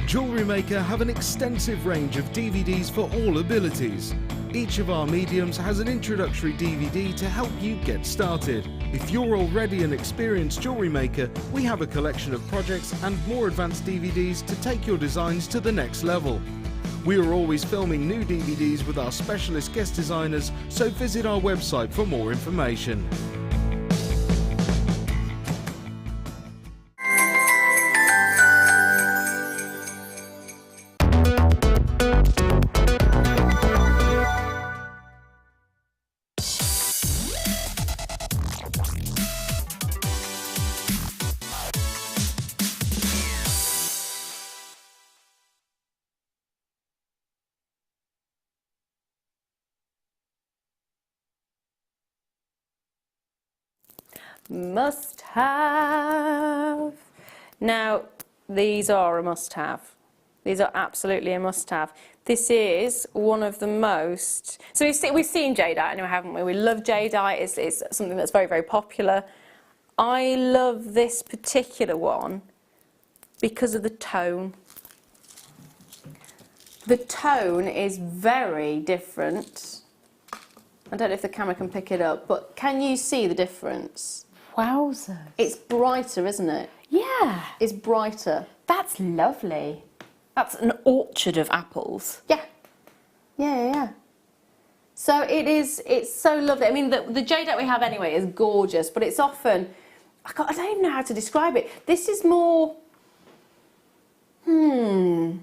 Jewellery Maker have an extensive range of DVDs for all abilities. Each of our mediums has an introductory DVD to help you get started. If you're already an experienced jewellery maker, we have a collection of projects and more advanced DVDs to take your designs to the next level. We are always filming new DVDs with our specialist guest designers, so visit our website for more information. Must have. Now, these are a must have. These are absolutely a must have. This is one of the most, so we've seen jadeite anyway, haven't we? We love jadeite, it's something that's very, very popular. I love this particular one because of the tone. The tone is very different. I don't know if the camera can pick it up, but can you see the difference? Wowzers. It's brighter, isn't it? Yeah. It's brighter. That's lovely. That's an orchard of apples. Yeah. Yeah. So it's so lovely. I mean, the jadeite we have anyway is gorgeous, but it's often, I don't even know how to describe it. This is more, there's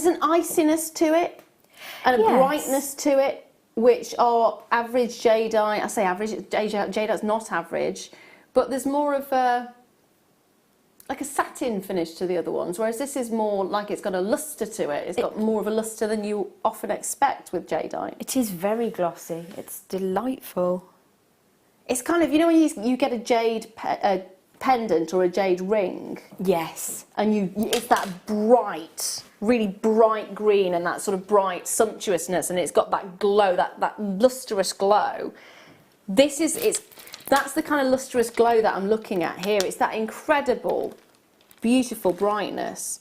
an iciness to it and a brightness to it, which are average jadeite. I say average, jadeite's not average, but there's more of like a satin finish to the other ones, whereas this is more like it's got a lustre to it. It's got more of a lustre than you often expect with jadeite. It is very glossy. It's delightful. It's kind of, you know when you get a jade pendant or a jade ring? Yes. And it's that bright, really bright green and that sort of bright sumptuousness, and it's got that glow, that lustrous glow. That's the kind of lustrous glow that I'm looking at here. It's that incredible, beautiful brightness.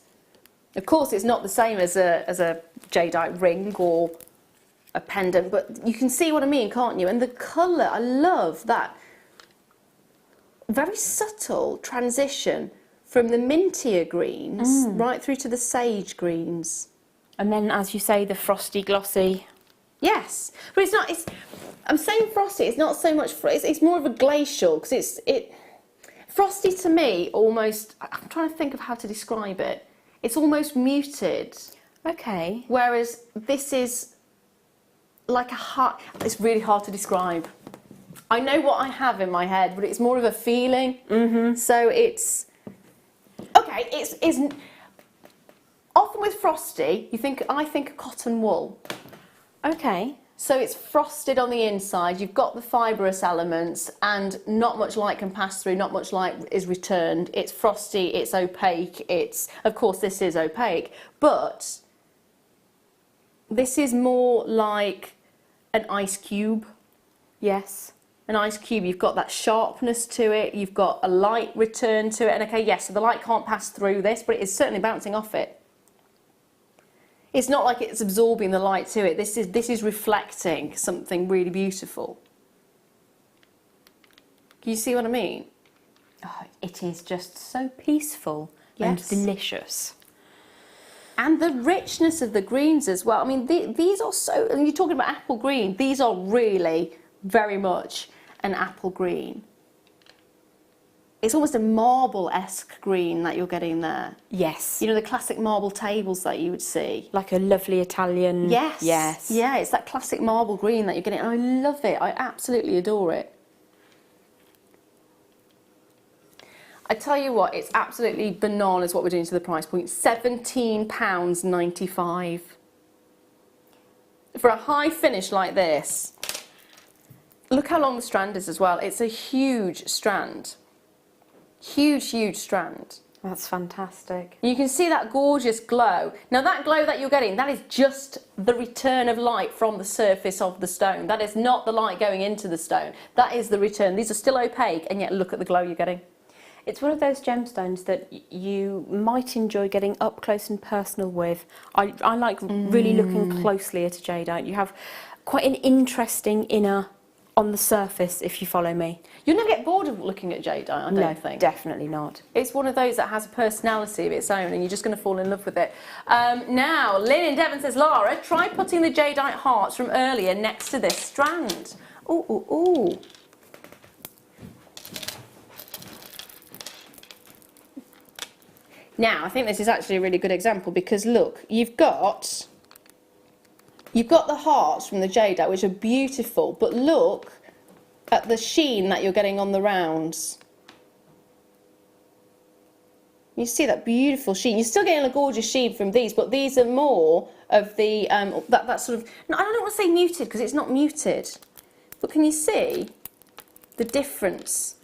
Of course, it's not the same as a jadeite ring or a pendant, but you can see what I mean, can't you? And the colour, I love that very subtle transition from the mintier greens right through to the sage greens. And then, as you say, the frosty glossy. Yes, but I'm saying frosty, it's not so much, it's more of a glacial, because frosty to me almost, I'm trying to think of how to describe it, it's almost muted. Okay. Whereas this is like it's really hard to describe. I know what I have in my head, but it's more of a feeling. So it's, okay, it's often with frosty, I think cotton wool. Okay. So it's frosted on the inside, you've got the fibrous elements and not much light can pass through, not much light is returned. It's frosty, it's opaque, of course this is opaque, but this is more like an ice cube. Yes. an ice cube, you've got that sharpness to it, you've got a light return to it, and okay, yes, so the light can't pass through this, but it is certainly bouncing off it. It's not like it's absorbing the light to it, this is reflecting something really beautiful. Can you see what I mean? Oh, it is just so peaceful and delicious. And the richness of the greens as well. I mean, these are so, and you're talking about apple green, these are really very much an apple green. It's almost a marble-esque green that you're getting there. Yes. You know, the classic marble tables that you would see. Like a lovely Italian. Yes. Yes. Yeah, it's that classic marble green that you're getting. And I love it. I absolutely adore it. I tell you what, it's absolutely bananas what we're doing to the price point. £17.95. For a high finish like this. Look how long the strand is as well. It's a huge strand. Huge, huge strand. That's fantastic. You can see that gorgeous glow. Now that glow that you're getting, that is just the return of light from the surface of the stone. That is not the light going into the stone. That is the return. These are still opaque, and yet look at the glow you're getting. It's one of those gemstones that you might enjoy getting up close and personal with. I like really looking closely at a jadeite. You have quite an interesting inner on the surface, if you follow me. You'll never get bored of looking at jadeite, I don't think. Definitely not. It's one of those that has a personality of its own, and you're just going to fall in love with it. Now, Lynn in Devon says, Lara, try putting the jadeite hearts from earlier next to this strand. Ooh, ooh, ooh. Now, I think this is actually a really good example because look, you've got the hearts from the jadeite, which are beautiful, but look at the sheen that you're getting on the rounds. You see that beautiful sheen. You're still getting a gorgeous sheen from these, but these are more of the, that sort of, no, I don't want to say muted because it's not muted, but can you see the difference?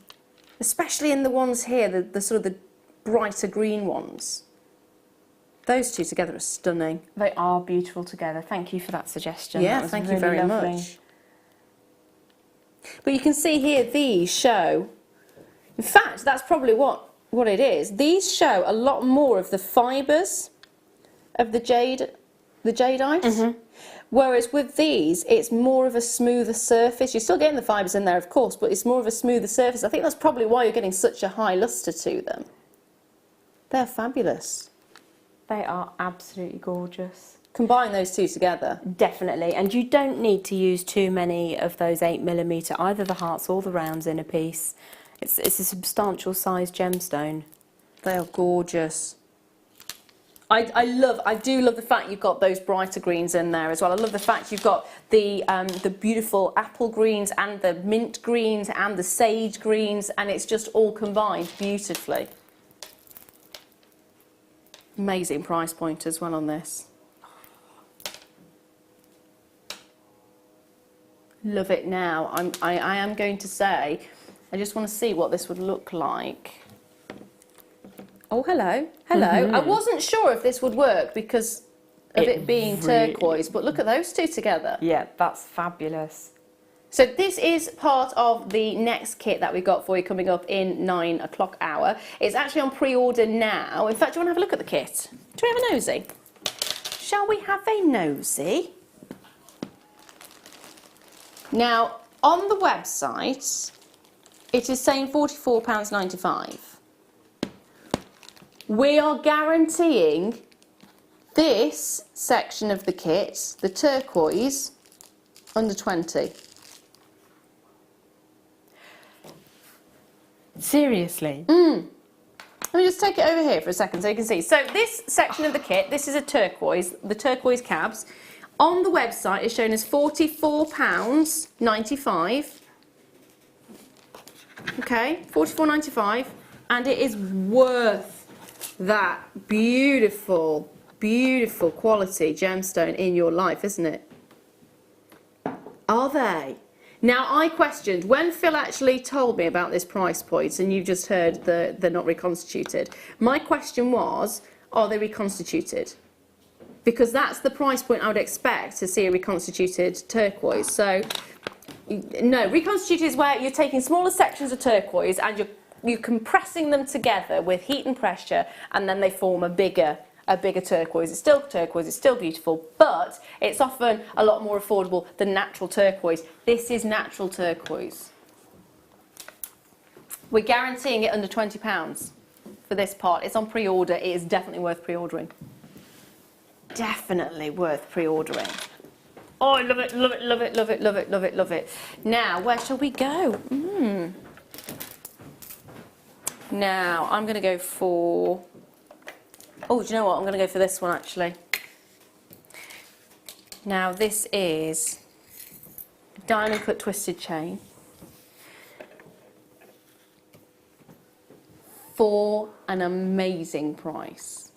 Especially in the ones here, the sort of the brighter green ones. Those two together are stunning. They are beautiful together. Thank you for that suggestion. Yeah, thank you very much. But you can see here these show, in fact, that's probably what it is. These show a lot more of the fibres of the jadeite. Whereas with these, it's more of a smoother surface. You're still getting the fibres in there, of course, but it's more of a smoother surface. I think that's probably why you're getting such a high lustre to them. They're fabulous. They are absolutely gorgeous. Combine those two together. Definitely, and you don't need to use too many of those 8mm, either the hearts or the rounds in a piece. It's a substantial size gemstone. They are gorgeous. I do love the fact you've got those brighter greens in there as well. I love the fact you've got the beautiful apple greens and the mint greens and the sage greens, and it's just all combined beautifully. Amazing price point as well on this. Love it now. I am going to say, I just want to see what this would look like. Oh, hello. Hello. I wasn't sure if this would work because of it being turquoise, but look at those two together. Yeah, that's fabulous. So this is part of the next kit that we got for you coming up in 9 o'clock hour. It's actually on pre-order now. In fact, do you want to have a look at the kit? Do we have a nosy? Shall we have a nosy? Now, on the website, it is saying £44.95. We are guaranteeing this section of the kit, the turquoise, under 20. Seriously? Let me just take it over here for a second so you can see. So this section of the kit, this is a turquoise, the turquoise cabs. On the website it's shown as £44.95. Okay, £44.95, and it is worth that beautiful, beautiful quality gemstone in your life, isn't it? Are they? Now, I questioned, when Phil actually told me about this price point, and you've just heard they're not reconstituted, my question was, are they reconstituted? Because that's the price point I would expect to see a reconstituted turquoise. So No, reconstituted is where you're taking smaller sections of turquoise and you're compressing them together with heat and pressure, and then they form a bigger turquoise. It's still turquoise, it's still beautiful, but it's often a lot more affordable than natural turquoise. This is natural turquoise. We're guaranteeing it under £20 for this part. It's on pre-order. It is definitely worth pre-ordering. Definitely worth pre-ordering. Oh, I love it, love it, love it, love it, love it, love it, love it. Now, where shall we go? Now, I'm going to go for... Oh, do you know what? I'm going to go for this one, actually. Now, this is diamond cut twisted chain for an amazing price.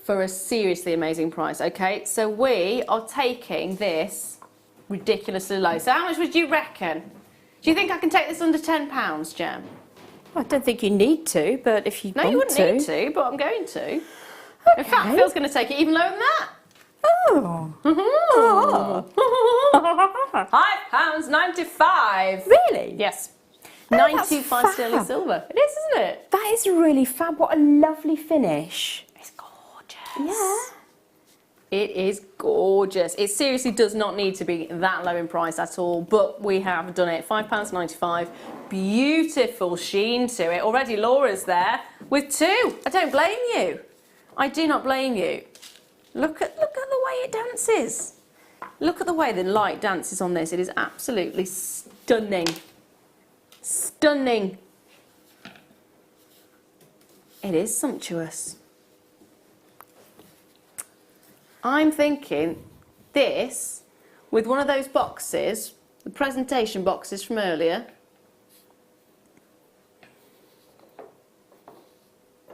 For a seriously amazing price, okay? So we are taking this ridiculously low. So how much would you reckon? Do you think I can take this under £10, Jem? I don't think you need to, but if you No, want you wouldn't to. need to, but I'm going to. Okay. In fact, Phil's going to take it even lower than that. Oh. £5.95. Really? Yes. Oh, that's 95 sterling fab. silver. It is, isn't it? That is really fab. What a lovely finish. It's gorgeous. Yeah. It is gorgeous. It seriously does not need to be that low in price at all, but we have done it. £5.95. Beautiful sheen to it. Already Laura's there with two. I don't blame you. I do not blame you. Look at the way it dances. Look at the way the light dances on this. It is absolutely stunning. Stunning. It is sumptuous. I'm thinking this with one of those boxes, the presentation boxes from earlier.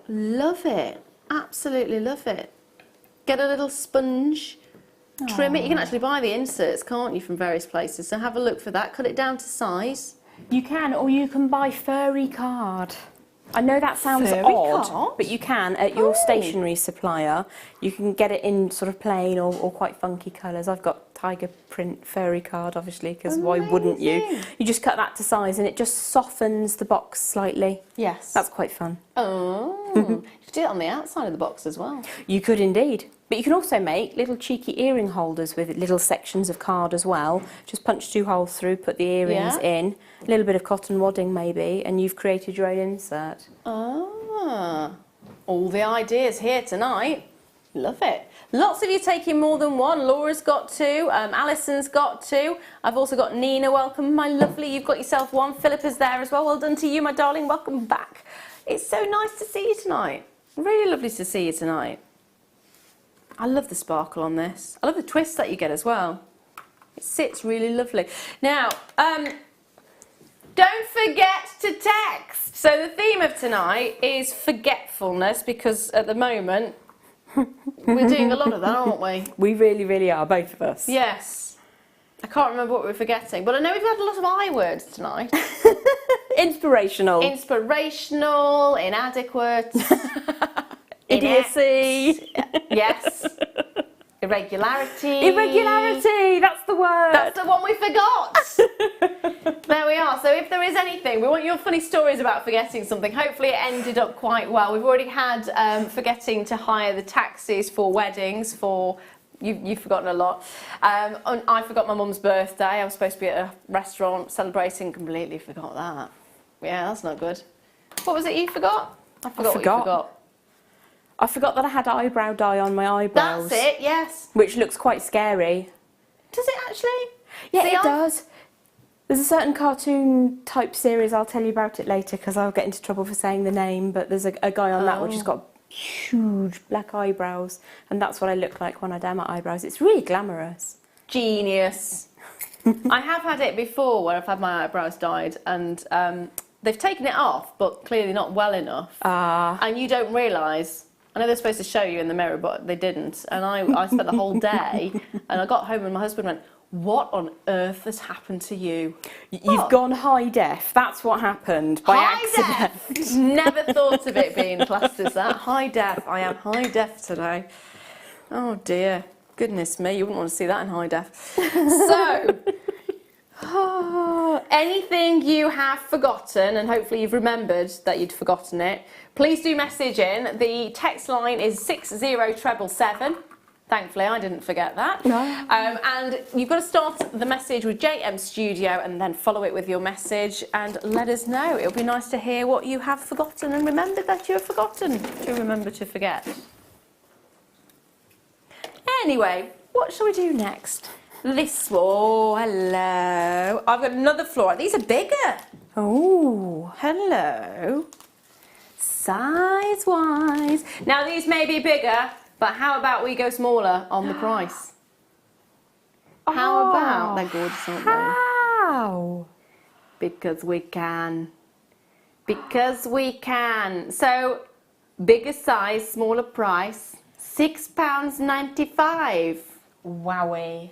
Love it. Absolutely love it. Get a little sponge, trim it. You can actually buy the inserts, can't you, from various places. So have a look for that. Cut it down to size. You can, or you can buy furry card. I know that sounds Furry odd, card? but you can at your stationery supplier. You can get it in sort of plain or quite funky colours. I've got tiger print furry card, obviously, because why wouldn't you? Amazing. You just cut that to size and it just softens the box slightly. Yes. That's quite fun. Oh, you could do it on the outside of the box as well. You could indeed. But you can also make little cheeky earring holders with little sections of card as well. Just punch 2 holes through, put the earrings in, a little bit of cotton wadding maybe, and you've created your own insert. Ah, all the ideas here tonight. Love it. Lots of you taking more than one. Laura's got 2, Alison's got 2. I've also got Nina, welcome, my lovely. You've got yourself 1. Philippa's there as well. Well done to you, my darling. Welcome back. It's so nice to see you tonight. Really lovely to see you tonight. I love the sparkle on this. I love the twist that you get as well. It sits really lovely. Now, don't forget to text. So the theme of tonight is forgetfulness, because at the moment we're doing a lot of that, aren't we? We really, really are, both of us. Yes. I can't remember what we're forgetting, but I know we've had a lot of I words tonight. Inspirational. Inspirational, inadequate. Idiocy. Yes. Irregularity. Irregularity, that's the word. That's the one we forgot. There we are. So if there is anything, we want your funny stories about forgetting something. Hopefully it ended up quite well. We've already had forgetting to hire the taxis for weddings, for... You've forgotten a lot. I forgot my mum's birthday. I was supposed to be at a restaurant celebrating, completely forgot that. Yeah, that's not good. What was it you forgot? I forgot what you forgot. I forgot that I had eyebrow dye on my eyebrows. That's it, yes. Which looks quite scary. Does it actually? Yeah, See, it does. There's a certain cartoon type series, I'll tell you about it later because I'll get into trouble for saying the name, but there's a guy on that which has got huge black eyebrows, and that's what I look like when I dye my eyebrows. It's really glamorous. Genius. I have had it before where I've had my eyebrows dyed, and they've taken it off, but clearly not well enough. And you don't realise. I know they're supposed to show you in the mirror, but they didn't. And I spent the whole day, and I got home and my husband went, "What on earth has happened to you?" You've gone high def. That's what happened by accident. Def. Never thought of it being classed as that. High def. I am high def today. Oh dear. Goodness me, you wouldn't want to see that in high def. So, Oh, anything you have forgotten, and hopefully you've remembered that you'd forgotten it, please do message in. The text line is 60777. Thankfully, I didn't forget that. No. And you've got to start the message with JM Studio and then follow it with your message and let us know. It'll be nice to hear what you have forgotten and remember that you have forgotten to remember to forget. Anyway, what shall we do next? This one. Oh, hello. I've got another floral. These are bigger. Oh, hello. Size-wise. Now, these may be bigger, but how about we go smaller on the price? How about? They're gorgeous, aren't they? How? Because we can. Because we can. So, bigger size, smaller price, £6.95. Wowie.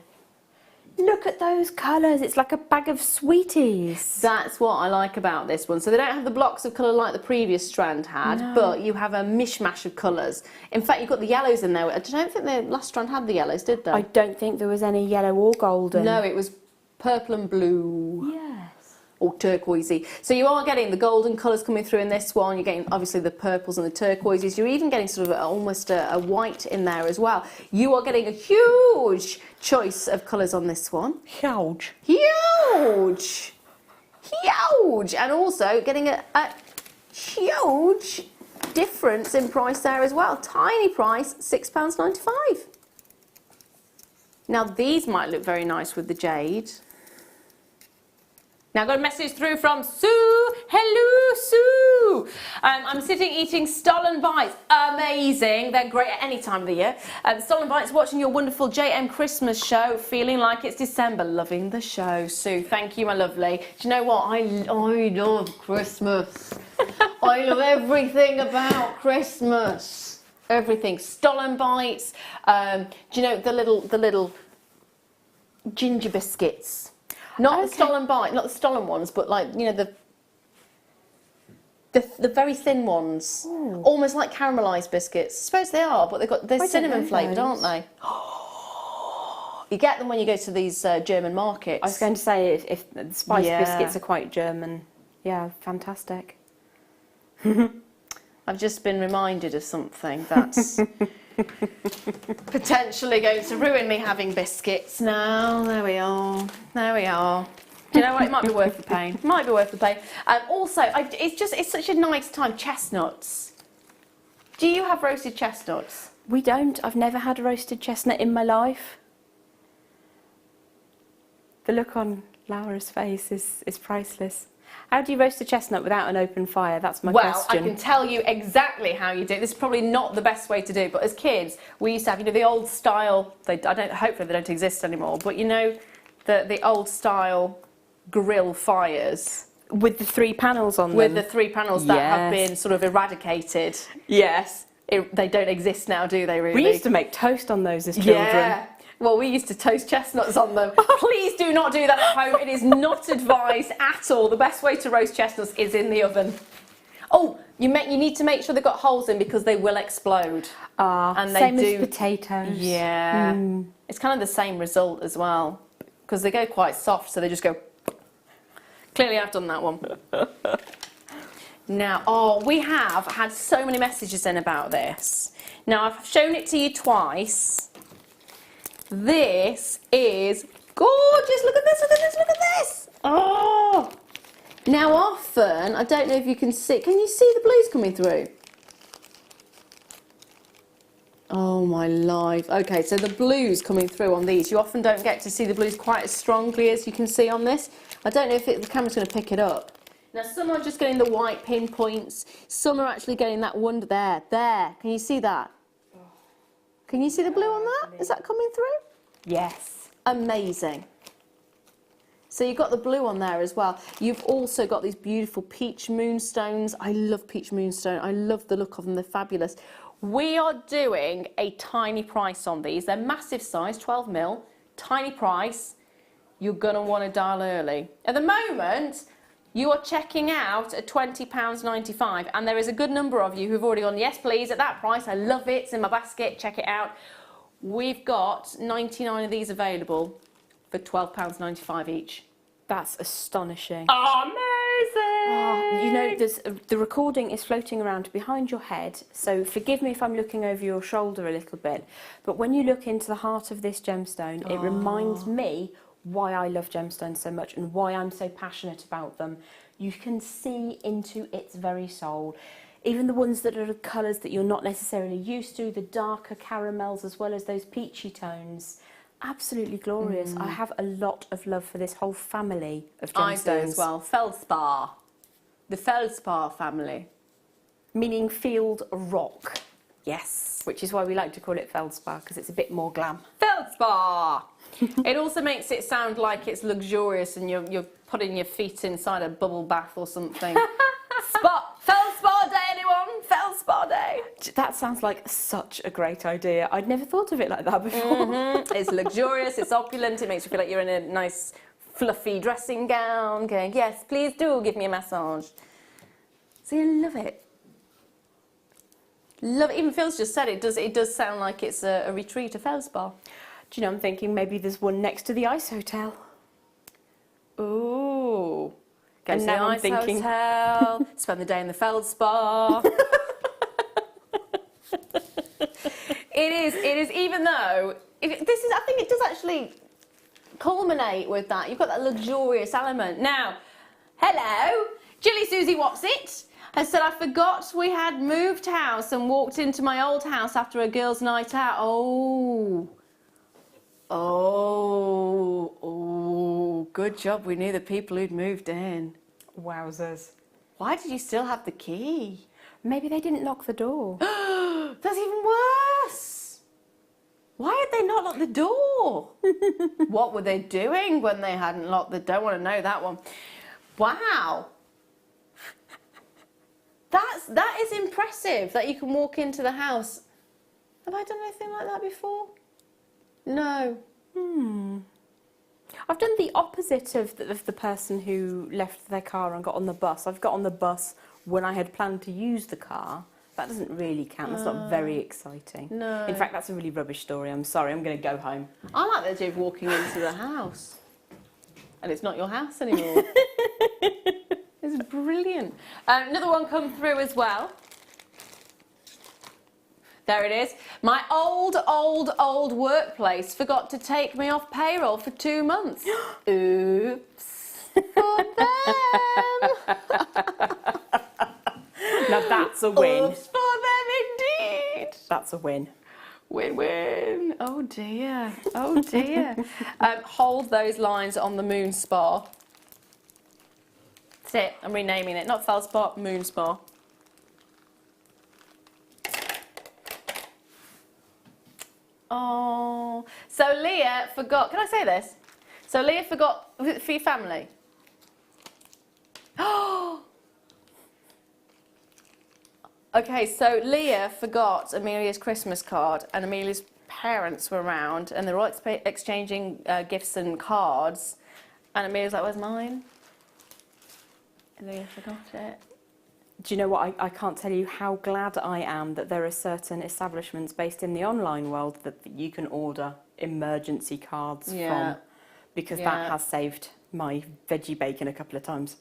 Look at those colours. It's like a bag of sweeties. That's what I like about this one. So they don't have the blocks of colour like the previous strand had, but you have a mishmash of colours. In fact, you've got the yellows in there. I don't think the last strand had the yellows, did they? I don't think there was any yellow or golden. No, it was purple and blue. Yes. Or turquoisey. So you are getting the golden colours coming through in this one. You're getting obviously the purples and the turquoises. You're even getting sort of almost a white in there as well. You are getting a huge choice of colours on this one. Huge. Huge! Huge! And also getting a huge difference in price there as well. Tiny price, £6.95. Now these might look very nice with the jade. Now I got a message through from Sue. Hello, Sue. I'm sitting eating Stollen Bites. Amazing. They're great at any time of the year. Stollen Bites, watching your wonderful JM Christmas show, feeling like it's December. Loving the show, Sue. Thank you, my lovely. Do you know what? I love Christmas. I love everything about Christmas. Everything. Stollen Bites. Do you know the little ginger biscuits? Not the Stollen Bite, not the Stollen ones, but like, you know, the very thin ones. Ooh. Almost like caramelised biscuits. I suppose they are, but they're cinnamon flavoured, aren't they? You get them when you go to these German markets. I was going to say, if the spice biscuits are quite German. Yeah, fantastic. I've just been reminded of something that's potentially going to ruin me having biscuits now. There we are. There we are. Do you know what? It might be worth the pain. It might be worth the pain. Also, it's such a nice time. Chestnuts. Do you have roasted chestnuts? We don't. I've never had a roasted chestnut in my life. The look on Lara's face is priceless. How do you roast a chestnut without an open fire? That's my question. Well, I can tell you exactly how you do it. This is probably not the best way to do it, but as kids, we used to have, you know, the old style, hopefully they don't exist anymore, but you know, the old style grill fires. With the 3 panels on them? With the 3 panels that have been sort of eradicated. Yes. They don't exist now, do they, really? We used to make toast on those as children. Yeah. Well, we used to toast chestnuts on them. Please do not do that at home. It is not advised at all. The best way to roast chestnuts is in the oven. Oh, you need to make sure they've got holes in because they will explode. And same as potatoes. Yeah. It's kind of the same result as well because they go quite soft, so they just go. Clearly, I've done that one. Now, we have had so many messages in about this. Now, I've shown it to you twice. This is gorgeous. Look at this, look at this, look at this. Oh! Now often, I don't know if you can see you see the blues coming through? Oh my life. Okay, so the blues coming through on these. You often don't get to see the blues quite as strongly as you can see on this. I don't know if the camera's going to pick it up. Now some are just getting the white pinpoints. Some are actually getting that wonder there. There. Can you see that? Can you see the blue on that? Is that coming through? Yes. Amazing. So you've got the blue on there as well. You've also got these beautiful peach moonstones. I love peach moonstone. I love the look of them. They're fabulous. We are doing a tiny price on these. They're massive size, 12mm, tiny price. You're going to want to dial early. At the moment, you are checking out at £20.95, and there is a good number of you who've already gone, yes please, at that price, I love it, it's in my basket, check it out. We've got 99 of these available for £12.95 each. That's astonishing. Amazing! You know, the recording is floating around behind your head, so forgive me if I'm looking over your shoulder a little bit, but when you look into the heart of this gemstone, it reminds me why I love gemstones so much and why I'm so passionate about them. You can see into its very soul. Even the ones that are the colours that you're not necessarily used to, the darker caramels as well as those peachy tones. Absolutely glorious. I have a lot of love for this whole family of gemstones. I do as well. Feldspar. The Feldspar family. Meaning field rock, Yes. which is why we like to call it feldspar, because it's a bit more glam. Feldspar! It also makes it sound like it's luxurious and you're putting your feet inside a bubble bath or something. Feldspar day, anyone? Feldspar day. That sounds like such a great idea. I'd never thought of it like that before. It's luxurious, it's opulent, it makes you feel like you're in a nice fluffy dressing gown going, yes, please do give me a massage. So you love it. Love it. Even Phil's just said it does sound like it's a retreat, a feldspar. Do you know, I'm thinking maybe there's one next to the Ice Hotel. Ooh. Go And to the now I'm Ice thinking- Hotel, spend the day in the feldspar. It is, even though, I think it does actually culminate with that. You've got that luxurious element. Now, hello, Jilly Susie What's-It has said, I forgot we had moved house and walked into my old house after a girls' night out. Oh, good job we knew the people who'd moved in. Wowzers. Why did you still have the key? Maybe they didn't lock the door. That's even worse. Why had they not locked the door? What were they doing when they hadn't locked the door? Don't want to know that one. Wow. That is impressive that you can walk into the house. Have I done anything like that before? No. I've done the opposite of the person who left their car and got on the bus. I've got on the bus when I had planned to use the car. That doesn't really count. That's not very exciting. No. In fact, that's a really rubbish story. I'm sorry. I'm going to go home. I like the idea of walking into the house and it's not your house anymore. It's brilliant. Another one come through as well. There it is. My old workplace forgot to take me off payroll for 2 months. Oops. For them. Now that's a win. Oops for them indeed. That's a win. Win-win. Oh dear. Oh dear. Hold those lines on the moon spa. That's it. I'm renaming it. Not feldspar, moon spa. Oh, so Leah forgot. Can I say this? So Leah forgot for your family. Oh. Okay, so Leah forgot Amelia's Christmas card, and Amelia's parents were around, and they were all exchanging gifts and cards. And Amelia's like, "Where's mine?" And Leah forgot it. Do you know what? I can't tell you how glad I am that there are certain establishments based in the online world that you can order emergency cards from, because that has saved my veggie bacon a couple of times.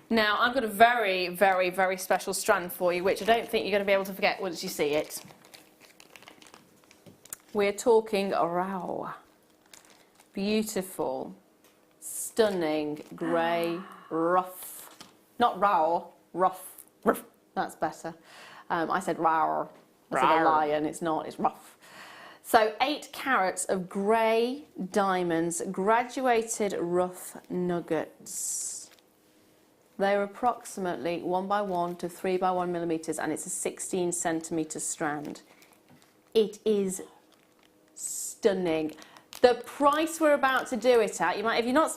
Now, I've got a very, very, very special strand for you, which I don't think you're going to be able to forget once you see it. We're talking a raw, beautiful, stunning, grey, rough. Not raw, rough. Rough. That's better. I said raw. I said a lion. It's not, it's rough. So 8 carats of grey diamonds, graduated rough nuggets. They're approximately 1x1 to 3x1 millimetres, and it's a 16 centimetre strand. It is stunning. The price we're about to do it at, you might, if you are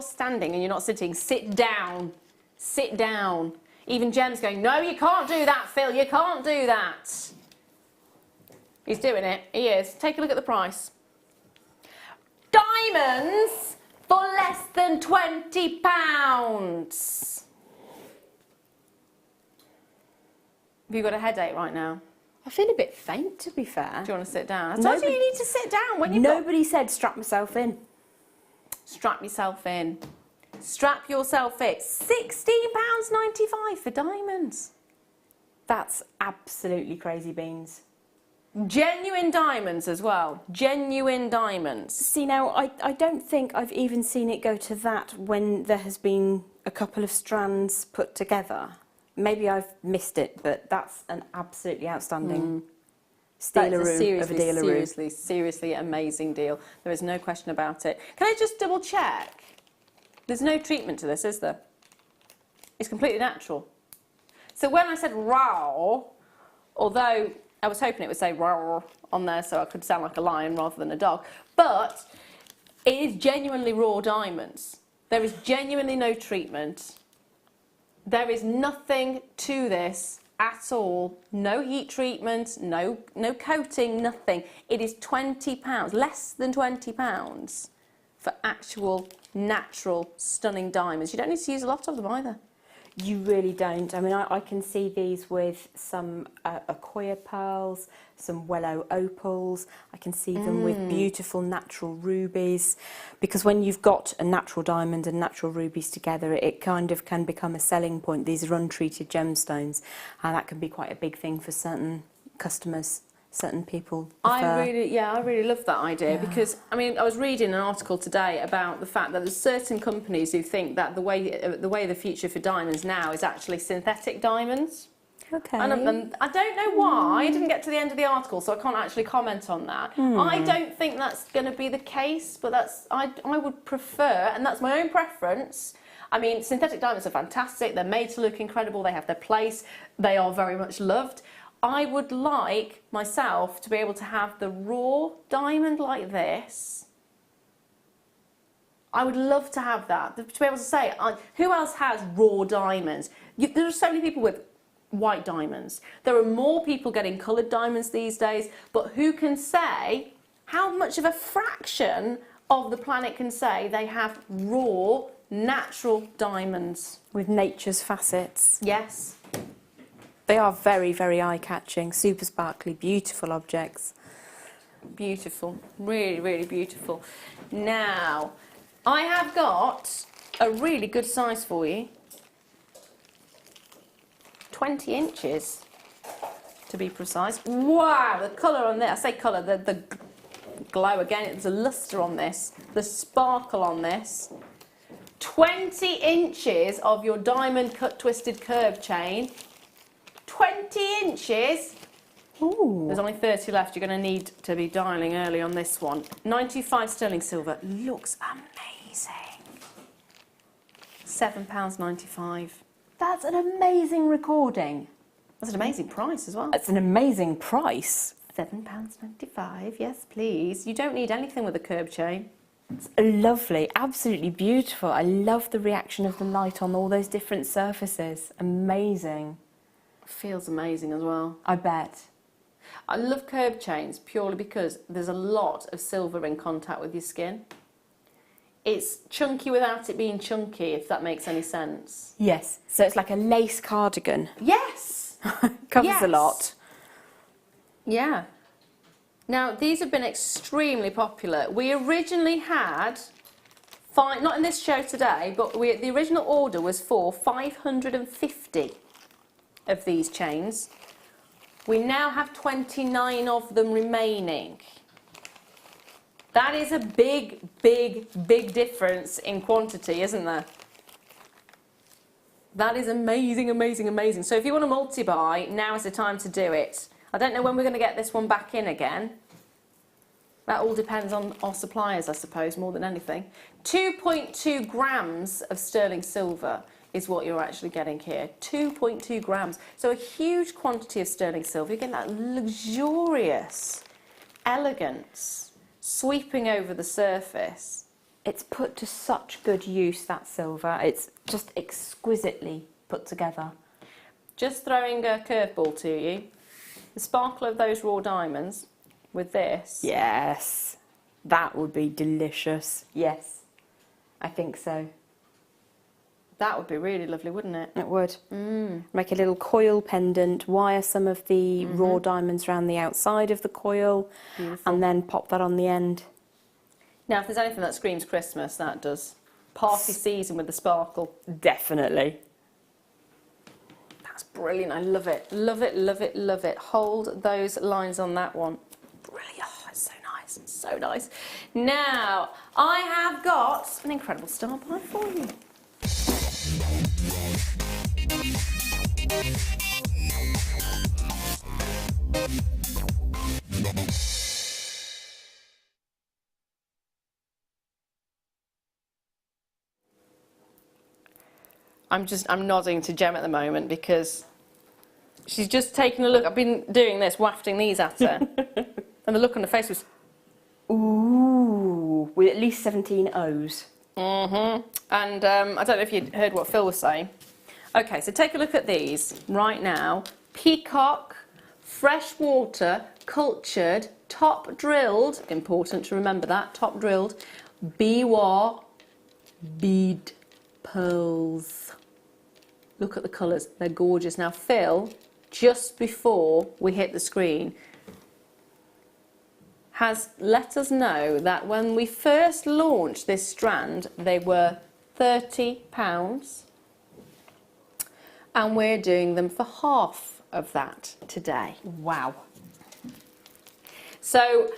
standing and you're not sitting, sit down. Sit down. Even Jem's going, no, you can't do that, Phil, you can't do that. He's doing it, he is. Take a look at the price. Diamonds for less than £20. Have you got a headache right now? I feel a bit faint, to be fair. Do you want to sit down? I told you need to sit down when you've Nobody said strap myself in. Strap yourself in. Strap yourself in. £16.95 for diamonds. That's absolutely crazy beans. Genuine diamonds as well. Genuine diamonds. See, now, I don't think I've even seen it go to that when there has been a couple of strands put together. Maybe I've missed it, but that's an absolutely outstanding stealeroo of a dealeroo. Seriously amazing deal. There is no question about it. Can I just double check? There's no treatment to this, is there? It's completely natural. So when I said raw, although I was hoping it would say raw on there so I could sound like a lion rather than a dog, but it is genuinely raw diamonds. There is genuinely no treatment. There is nothing to this at all. No heat treatment, no coating, nothing. It is £20, less than £20 for actual, natural, stunning diamonds. You don't need to use a lot of them either. You really don't. I mean, I can see these with some Aquia pearls, some Rolo opals. I can see them with beautiful natural rubies. Because when you've got a natural diamond and natural rubies together, it kind of can become a selling point. These are untreated gemstones, and that can be quite a big thing for certain customers. Certain people prefer. I really love that idea because, I mean, I was reading an article today about the fact that there's certain companies who think that the way the future for diamonds now is actually synthetic diamonds. Okay. And I don't know why. I didn't get to the end of the article, so I can't actually comment on that. I don't think that's going to be the case, but I would prefer, and that's my own preference. I mean, synthetic diamonds are fantastic. They're made to look incredible. They have their place. They are very much loved. I would like myself to be able to have the raw diamond like this. I would love to have that, to be able to say, who else has raw diamonds? There are so many people with white diamonds. There are more people getting coloured diamonds these days, but who can say how much of a fraction of the planet can say they have raw, natural diamonds? With nature's facets. Yes. They are very, very eye-catching, super sparkly, beautiful objects. Beautiful, really, really beautiful. Now, I have got a really good size for you. 20 inches, to be precise. Wow, the colour on this, I say colour, the glow again, there's a lustre on this, the sparkle on this. 20 inches of your diamond cut twisted curve chain. 20 inches. Ooh. There's only 30 left. You're going to need to be dialing early on this one. 95 sterling silver. Looks amazing. £7.95. That's an amazing recording. That's an amazing price as well. That's an amazing price. £7.95. Yes, please. You don't need anything with a curb chain. It's lovely, absolutely beautiful. I love the reaction of the light on all those different surfaces. Amazing. Feels amazing as well. I bet. I love curb chains purely because there's a lot of silver in contact with your skin. It's chunky without it being chunky, if that makes any sense. Yes, so it's like a lace cardigan. Yes! Covers a lot. Yeah. Now, these have been extremely popular. We originally had, not in this show today, but the original order was for 550 of these chains. We now have 29 of them remaining. That is a big, big, big difference in quantity, isn't there? That is amazing, amazing, amazing. So if you want to multi-buy, now is the time to do it. I don't know when we're going to get this one back in again. That all depends on our suppliers, I suppose, more than anything. 2.2 grams of sterling silver is what you're actually getting here. 2.2 grams. So a huge quantity of sterling silver. You're getting that luxurious elegance sweeping over the surface. It's put to such good use, that silver. It's just exquisitely put together. Just throwing a curveball to you. The sparkle of those raw diamonds with this. Yes, that would be delicious. Yes, I think so. That would be really lovely, wouldn't it? It would. Make a little coil pendant, wire some of the raw diamonds around the outside of the coil, and then pop that on the end. Now, if there's anything that screams Christmas, that does. Party season with the sparkle. Definitely. That's brilliant. I love it. Love it, love it, love it. Hold those lines on that one. Brilliant. Oh, it's so nice. It's so nice. Now, I have got an incredible star pie for you. I'm nodding to Jem at the moment because she's just taking a look. I've been doing this, wafting these at her. And the look on her face was, ooh, with at least 17 O's. And I don't know if you heard what Phil was saying. Okay, so take a look at these right now. Peacock, freshwater, cultured, top drilled, important to remember that, top drilled, biwa bead pearls. Look at the colours, they're gorgeous. Now Phil, just before we hit the screen, has let us know that when we first launched this strand, they were £30, and we're doing them for half of that today. Wow. So,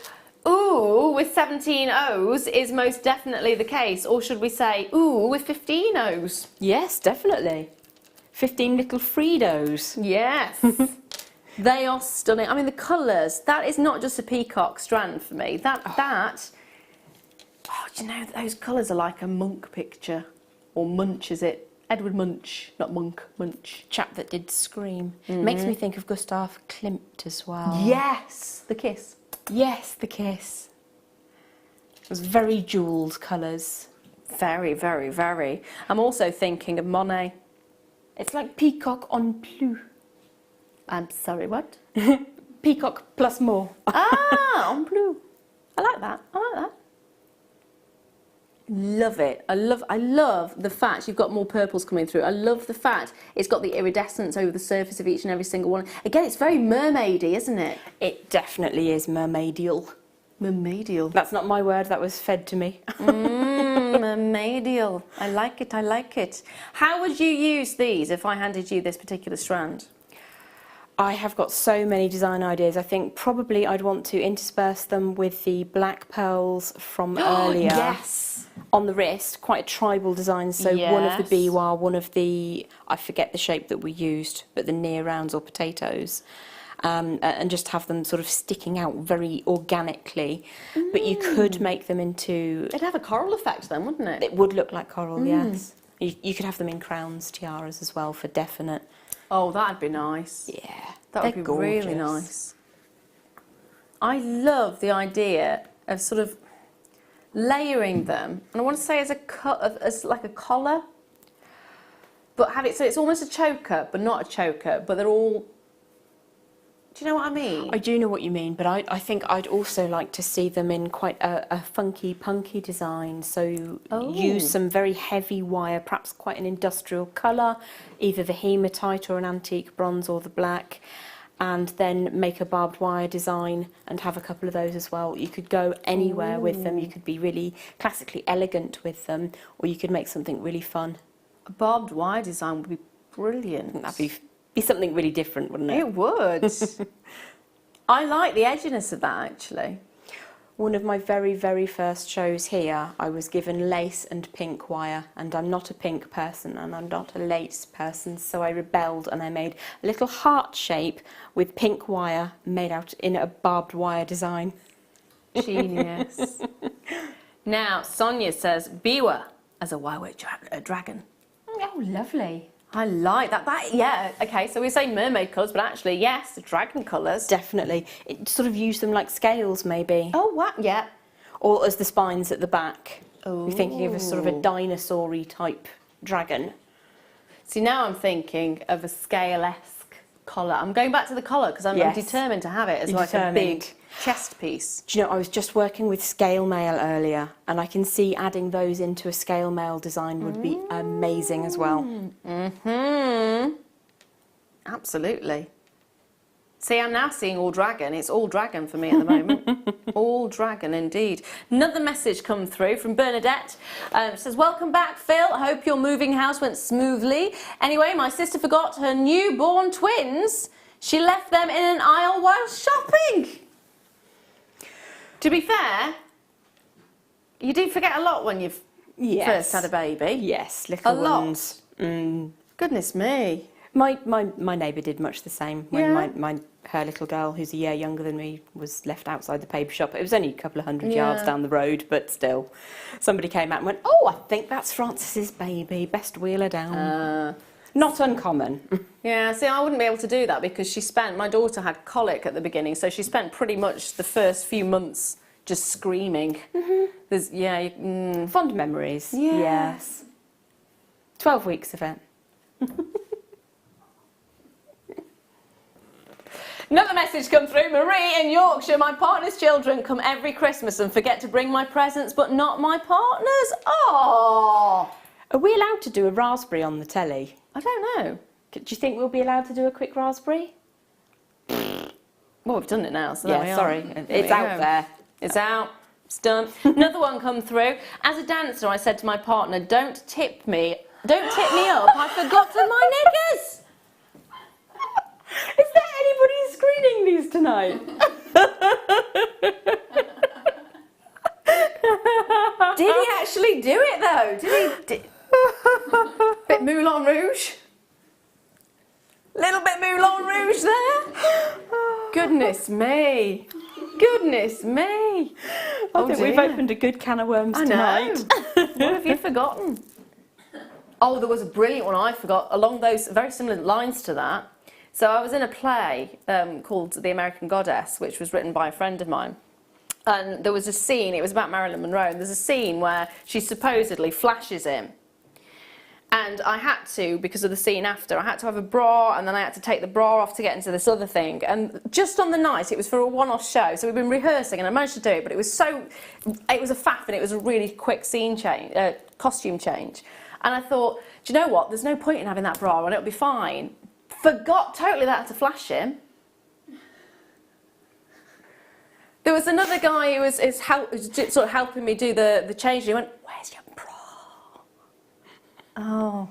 ooh, with 17 O's is most definitely the case, or should we say, ooh, with 15 O's? Yes, definitely. 15 little Fritos. Yes. They are stunning. I mean, the colours, that is not just a peacock strand for me. Do you know, those colours are like a Monk picture. Or Munch, is it? Edward Munch, not Monk, Munch. Chap that did Scream. Makes me think of Gustav Klimt as well. Yes, The Kiss. Yes, The Kiss. It was very jewelled colours. Very, very, very. I'm also thinking of Monet. It's like peacock en plus. I'm sorry, what? Peacock plus more. Ah, en plus. I like that. I like that. Love it. I love the fact you've got more purples coming through. I love the fact it's got the iridescence over the surface of each and every single one. Again, it's very mermaidy, isn't it? It definitely is mermaidial. Mermaidial. That's not my word, that was fed to me. Mermaidial. I like it, I like it. How would you use these if I handed you this particular strand? I have got so many design ideas. I think probably I'd want to intersperse them with the black pearls from earlier. Yes. On the wrist, quite a tribal design. So one of the biwa, one of the, I forget the shape that we used, but the near rounds or potatoes. And just have them sort of sticking out very organically. But you could make them into... It'd have a coral effect then, wouldn't it? It would look like coral, yes. You could have them in crowns, tiaras as well, for definite. Oh, that'd be nice. Yeah, that would be really nice. I love the idea of sort of layering them, and I want to say as like a collar, but have it so it's almost a choker, but not a choker, but they're all. Do you know what I mean? I do know what you mean, but I think I'd also like to see them in quite a funky, punky design. So use some very heavy wire, perhaps quite an industrial colour, either the hematite or an antique bronze or the black, and then make a barbed wire design and have a couple of those as well. You could go anywhere with them. You could be really classically elegant with them, or you could make something really fun. A barbed wire design would be brilliant. That'd be something really different, wouldn't it? It would. I like the edginess of that, actually. One of my very, very first shows here, I was given lace and pink wire, and I'm not a pink person and I'm not a lace person, so I rebelled and I made a little heart shape with pink wire made out in a barbed wire design. Genius. Now, Sonia says, biwa as a wire-weight dragon. Oh, lovely. I like that. Yeah, okay, so we say mermaid colours, but actually, yes, the dragon colours. Definitely. It sort of use them like scales, maybe. Oh, what? Yeah. Or as the spines at the back. Ooh. You're thinking of a sort of a dinosaur-y type dragon. See, now I'm thinking of a scale-esque collar. I'm going back to the collar because I'm Yes. determined to have it as You're like a big determined. chest piece. Do you know, I was just working with scale mail earlier, and I can see adding those into a scale mail design would be amazing as well. Absolutely. See, I'm now seeing all dragon. It's all dragon for me at the moment. All dragon indeed. Another message come through from Bernadette. It says, welcome back, Phil. I hope your moving house went smoothly. Anyway, my sister forgot her newborn twins. She left them in an aisle while shopping. To be fair, you do forget a lot when you've first had a baby. Yes, little A lot. ones. Mm. Goodness me. My neighbour did much the same when Yeah. her little girl, who's a year younger than me, was left outside the paper shop. It was only a couple of hundred yards down the road, but still. Somebody came out and went, oh, I think that's Francis's baby. Best wheel her down. Not uncommon. Yeah, see, I wouldn't be able to do that because my daughter had colic at the beginning, so she spent pretty much the first few months just screaming. There's, Fond memories. Yes. Yes. 12 weeks of it. Another message come through. Marie in Yorkshire. My partner's children come every Christmas and forget to bring my presents, but not my partner's. Oh, Are we allowed to do a raspberry on the telly? I don't know. Do you think we'll be allowed to do a quick raspberry? Well, we've done it now, so there we are. Sorry. There It's we out go. there. It's out. It's done. Another one come through. As a dancer, I said to my partner, don't tip me up. I've forgotten my knickers. Is there anybody screening these tonight? Did he actually do it though? Bit Moulin Rouge? Little bit Moulin Rouge there? Goodness me. Goodness me. I think we've opened a good can of worms tonight. What have you forgotten? Oh, there was a brilliant one I forgot along those very similar lines to that. So I was in a play called The American Goddess, which was written by a friend of mine. And there was a scene, it was about Marilyn Monroe, and there's a scene where she supposedly flashes him. And I had to, because of the scene after, I had to have a bra, and then I had to take the bra off to get into this other thing. And just on the night, it was for a one-off show, so we've been rehearsing, and I managed to do it, but it was a faff, and it was a really quick scene change, costume change. And I thought, do you know what, there's no point in having that bra on, it'll be fine. Forgot totally that I had to flash him. There was another guy who was sort of helping me do the change, and he went, where's your bra? Oh.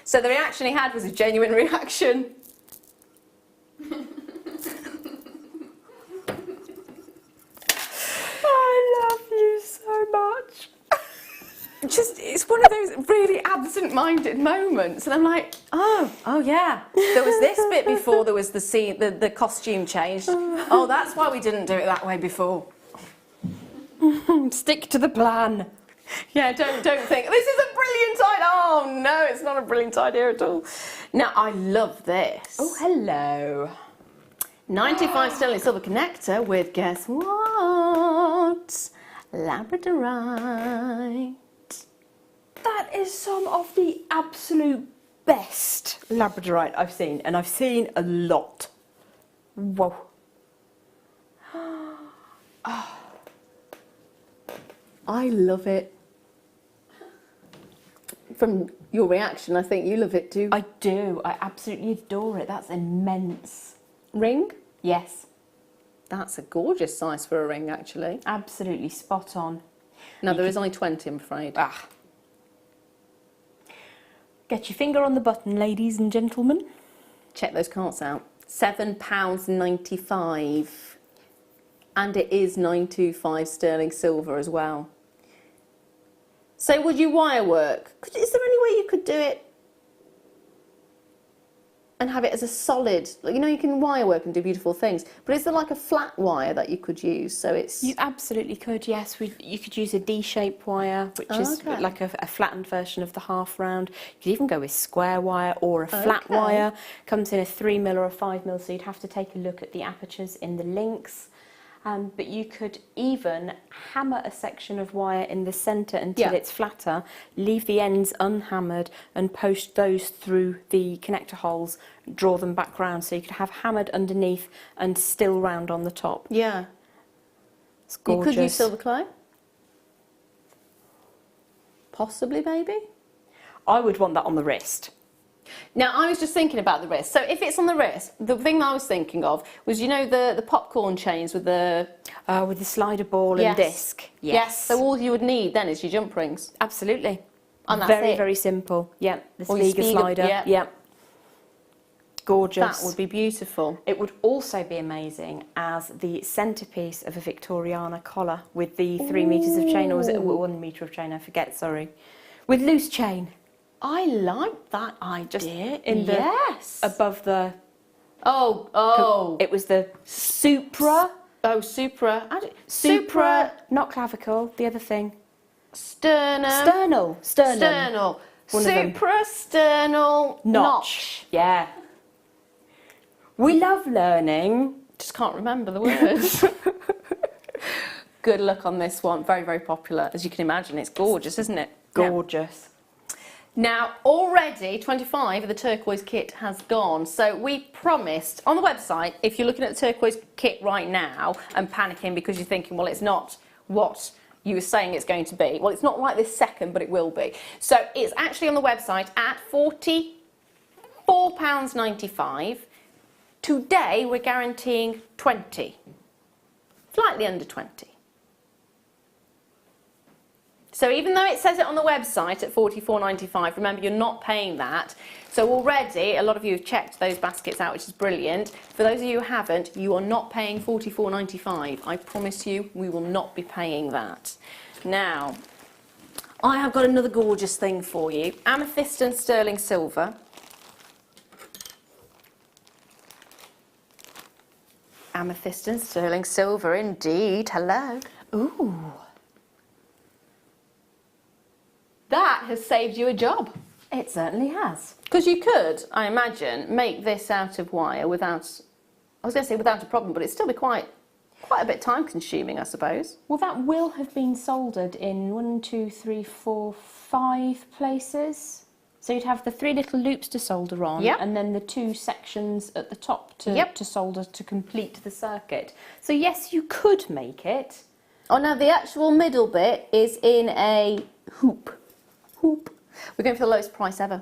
So the reaction he had was a genuine reaction. I love you so much. It's one of those really absent-minded moments, and I'm like, oh yeah. There was this bit before there was the scene, the costume changed. Oh, that's why we didn't do it that way before. Stick to the plan. Yeah, don't think this is a brilliant idea. Oh no, it's not a brilliant idea at all. Now I love this. Oh, hello. 95 sterling silver connector with, guess what? Labradorite. That is some of the absolute best labradorite I've seen, and I've seen a lot. Whoa. I love it. From your reaction, I think you love it too. I do. I absolutely adore it. That's immense. Ring? Yes. That's a gorgeous size for a ring, actually. Absolutely spot on. No, there is only 20, I'm afraid. Get your finger on the button, ladies and gentlemen. Check those carts out. £7.95. And it is 925 sterling silver as well. So would you wire work? Is there any way you could do it and have it as a solid? You know, you can wire work and do beautiful things, but is there like a flat wire that you could use? So it's... You absolutely could, yes. You could use a D-shaped wire, which is like a flattened version of the half round. You could even go with square wire or a flat wire. Comes in a 3mm or a 5mm, so you'd have to take a look at the apertures in the links. But you could even hammer a section of wire in the centre until it's flatter, leave the ends unhammered and post those through the connector holes, draw them back round so you could have hammered underneath and still round on the top. Yeah. It's gorgeous. You could use silver clay. Possibly, maybe. I would want that on the wrist. Now, I was just thinking about the wrist. So if it's on the wrist, the thing I was thinking of was, you know, the popcorn chains with the slider ball and disc. Yes. So all you would need then is your jump rings. Absolutely. And that's very, it. very simple. Yeah, the Or your Spiga slider. yeah. Gorgeous. That would be beautiful. It would also be amazing as the centrepiece of a Victoriana collar with the 3 metres of chain, or was it 1 metre of chain? I forget, sorry. With loose chain. I like that Just idea. in the above the. Oh. It was the supra. Oh, supra. Supra, not clavicle. The other thing. Sternum. Sternal. Sternum. Sternal. One of them. Suprasternal notch. Yeah. We love learning. Just can't remember the words. Good luck on this one. Very, very popular. As you can imagine, it's gorgeous, isn't it? Gorgeous. Now, already 25 of the turquoise kit has gone. So we promised on the website, if you're looking at the turquoise kit right now and panicking because you're thinking, well, it's not what you were saying it's going to be. Well, it's not right this second, but it will be. So it's actually on the website at £44.95. Today, we're guaranteeing 20. Slightly under 20. So even though it says it on the website at £44.95, remember you're not paying that. So already a lot of you have checked those baskets out, which is brilliant. For those of you who haven't, you are not paying £44.95. I promise you, we will not be paying that. Now, I have got another gorgeous thing for you. Amethyst and sterling silver. Amethyst and sterling silver indeed. Hello. Ooh. That has saved you a job. It certainly has. Because you could, I imagine, make this out of wire without, I was going to say without a problem, but it'd still be quite a bit time consuming, I suppose. Well, that will have been soldered in 5 places. So you'd have the 3 little loops to solder on, and then the 2 sections at the top to solder to complete the circuit. So yes, you could make it. Oh, now the actual middle bit is in a hoop. We're going for the lowest price ever.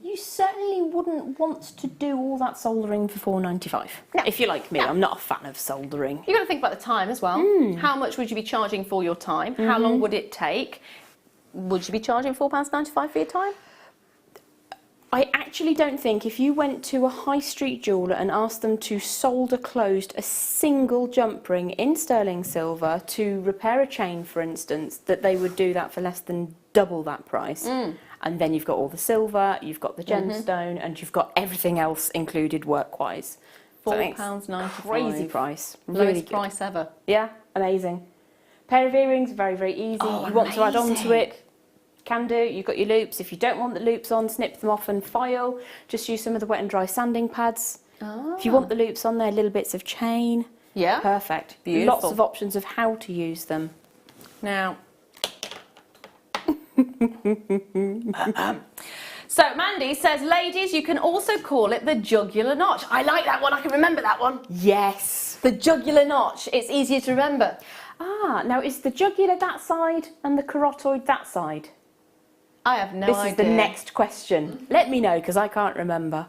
You certainly wouldn't want to do all that soldering for £4.95. No. If you're like me, I'm not a fan of soldering. You've got to think about the time as well. How much would you be charging for your time? How long would it take? Would you be charging £4.95 for your time? I actually don't think if you went to a high street jeweller and asked them to solder closed a single jump ring in sterling silver to repair a chain, for instance, that they would do that for less than double that price. And then you've got all the silver, you've got the gemstone, and you've got everything else included work-wise. £4.95. Crazy price. Lowest Really good. price ever. Yeah, amazing. Pair of earrings, very, very easy. Oh, you want to add on to it, can do. You've got your loops. If you don't want the loops on, snip them off and file. Just use some of the wet and dry sanding pads. If you want the loops on there, little bits of chain. Yeah. Perfect. Beautiful. Lots of options of how to use them. Now, so Mandy says, ladies, you can also call it the jugular notch. I like that one. I can remember that one. Yes. The jugular notch. It's easier to remember. Ah, now is the jugular that side and the carotid that side? I have no idea. This is the next question. Let me know, because I can't remember.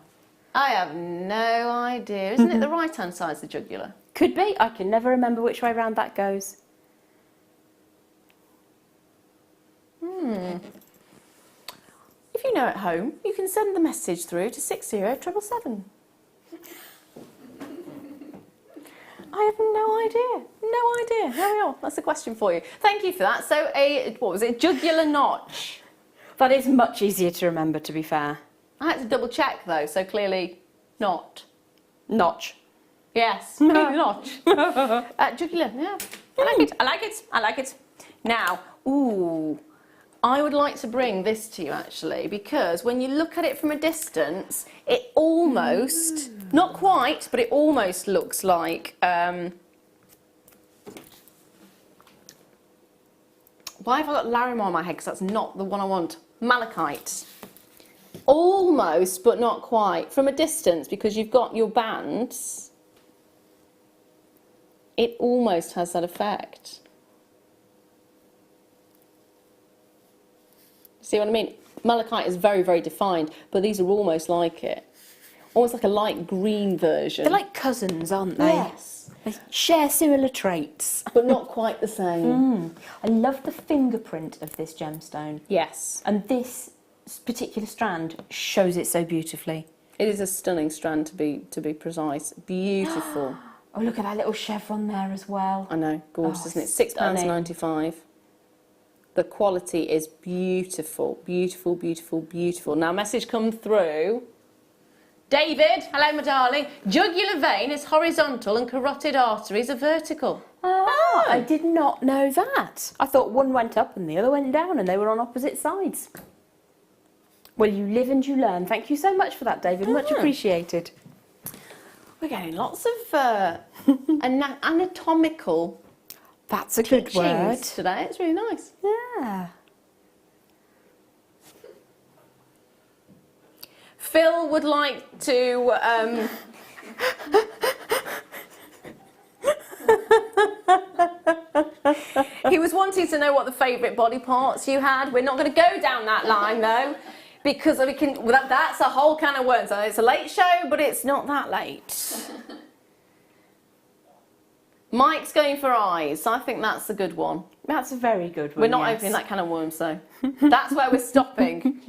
I have no idea. Isn't it the right-hand side's the jugular? Could be. I can never remember which way round that goes. If you know at home, you can send the message through to 60777. I have no idea. No idea. There we are. That's a question for you. Thank you for that. So what was it? Jugular notch. That is much easier to remember, to be fair. I had to double check though, so clearly not. Notch. Yes, notch. Jugular, yeah. I like it, I like it, I like it. Now, ooh, I would like to bring this to you actually, because when you look at it from a distance, it almost, not quite, but it almost looks like Why have I got Lara on my head? Because that's not the one I want. Malachite. Almost, but not quite. From a distance, because you've got your bands, it almost has that effect. See what I mean? Malachite is very, very defined, but these are almost like it. Almost like a light green version. They're like cousins, aren't they? Yes. They share similar traits. But not quite the same. I love the fingerprint of this gemstone. Yes. And this particular strand shows it so beautifully. It is a stunning strand, to be precise. Beautiful. Oh, look at that little chevron there as well. I know, gorgeous, Oh, isn't it? £6.95. The quality is beautiful, beautiful, beautiful, beautiful. Now, message come through. David, hello, my darling. Jugular vein is horizontal and carotid arteries are vertical. Oh, I did not know that. I thought one went up and the other went down and they were on opposite sides. Well, you live and you learn. Thank you so much for that, David. Much appreciated. We're getting lots of anatomical That's a good word. teachings today. It's really nice. Yeah. Phil would like to... he was wanting to know what the favourite body parts you had. We're not going to go down that line, though, because we can. Well, that's a whole can of worms. It's a late show, but it's not that late. Mike's going for eyes. I think that's a good one. That's a very good one. We're not opening that can of worms, though. That's where we're stopping.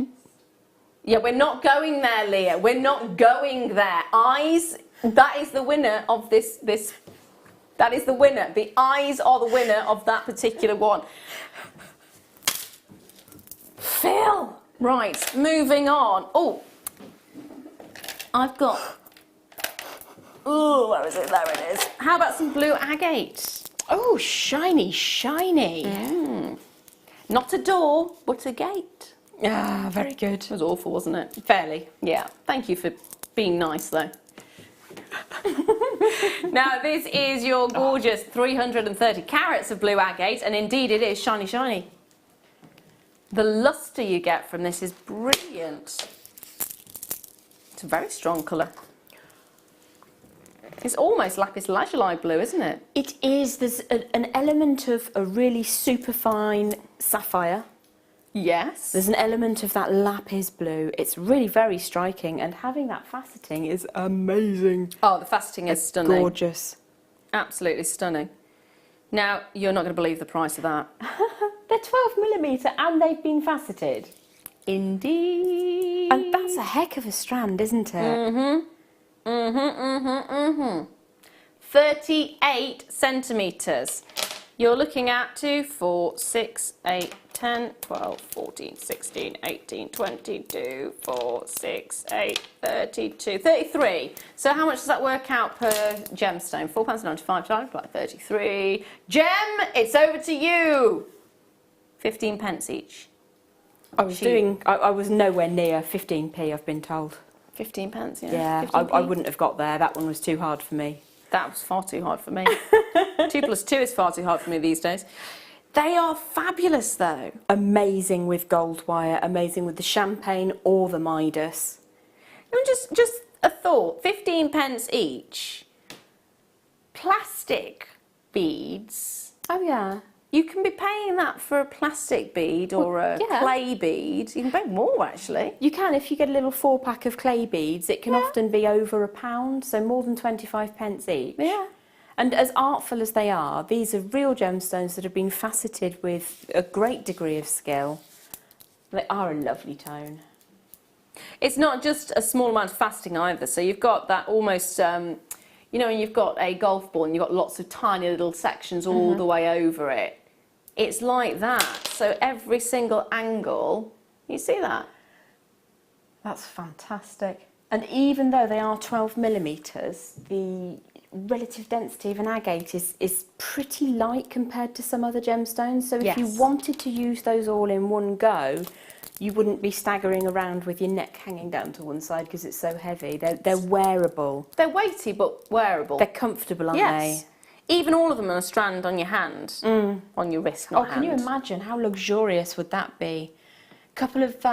Yeah, we're not going there, Leah. We're not going there. Eyes, that is the winner of this. That is the winner. The eyes are the winner of that particular one. Phil! Right, moving on. Oh, I've got... Oh, where is it? There it is. How about some blue agate? Oh, shiny, shiny. Not a door, but a gate. Ah, very good. It was awful, wasn't it? Fairly. Yeah, thank you for being nice, though. Now, this is your gorgeous 330 carats of blue agate, and indeed it is shiny, shiny. The lustre you get from this is brilliant. It's a very strong colour. It's almost lapis lazuli blue, isn't it? It is. There's an element of a really superfine sapphire. Yes. There's an element of that lapis blue. It's really very striking, and having that faceting is amazing. Oh, the faceting is stunning. Gorgeous. Absolutely stunning. Now, you're not going to believe the price of that. They're 12mm and they've been faceted. Indeed. And that's a heck of a strand, isn't it? 38 centimetres. You're looking at 2, 4, 6, 8, 10, 12, 14, 16, 18, 22, 4, 6, 8, 32, 33. So how much does that work out per gemstone? £4.95 divided by 33. Jem, it's over to you. 15 pence each. I was nowhere near 15p, I've been told. 15 pence, yeah. Yeah, 15p. I wouldn't have got there. That one was too hard for me. That was far too hard for me. 2 + 2 is far too hard for me these days. They are fabulous, though. Amazing with gold wire, amazing with the champagne or the Midas. And just a thought, 15 pence each. Plastic beads. Oh, yeah. You can be paying that for a plastic bead or a yeah. clay bead. You can pay more, actually. You can, if you get a little 4-pack of clay beads, it can often be over £1, so more than 25 pence each. Yeah. And as artful as they are, these are real gemstones that have been faceted with a great degree of skill. They are a lovely tone. It's not just a small amount of faceting either. So you've got that almost, you know, when you've got a golf ball and you've got lots of tiny little sections all the way over it. It's like that. So every single angle, you see that? That's fantastic. And even though they are 12mm, the relative density of an agate is pretty light compared to some other gemstones. So if you wanted to use those all in one go, you wouldn't be staggering around with your neck hanging down to one side because it's so heavy. They're wearable. They're weighty but wearable. They're comfortable, aren't Yes. even all of them on a strand on your hand, on your wrist, not Can you hand. imagine how luxurious would that be? Couple of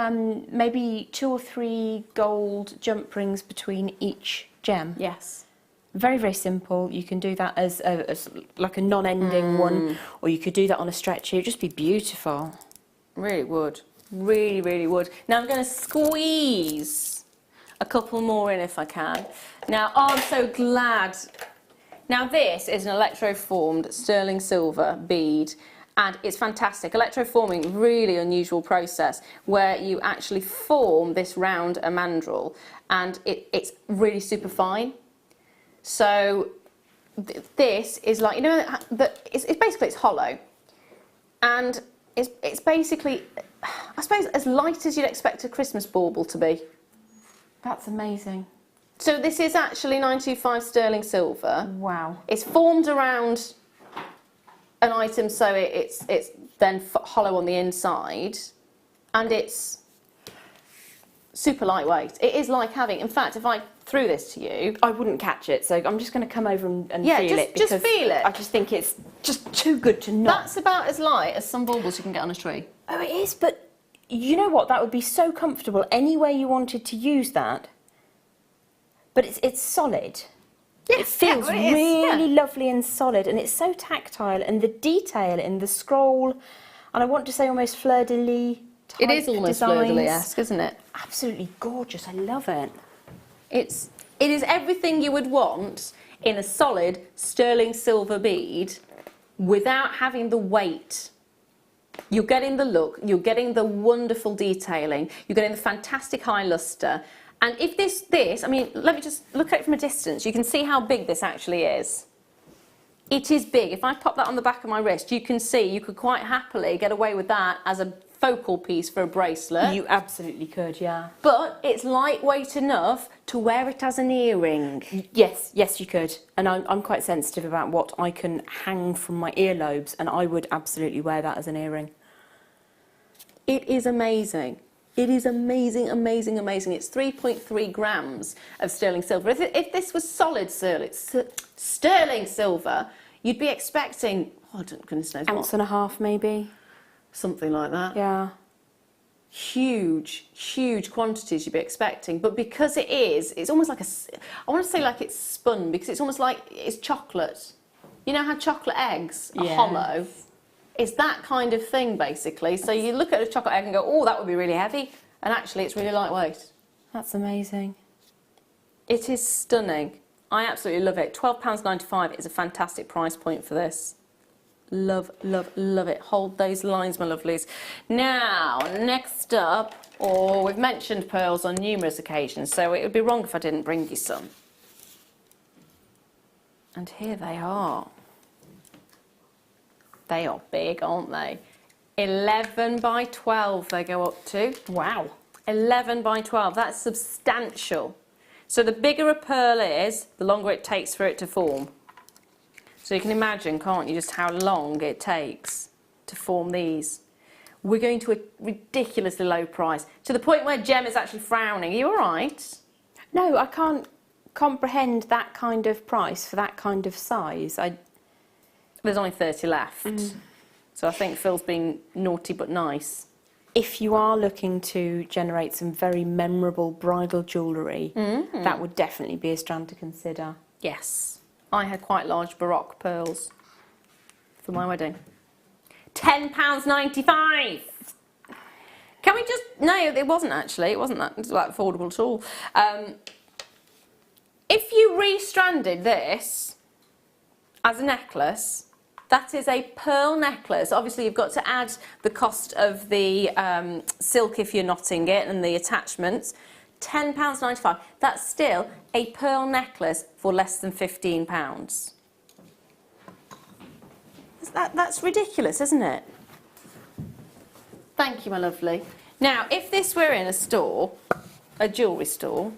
maybe 2 or 3 gold jump rings between each gem. Yes. Very, very simple. You can do that as like a non-ending one, or you could do that on a stretchy. It'd just be beautiful. Really would. Really, really would. Now I'm going to squeeze a couple more in if I can. Now, I'm so glad. Now this is an electroformed sterling silver bead. And it's fantastic. Electroforming, really unusual process where you actually form this round a mandrel, and it's really super fine. So this is like, you know, it's basically it's hollow, and it's basically, I suppose, as light as you'd expect a Christmas bauble to be. That's amazing. So this is actually 925 sterling silver. Wow. It's formed around an item, so it's then hollow on the inside, and it's super lightweight. It is like having, in fact, if I threw this to you, I wouldn't catch it, so I'm just going to come over and yeah, feel it. just feel it. I just think it's just too good to not. That's about as light as some baubles you can get on a tree. Oh, it is, but you know what? That would be so comfortable any way you wanted to use that. But it's solid. Yes, it feels yeah, it is, really yeah. lovely and solid, and it's so tactile, and the detail in the scroll, and I want to say almost fleur-de-lis type It is almost designs. fleur-de-lis-esque, isn't it? Absolutely gorgeous. I love it. It is everything you would want in a solid sterling silver bead without having the weight. You're getting the look, you're getting the wonderful detailing, you're getting the fantastic high luster. And if this, I mean, let me just look at it from a distance. You can see how big this actually is. It is big. If I pop that on the back of my wrist, you can see you could quite happily get away with that as a focal piece for a bracelet. You absolutely could, yeah. But it's lightweight enough to wear it as an earring. Yes, you could. And I'm quite sensitive about what I can hang from my earlobes, and I would absolutely wear that as an earring. It is amazing. It is amazing, amazing, amazing. It's 3.3 grams of sterling silver. If this was solid sterling silver, you'd be expecting, oh, goodness knows what. Ounce and a half, maybe. Something like that. Yeah. Huge, huge quantities you'd be expecting. But because it is, it's almost like I want to say like it's spun, because it's almost like it's chocolate. You know how chocolate eggs are hollow? It's that kind of thing, basically. So you look at a chocolate egg and go, oh, that would be really heavy. And actually, it's really lightweight. That's amazing. It is stunning. I absolutely love it. £12.95 is a fantastic price point for this. Love, love, love it. Hold those lines, my lovelies. Now, next up, we've mentioned pearls on numerous occasions, so it would be wrong if I didn't bring you some. And here they are. They are big, aren't they? 11 by 12 they go up to. Wow. 11 by 12, that's substantial. So the bigger a pearl is, the longer it takes for it to form. So you can imagine, can't you, just how long it takes to form these. We're going to a ridiculously low price, to the point where Jem is actually frowning. Are you all right? No, I can't comprehend that kind of price for that kind of size. There's only 30 left. So I think Phil's being naughty but nice. If you are looking to generate some very memorable bridal jewellery, that would definitely be a strand to consider. Yes. I had quite large Baroque pearls for my wedding. £10.95. Can we just... No, it wasn't actually. It wasn't that affordable at all. If you re-stranded this as a necklace, that is a pearl necklace. Obviously, you've got to add the cost of the silk if you're knotting it and the attachments. £10.95. That's still a pearl necklace for less than £15. That's ridiculous, isn't it? Thank you, my lovely. Now, if this were in a store, a jewellery store,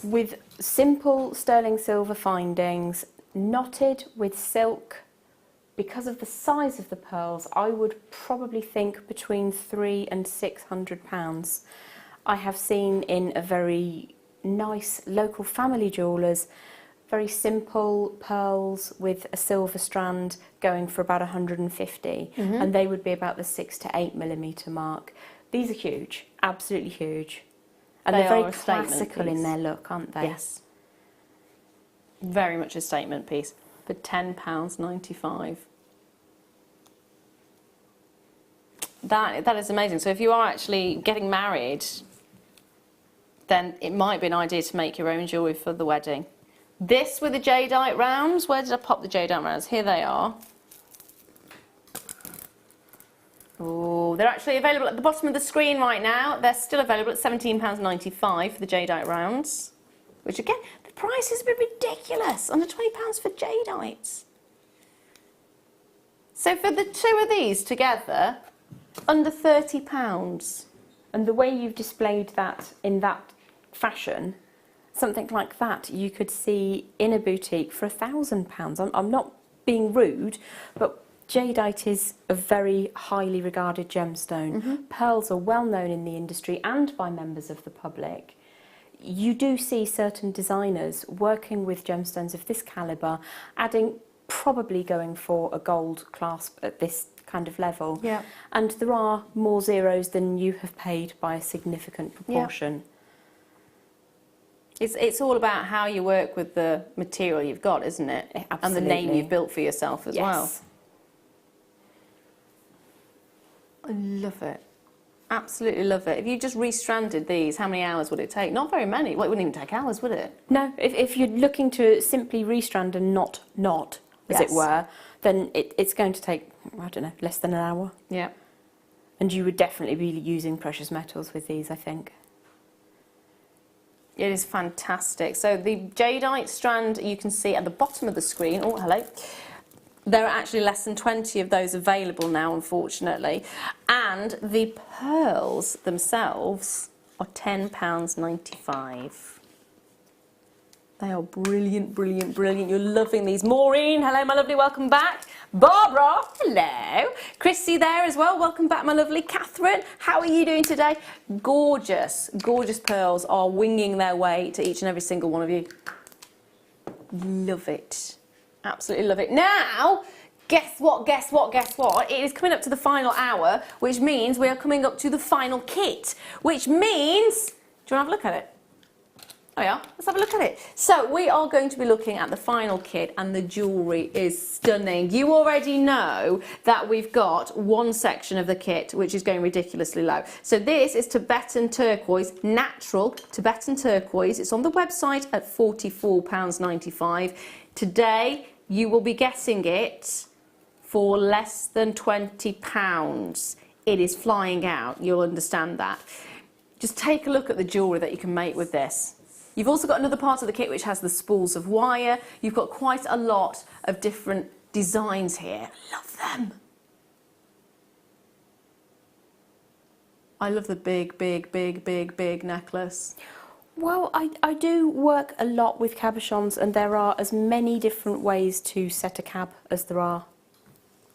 with simple sterling silver findings, knotted with silk, because of the size of the pearls, I would probably think between £300 and £600. I have seen in a very nice local family jewellers very simple pearls with a silver strand going for about 150, and they would be about the 6 to 8 millimetre mark. These are huge, absolutely huge. And They they're very are a statement classical in piece. their look, aren't they? Yes. Very much a statement piece for £10.95. That is amazing. So if you are actually getting married, then it might be an idea to make your own jewellery for the wedding. This with the jadeite rounds. Where did I pop the jadeite rounds? Here they are. Oh, they're actually available at the bottom of the screen right now. They're still available at £17.95 for the jadeite rounds, which again, the price has been ridiculous. Under £20 for jadeites. So for the two of these together, under £30. And the way you've displayed that in that fashion, something like that you could see in a boutique for £1,000. I'm not being rude, but jadeite is a very highly regarded gemstone. Pearls are well known in the industry and by members of the public. You do see certain designers working with gemstones of this calibre, probably going for a gold clasp at this kind of level. Yeah. And there are more zeros than you have paid by a significant proportion. It's all about how you work with the material you've got, isn't it? Absolutely. And the name you've built for yourself as well. I love it. Absolutely love it. If you just restranded these, how many hours would it take? Not very many. Well, it wouldn't even take hours, would it? No, if you're looking to simply restrand and not, as it Yes. were, then it's going to take, I don't know, less than an hour. Yeah. And you would definitely be using precious metals with these, I think. It is fantastic. So the jadeite strand you can see at the bottom of the screen. Oh, hello. There are actually less than 20 of those available now, unfortunately. And the pearls themselves are £10.95. They are brilliant, brilliant, brilliant. You're loving these. Maureen, hello, my lovely, welcome back. Barbara, hello. Chrissy there as well, welcome back, my lovely. Catherine, how are you doing today? Gorgeous, gorgeous pearls are winging their way to each and every single one of you. Love it. Absolutely love it. Now, guess what, guess what, guess what? It is coming up to the final hour, which means we are coming up to the final kit, which means, do you want to have a look at it? Oh yeah, let's have a look at it. So we are going to be looking at the final kit, and the jewellery is stunning. You already know that we've got one section of the kit which is going ridiculously low. So this is Tibetan turquoise, natural Tibetan turquoise. It's on the website at £44.95. Today you will be getting it for less than £20. It is flying out, you'll understand that. Just take a look at the jewellery that you can make with this. You've also got another part of the kit which has the spools of wire. You've got quite a lot of different designs here. Love them. I love the big, big, big, big, big necklace. Well, I do work a lot with cabochons, and there are as many different ways to set a cab as there are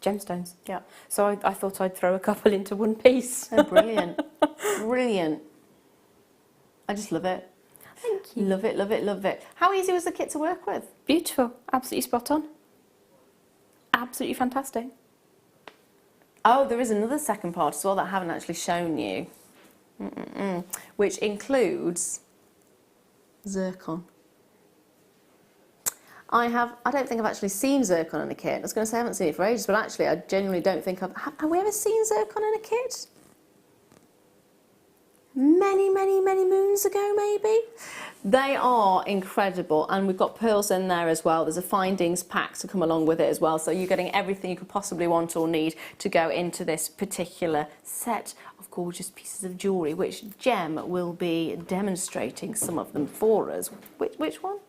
gemstones. Yeah. So I thought I'd throw a couple into one piece. Oh, brilliant. Brilliant. I just love it. Thank you. Love it, love it, love it. How easy was the kit to work with? Beautiful. Absolutely spot on. Absolutely fantastic. Oh, there is another second part as well that I haven't actually shown you, which includes zircon. I don't think I've actually seen zircon in a kit. I was going to say I haven't seen it for ages, but actually I genuinely don't think have we ever seen zircon in a kit? Many, many, many moons ago, maybe. They are incredible, and we've got pearls in there as well. There's a findings pack to come along with it as well, so you're getting everything you could possibly want or need to go into this particular set of gorgeous pieces of jewellery, which Jem will be demonstrating some of them for us. Which one?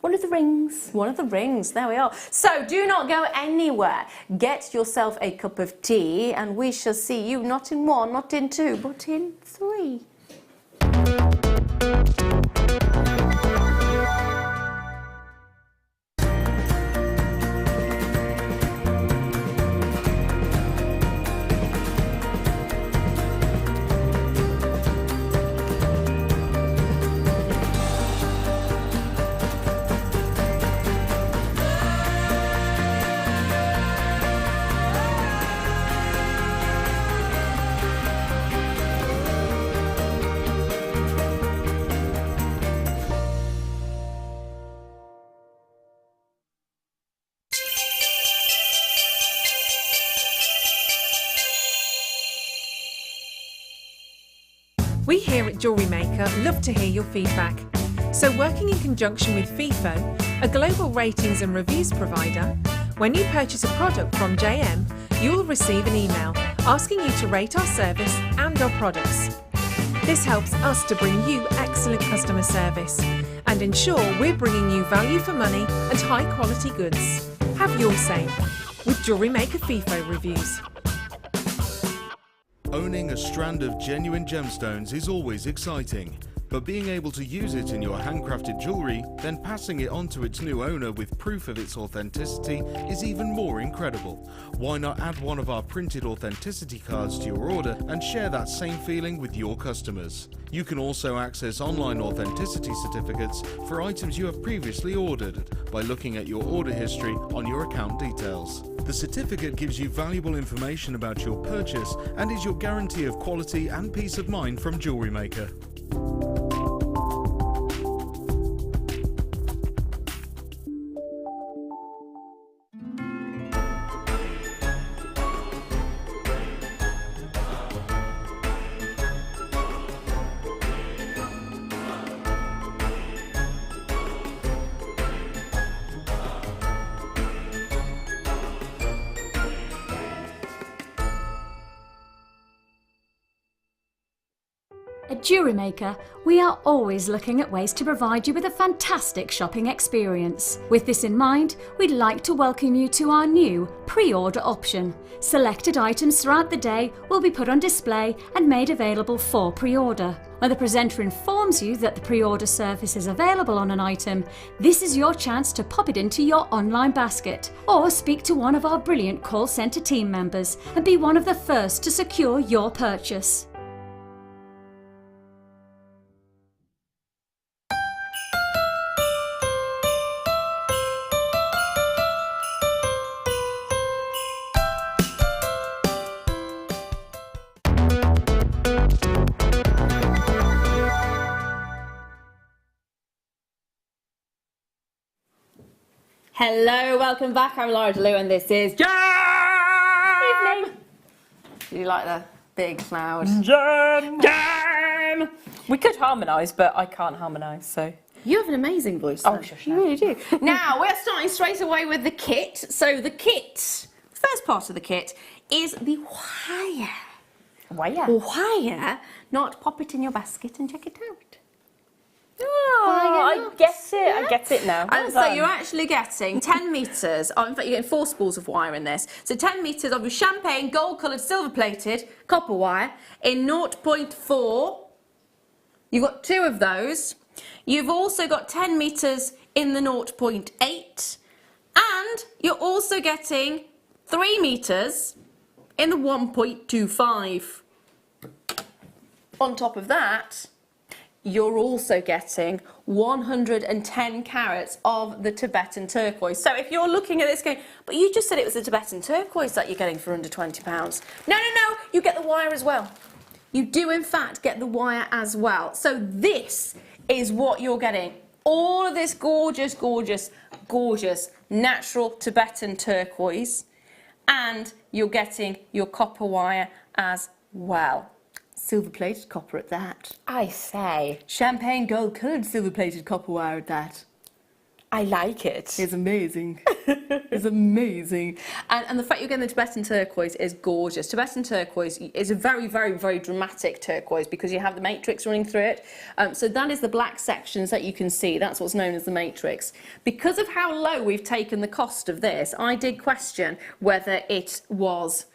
One of the rings. One of the rings, there we are. So do not go anywhere. Get yourself a cup of tea, and we shall see you not in one, not in two, but in three. We here at Jewellery Maker love to hear your feedback. So working in conjunction with FIFO, a global ratings and reviews provider, when you purchase a product from JM, you will receive an email asking you to rate our service and our products. This helps us to bring you excellent customer service and ensure we're bringing you value for money and high quality goods. Have your say with Jewellery Maker FIFO reviews. Owning a strand of genuine gemstones is always exciting, but being able to use it in your handcrafted jewellery, then passing it on to its new owner with proof of its authenticity is even more incredible. Why not add one of our printed authenticity cards to your order and share that same feeling with your customers? You can also access online authenticity certificates for items you have previously ordered by looking at your order history on your account details. The certificate gives you valuable information about your purchase and is your guarantee of quality and peace of mind from Jewellery Maker. At Jewellery Maker, we are always looking at ways to provide you with a fantastic shopping experience. With this in mind, we'd like to welcome you to our new pre-order option. Selected items throughout the day will be put on display and made available for pre-order. When the presenter informs you that the pre-order service is available on an item, this is your chance to pop it into your online basket or speak to one of our brilliant call centre team members and be one of the first to secure your purchase. Hello, welcome back. I'm Lara Leuw and this is Jem! Evening. Do you like the big loud Jem? We could harmonise, but I can't harmonise, so... You have an amazing voice. Oh, though. shush, You no. really do. Now, we're starting straight away with the kit. So the kit, first part of the kit, is the wire. Wire, not pop it in your basket and check it out. Oh, I get it. I get it now. And so you're actually getting 10 metres, oh, in fact you're getting 4 spools of wire in this. So 10 metres of your champagne, gold coloured, silver plated copper wire in 0.4. You've got 2 of those. You've also got 10 metres in the 0.8. And you're also getting 3 metres in the 1.25. On top of that, you're also getting 110 carats of the Tibetan turquoise. So if you're looking at this going, but you just said it was the Tibetan turquoise that you're getting for under £20. No, you get the wire as well. You do in fact get the wire as well. So this is what you're getting. All of this gorgeous, gorgeous, gorgeous natural Tibetan turquoise, and you're getting your copper wire as well. Silver-plated copper at that. I say. Champagne gold-coloured silver-plated copper wire at that. I like it. It's amazing. It's amazing. And the fact you're getting the Tibetan turquoise is gorgeous. Tibetan turquoise is a very, very, very dramatic turquoise because you have the matrix running through it. So that is the black sections that you can see. That's what's known as the matrix. Because of how low we've taken the cost of this, I did question whether it was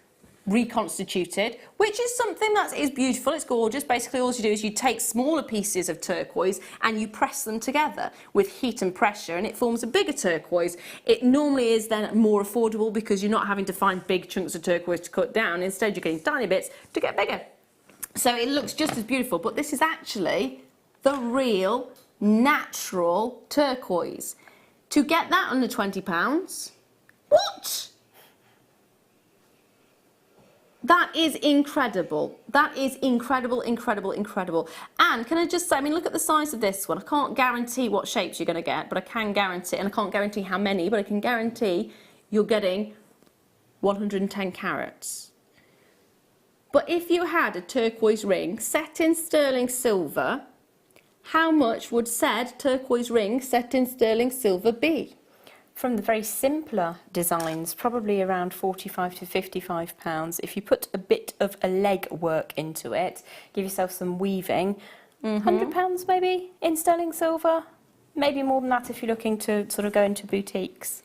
reconstituted, which is something that is beautiful, it's gorgeous. Basically all you do is you take smaller pieces of turquoise and you press them together with heat and pressure and it forms a bigger turquoise. It normally is then more affordable because you're not having to find big chunks of turquoise to cut down. Instead you're getting tiny bits to get bigger. So it looks just as beautiful, but this is actually the real natural turquoise. To get that under £20, what? That is incredible. That is incredible, incredible, incredible. And can I just say, I mean, look at the size of this one. I can't guarantee what shapes you're going to get, but I can guarantee, and I can't guarantee how many, but I can guarantee you're getting 110 carats. But if you had a turquoise ring set in sterling silver, how much would said turquoise ring set in sterling silver be? From the very simpler designs, probably around £45 to £55. If you put a bit of a leg work into it, give yourself some weaving, £100 maybe in sterling silver, maybe more than that if you're looking to sort of go into boutiques.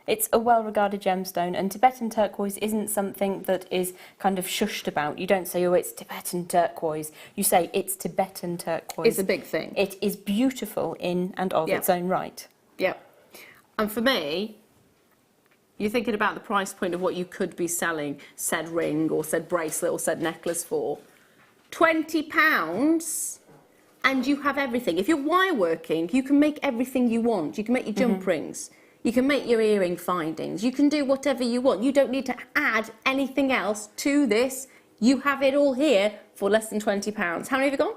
It's a well-regarded gemstone, and Tibetan turquoise isn't something that is kind of shushed about. You don't say, oh, it's Tibetan turquoise. You say, it's Tibetan turquoise. It's a big thing. It is beautiful in and of its own right. Yeah. And for me, you're thinking about the price point of what you could be selling said ring or said bracelet or said necklace for. £20 and you have everything. If you're wire working, you can make everything you want. You can make your jump rings. You can make your earring findings. You can do whatever you want. You don't need to add anything else to this. You have it all here for less than £20. How many have you gone?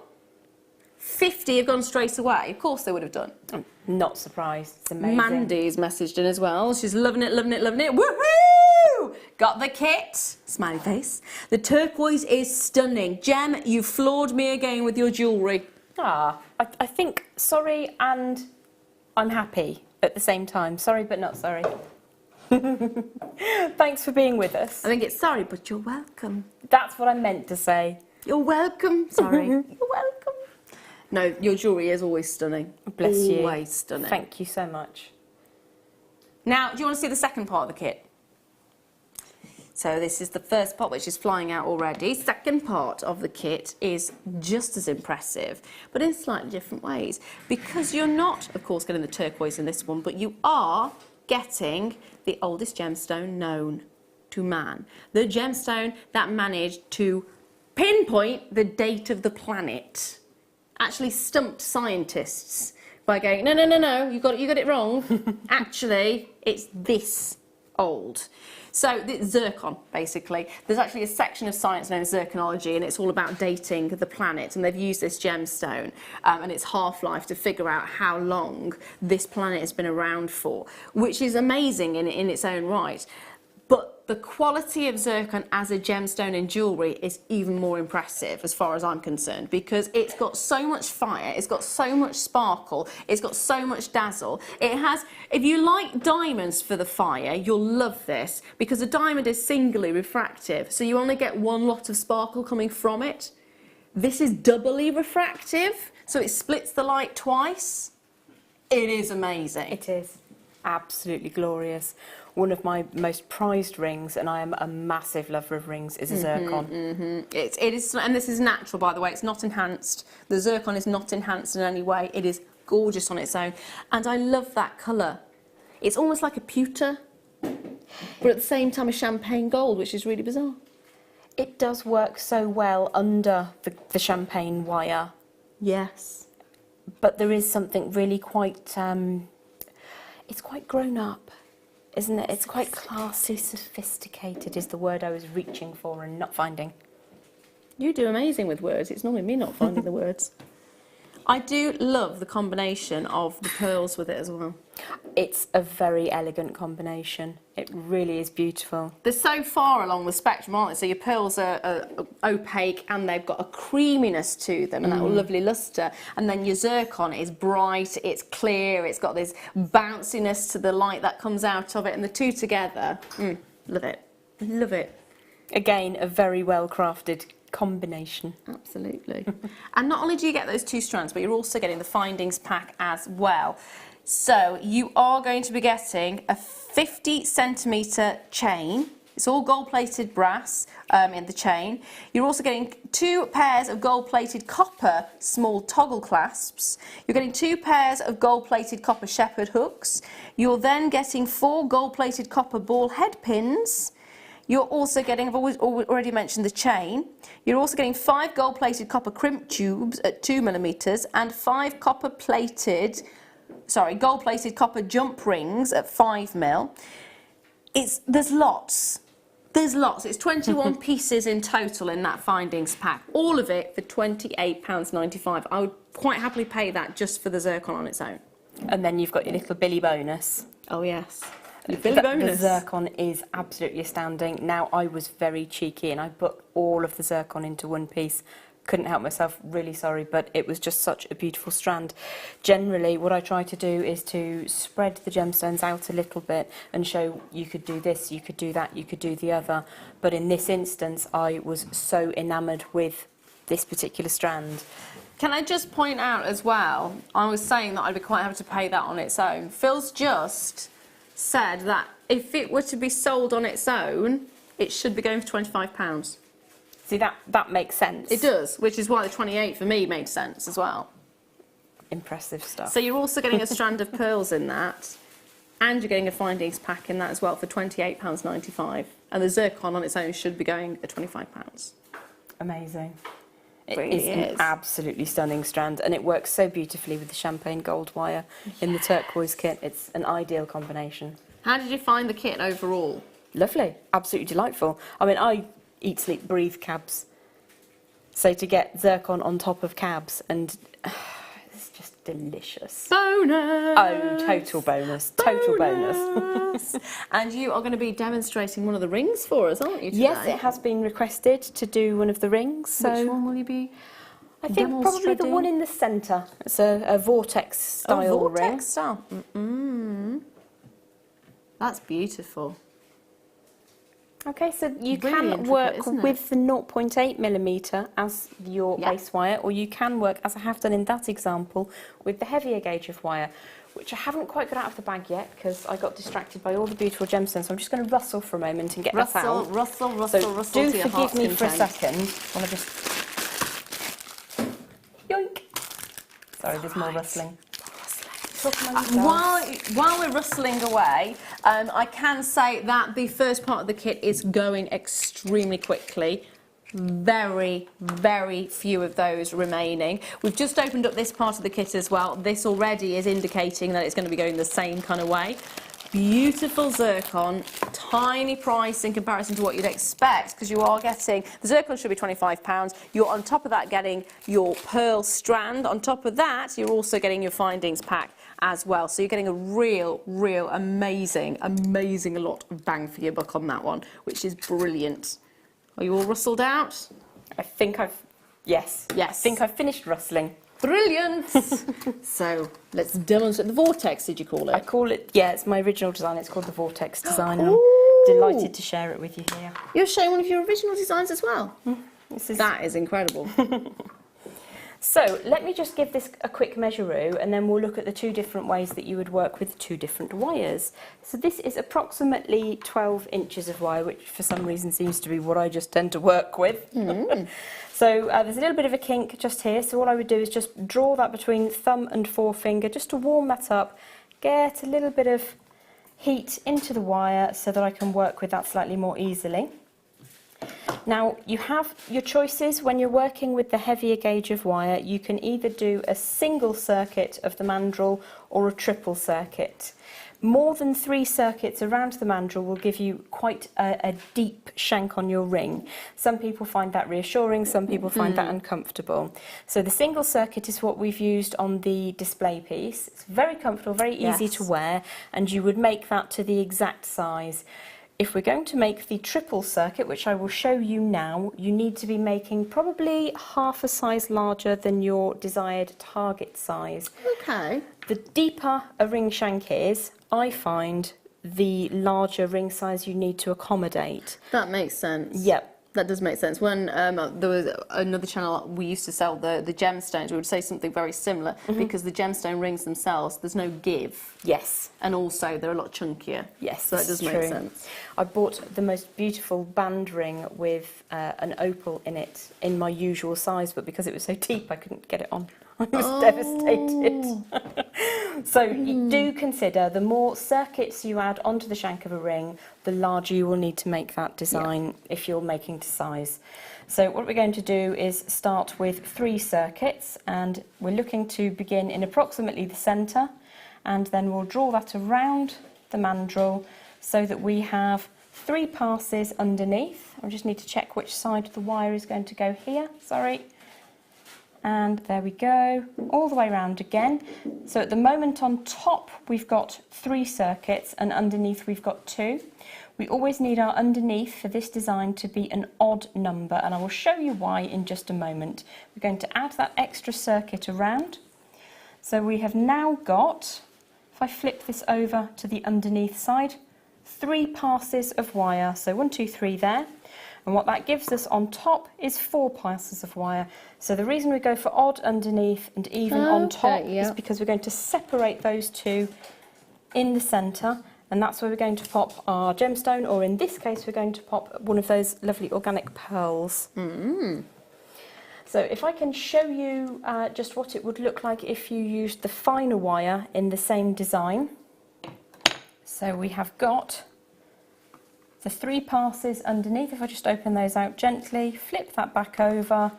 50 have gone straight away. Of course they would have done. I'm not surprised. It's amazing. Mandy's messaged in as well. She's loving it, loving it, loving it. Woohoo! Got the kit. Smiley face. The turquoise is stunning. Jem, you floored me again with your jewellery. I think sorry and I'm happy at the same time. Sorry but not sorry. Thanks for being with us. I think it's sorry, but you're welcome. That's what I meant to say. You're welcome. Sorry. You're welcome. No, your jewellery is always stunning. Bless you. Always stunning. Thank you so much. Now, do you want to see the second part of the kit? So this is the first part, which is flying out already. Second part of the kit is just as impressive, but in slightly different ways. Because you're not, of course, getting the turquoise in this one, but you are getting the oldest gemstone known to man. The gemstone that managed to pinpoint the date of the planet. Actually stumped scientists by going, no, no, no, no, you got it wrong. Actually, it's this old. So it's zircon, basically. There's actually a section of science known as zirconology, and it's all about dating the planet, and they've used this gemstone and its half-life to figure out how long this planet has been around for, which is amazing in its own right. But the quality of zircon as a gemstone in jewellery is even more impressive as far as I'm concerned, because it's got so much fire, it's got so much sparkle, it's got so much dazzle. It has, if you like diamonds for the fire, you'll love this, because a diamond is singly refractive, so you only get one lot of sparkle coming from it. This is doubly refractive, so it splits the light twice. It is amazing. It is absolutely glorious. One of my most prized rings, and I am a massive lover of rings, is a zircon. It is, and this is natural, by the way. It's not enhanced. The zircon is not enhanced in any way. It is gorgeous on its own, and I love that colour. It's almost like a pewter, but at the same time a champagne gold, which is really bizarre. It does work so well under the champagne wire. Yes. But there is something really quite, it's quite grown up, isn't it? It's quite classy, sophisticated is the word I was reaching for and not finding. You do amazing with words. It's normally me not finding the words. I do love the combination of the pearls with it as well. It's a very elegant combination. It really is beautiful. They're so far along the spectrum, aren't they? So your pearls are opaque and they've got a creaminess to them and that lovely lustre. And then your zircon is bright, it's clear, it's got this bounciness to the light that comes out of it. And the two together, love it. Love it. Again, a very well crafted combination. Absolutely. And not only do you get those two strands, but you're also getting the findings pack as well. So you are going to be getting a 50cm chain. It's all gold-plated brass in the chain. You're also getting 2 pairs of gold-plated copper small toggle clasps. You're getting 2 pairs of gold-plated copper shepherd hooks. You're then getting 4 gold-plated copper ball head pins. You're also getting, I've already mentioned the chain. You're also getting 5 gold-plated copper crimp tubes at 2mm and 5 gold-plated copper jump rings at 5mm. There's lots. There's lots. It's 21 pieces in total in that findings pack. All of it for £28.95. I would quite happily pay that just for the zircon on its own. And then you've got your little Billy bonus. Oh yes. Billy bonus. The zircon is absolutely astounding. Now, I was very cheeky and I put all of the zircon into one piece. Couldn't help myself, really sorry, but it was just such a beautiful strand. Generally, what I try to do is to spread the gemstones out a little bit and show you could do this, you could do that, you could do the other. But in this instance, I was so enamoured with this particular strand. Can I just point out as well, I was saying that I'd be quite happy to pay that on its own. Phil's just said that if it were to be sold on its own, it should be going for £25. See, that makes sense. It does, which is why the 28 for me made sense as well. Impressive stuff. So you're also getting a strand of pearls in that, and you're getting a findings pack in that as well for £28.95. And the zircon on its own should be going at £25. Amazing. It Really is an absolutely stunning strand, and it works so beautifully with the champagne gold wire in the turquoise kit. It's an ideal combination. How did you find the kit overall? Lovely, absolutely delightful. I mean, I eat, sleep, breathe cabs. So to get zircon on top of cabs, and it's just delicious. Bonus! Oh, total bonus, total bonus. And you are going to be demonstrating one of the rings for us, aren't you, today? Yes, it has been requested to do one of the rings. So which one will you be I think probably the one in the centre. It's a vortex style ring. Vortex style. That's beautiful. Okay, so you Really can intricate, work isn't it? with the 0.8mm as your base wire, or you can work, as I have done in that example, with the heavier gauge of wire, which I haven't quite got out of the bag yet because I got distracted by all the beautiful gemstones. So I'm just going to rustle for a moment and get that out. Rustle, So do to your heart's forgive me for a content. second while I just... Yoink! Sorry, there's more rustling. While we're rustling away, I can say that the first part of the kit is going extremely quickly. Very, very few of those remaining. We've just opened up this part of the kit as well. This already is indicating that it's going to be going the same kind of way. Beautiful zircon, tiny price in comparison to what you'd expect, because you are getting, the zircon should be £25. You're on top of that getting your pearl strand. On top of that, you're also getting your findings pack as well. So you're getting a real amazing lot of bang for your buck on that one, which is brilliant. Are you all rustled out? I think yes. I think I've finished rustling. Brilliant! So let's demonstrate the vortex, did you call it? I call it, yeah, it's my original design. It's called the Vortex design, and I'm delighted to share it with you here. You're showing one of your original designs as well? That is incredible. So let me just give this a quick measure-oo, and then we'll look at the two different ways that you would work with the two different wires. So this is approximately 12 inches of wire, which for some reason seems to be what I just tend to work with. So there's a little bit of a kink just here, so what I would do is just draw that between thumb and forefinger just to warm that up, get a little bit of heat into the wire so that I can work with that slightly more easily. Now, you have your choices when you're working with the heavier gauge of wire. You can either do a single circuit of the mandrel or a triple circuit. More than 3 circuits around the mandrel will give you quite a deep shank on your ring. Some people find that reassuring, some people find that uncomfortable. So the single circuit is what we've used on the display piece. It's very comfortable, very easy to wear, and you would make that to the exact size. If we're going to make the triple circuit, which I will show you now, you need to be making probably half a size larger than your desired target size. Okay. The deeper a ring shank is, I find, the larger ring size you need to accommodate. That makes sense. Yep. That does make sense. When there was another channel, we used to sell the gemstones, we would say something very similar, because the gemstone rings themselves, there's no give. Yes. And also, they're a lot chunkier. Yes, so that does make sense. I bought the most beautiful band ring with an opal in it in my usual size, but because it was so deep, I couldn't get it on. I was devastated. So you do consider the more circuits you add onto the shank of a ring, the larger you will need to make that design if you're making to size. So what we're going to do is start with 3 circuits, and we're looking to begin in approximately the centre, and then we'll draw that around the mandrel so that we have 3 passes underneath. I just need to check which side of the wire is going to go here, sorry. And there we go, all the way around again. So at the moment on top we've got 3 circuits and underneath we've got 2. We always need our underneath for this design to be an odd number, and I will show you why in just a moment. We're going to add that extra circuit around. So we have now got, if I flip this over to the underneath side, 3 passes of wire. So 1, 2, 3 there. And what that gives us on top is 4 passes of wire. So the reason we go for odd underneath and even on top is because we're going to separate those 2 in the centre, and that's where we're going to pop our gemstone, or in this case we're going to pop one of those lovely organic pearls. So if I can show you just what it would look like if you used the finer wire in the same design. So we have got the 3 passes underneath. If I just open those out gently, flip that back over,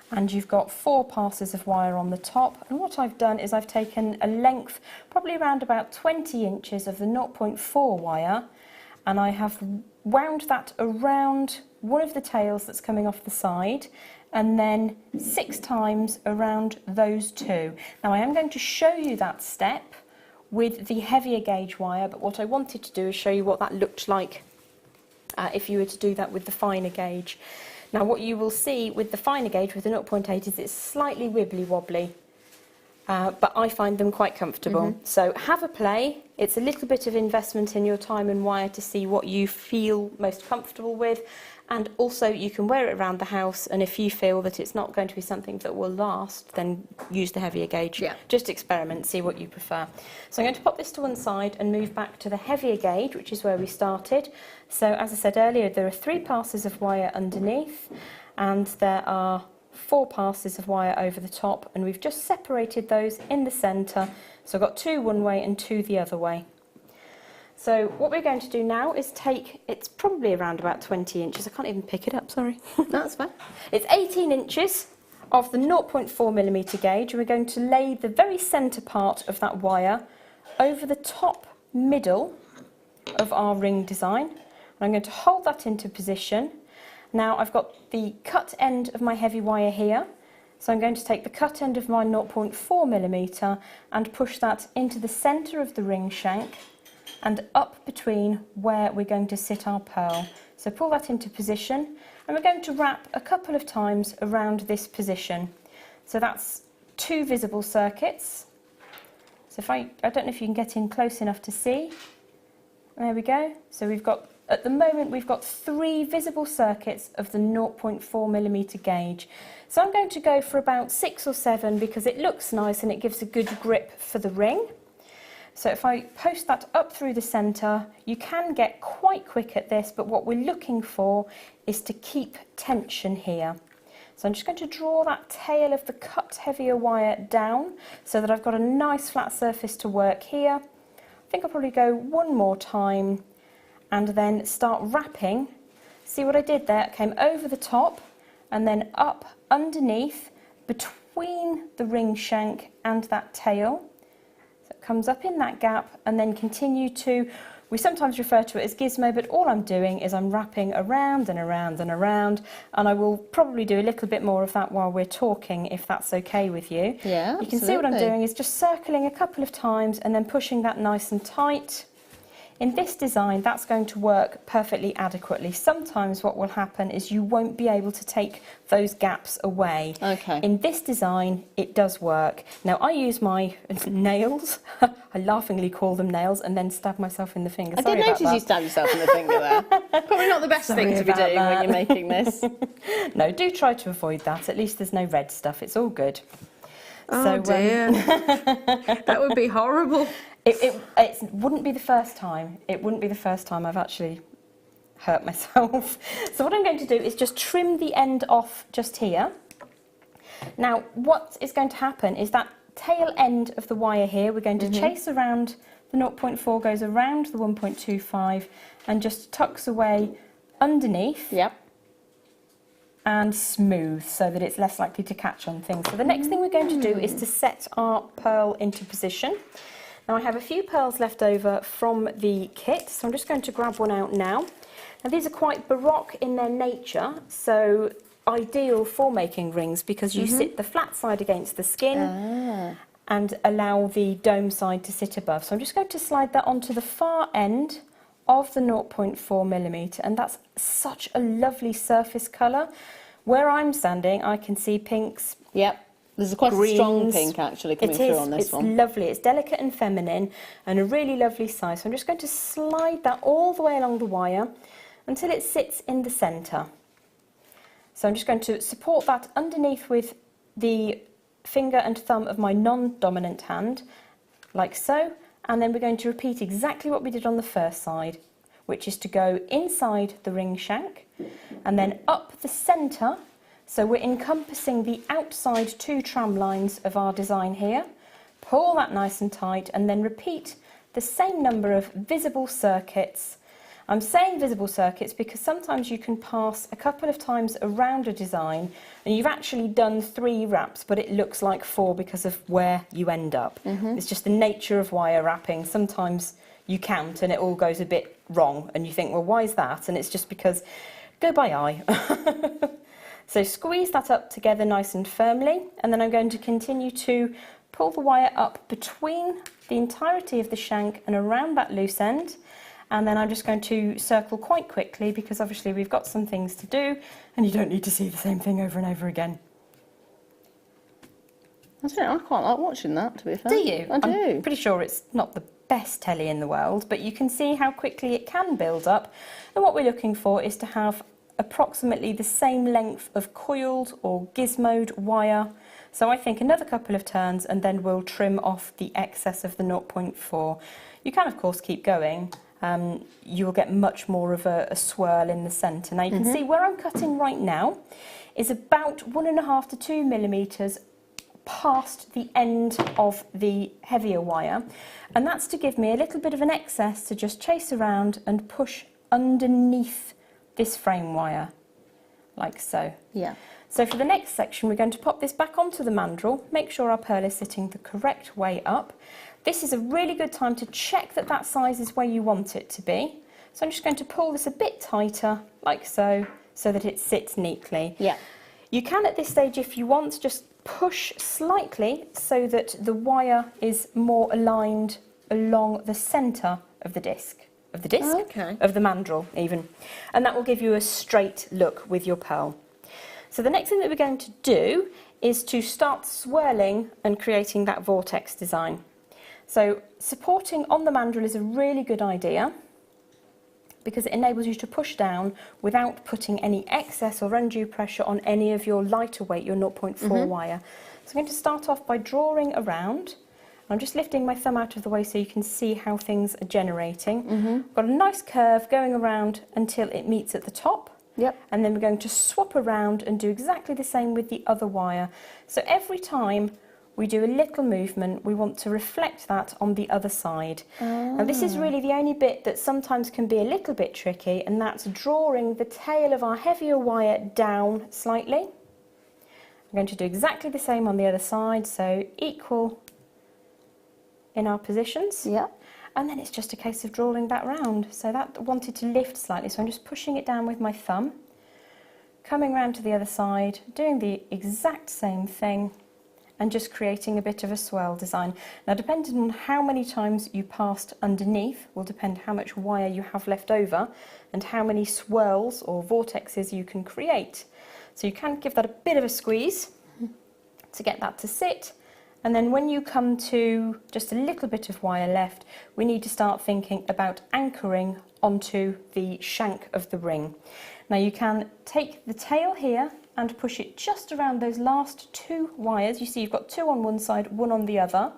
and you've got 4 passes of wire on the top. And what I've done is I've taken a length, probably around about 20 inches of the 0.4 wire, and I have wound that around one of the tails that's coming off the side, and then 6 times around those 2. Now I am going to show you that step with the heavier gauge wire, but what I wanted to do is show you what that looked like if you were to do that with the finer gauge. Now what you will see with the finer gauge, with the 0.8, is it's slightly wibbly wobbly, but I find them quite comfortable. So have a play. It's a little bit of investment in your time and wire to see what you feel most comfortable with, and also you can wear it around the house, and if you feel that it's not going to be something that will last, then use the heavier gauge. Just experiment, see what you prefer. So I'm going to pop this to one side and move back to the heavier gauge, which is where we started. So as I said earlier, there are 3 passes of wire underneath, and there are 4 passes of wire over the top, and we've just separated those in the centre. So I've got 2 one way and 2 the other way. So what we're going to do now is take, it's probably around about 20 inches, I can't even pick it up, sorry. That's fine. It's 18 inches of the 0.4mm gauge, and we're going to lay the very centre part of that wire over the top middle of our ring design. And I'm going to hold that into position. Now I've got the cut end of my heavy wire here, so I'm going to take the cut end of my 0.4mm and push that into the centre of the ring shank and up between where we're going to sit our pearl. So pull that into position, and we're going to wrap a couple of times around this position. So that's 2 visible circuits. So if I don't know if you can get in close enough to see. There we go. So we've got, at the moment, we've got 3 visible circuits of the 0.4mm gauge. So I'm going to go for about 6 or 7 because it looks nice and it gives a good grip for the ring. So if I post that up through the centre, you can get quite quick at this, but what we're looking for is to keep tension here. So I'm just going to draw that tail of the cut heavier wire down so that I've got a nice flat surface to work here. I think I'll probably go one more time and then start wrapping. See what I did there? It came over the top and then up underneath between the ring shank and that tail. Comes up in that gap and then continue to, we sometimes refer to it as gizmo, but all I'm doing is I'm wrapping around and around and around, and I will probably do a little bit more of that while we're talking, if that's okay with you. Yeah, you can see what I'm doing is just circling a couple of times and then pushing that nice and tight. In this design, that's going to work perfectly adequately. Sometimes what will happen is you won't be able to take those gaps away. Okay. In this design, it does work. Now, I use my nails. I laughingly call them nails and then stab myself in the finger. I did notice you stabbed yourself in the finger there. Probably not the best thing to be doing when you're making this. No, do try to avoid that. At least there's no red stuff. It's all good. Oh so, dear. That would be horrible. It wouldn't be the first time. It wouldn't be the first time I've actually hurt myself. So what I'm going to do is just trim the end off just here. Now, what is going to happen is that tail end of the wire here, we're going to chase around, the 0.4 goes around the 1.25 and just tucks away underneath. Yep. And smooth so that it's less likely to catch on things. So the next thing we're going to do is to set our pearl into position. Now I have a few pearls left over from the kit, so I'm just going to grab one out now. Now these are quite baroque in their nature, so ideal for making rings because you sit the flat side against the skin and allow the dome side to sit above. So I'm just going to slide that onto the far end of the 0.4mm, and that's such a lovely surface colour. Where I'm standing, I can see pinks. Yep. There's quite a strong pink actually coming through on this one. It's lovely. It's delicate and feminine and a really lovely size. So I'm just going to slide that all the way along the wire until it sits in the centre. So I'm just going to support that underneath with the finger and thumb of my non-dominant hand, like so. And then we're going to repeat exactly what we did on the first side, which is to go inside the ring shank and then up the centre. So we're encompassing the outside 2 tram lines of our design here. Pull that nice and tight and then repeat the same number of visible circuits. I'm saying visible circuits because sometimes you can pass a couple of times around a design and you've actually done 3 wraps, but it looks like 4 because of where you end up. It's just the nature of wire wrapping. Sometimes you count and it all goes a bit wrong and you think, well, why is that? And it's just because, go by eye. So squeeze that up together nice and firmly, and then I'm going to continue to pull the wire up between the entirety of the shank and around that loose end. And then I'm just going to circle quite quickly because obviously we've got some things to do and you don't need to see the same thing over and over again. I quite like watching that, to be fair. Do you? I do. I'm pretty sure it's not the best telly in the world, but you can see how quickly it can build up. And what we're looking for is to have approximately the same length of coiled or gizmoed wire. So I think another couple of turns and then we'll trim off the excess of the 0.4. You can of course keep going. You will get much more of a swirl in the centre. Now you can see where I'm cutting right now is about 1.5 to 2 millimetres past the end of the heavier wire, and that's to give me a little bit of an excess to just chase around and push underneath this frame wire, like so. Yeah. So for the next section, we're going to pop this back onto the mandrel, make sure our pearl is sitting the correct way up. This is a really good time to check that that size is where you want it to be. So I'm just going to pull this a bit tighter, like so, so that it sits neatly. Yeah. You can at this stage, if you want, just push slightly so that the wire is more aligned along the centre of the disc. Of the mandrel even, and that will give you a straight look with your pearl. So the next thing that we're going to do is to start swirling and creating that vortex design. So supporting on the mandrel is a really good idea because it enables you to push down without putting any excess or undue pressure on any of your lighter weight, your 0.4 wire. So I'm going to start off by drawing around. I'm just lifting my thumb out of the way so you can see how things are generating. Got a nice curve going around until it meets at the top. Yep. And then we're going to swap around and do exactly the same with the other wire. So every time we do a little movement, we want to reflect that on the other side. Now this is really the only bit that sometimes can be a little bit tricky, and that's drawing the tail of our heavier wire down slightly. I'm going to do exactly the same on the other side, so equal in our positions. Yeah. And then it's just a case of drawing that round. So that wanted to lift slightly, so I'm just pushing it down with my thumb, coming round to the other side, doing the exact same thing, and just creating a bit of a swirl design. Now, depending on how many times you passed underneath will depend how much wire you have left over and how many swirls or vortexes you can create. So you can give that a bit of a squeeze to get that to sit. And then when you come to just a little bit of wire left, we need to start thinking about anchoring onto the shank of the ring. Now you can take the tail here and push it just around those last 2 wires. You see you've got 2 on one side, 1 on the other,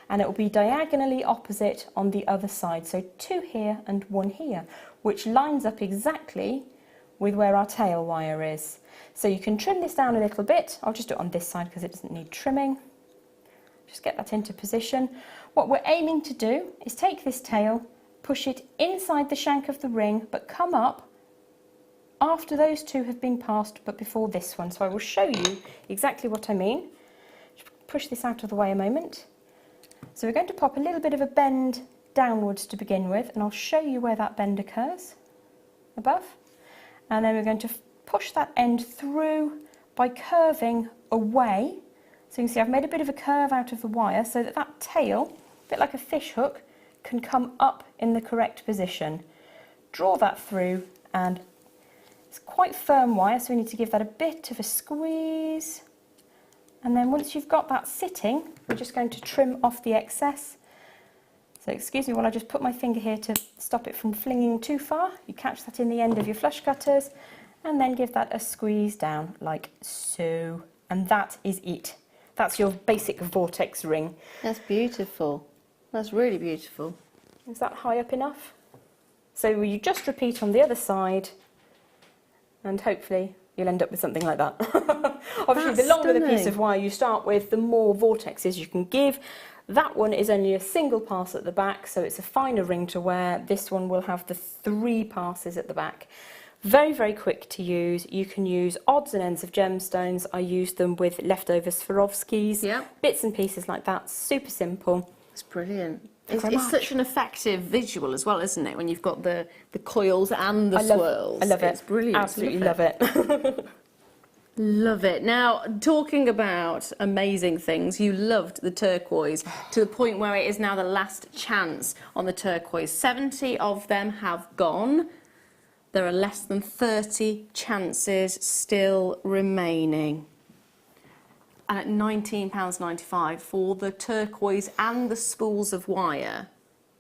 and it will be diagonally opposite on the other side. So 2 here and 1 here, which lines up exactly with where our tail wire is. So you can trim this down a little bit. I'll just do it on this side because it doesn't need trimming. Just get that into position. What we're aiming to do is take this tail, push it inside the shank of the ring, but come up after those 2 have been passed, but before this one. So I will show you exactly what I mean. Just push this out of the way a moment. So we're going to pop a little bit of a bend downwards to begin with, and I'll show you where that bend occurs above. And then we're going to push that end through by curving away. So you can see I've made a bit of a curve out of the wire so that that tail, a bit like a fish hook, can come up in the correct position. Draw that through, and it's quite firm wire, so we need to give that a bit of a squeeze. And then once you've got that sitting, we're just going to trim off the excess. So excuse me while I just put my finger here to stop it from flinging too far. You catch that in the end of your flush cutters, and then give that a squeeze down like so. And that is it. That's your basic vortex ring. That's beautiful. That's really beautiful. Is that high up enough? So you just repeat on the other side, and hopefully you'll end up with something like that. Obviously, the longer the piece of wire you start with, the more vortexes you can give. That one is only a single pass at the back, so it's a finer ring to wear. This one will have the 3 passes at the back. Very, very quick to use. You can use odds and ends of gemstones. I use them with leftover Swarovskis, bits and pieces like that. Super simple. It's brilliant. It's such an effective visual as well, isn't it? When you've got the coils and the swirls. I love it. It's brilliant. Absolutely love it. Love it. Now, talking about amazing things, you loved the turquoise to the point where it is now the last chance on the turquoise. 70 of them have gone. There are less than 30 chances still remaining. And at £19.95 for the turquoise and the spools of wire.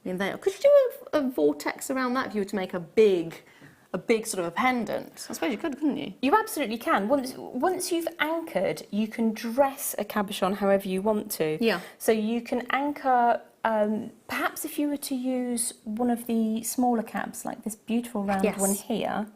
I mean, could you do a vortex around that if you were to make a big sort of a pendant? I suppose you could, couldn't you? You absolutely can. Once you've anchored, you can dress a cabochon however you want to. Yeah. So you can anchor, perhaps if you were to use one of the smaller cabs, like this beautiful round one here,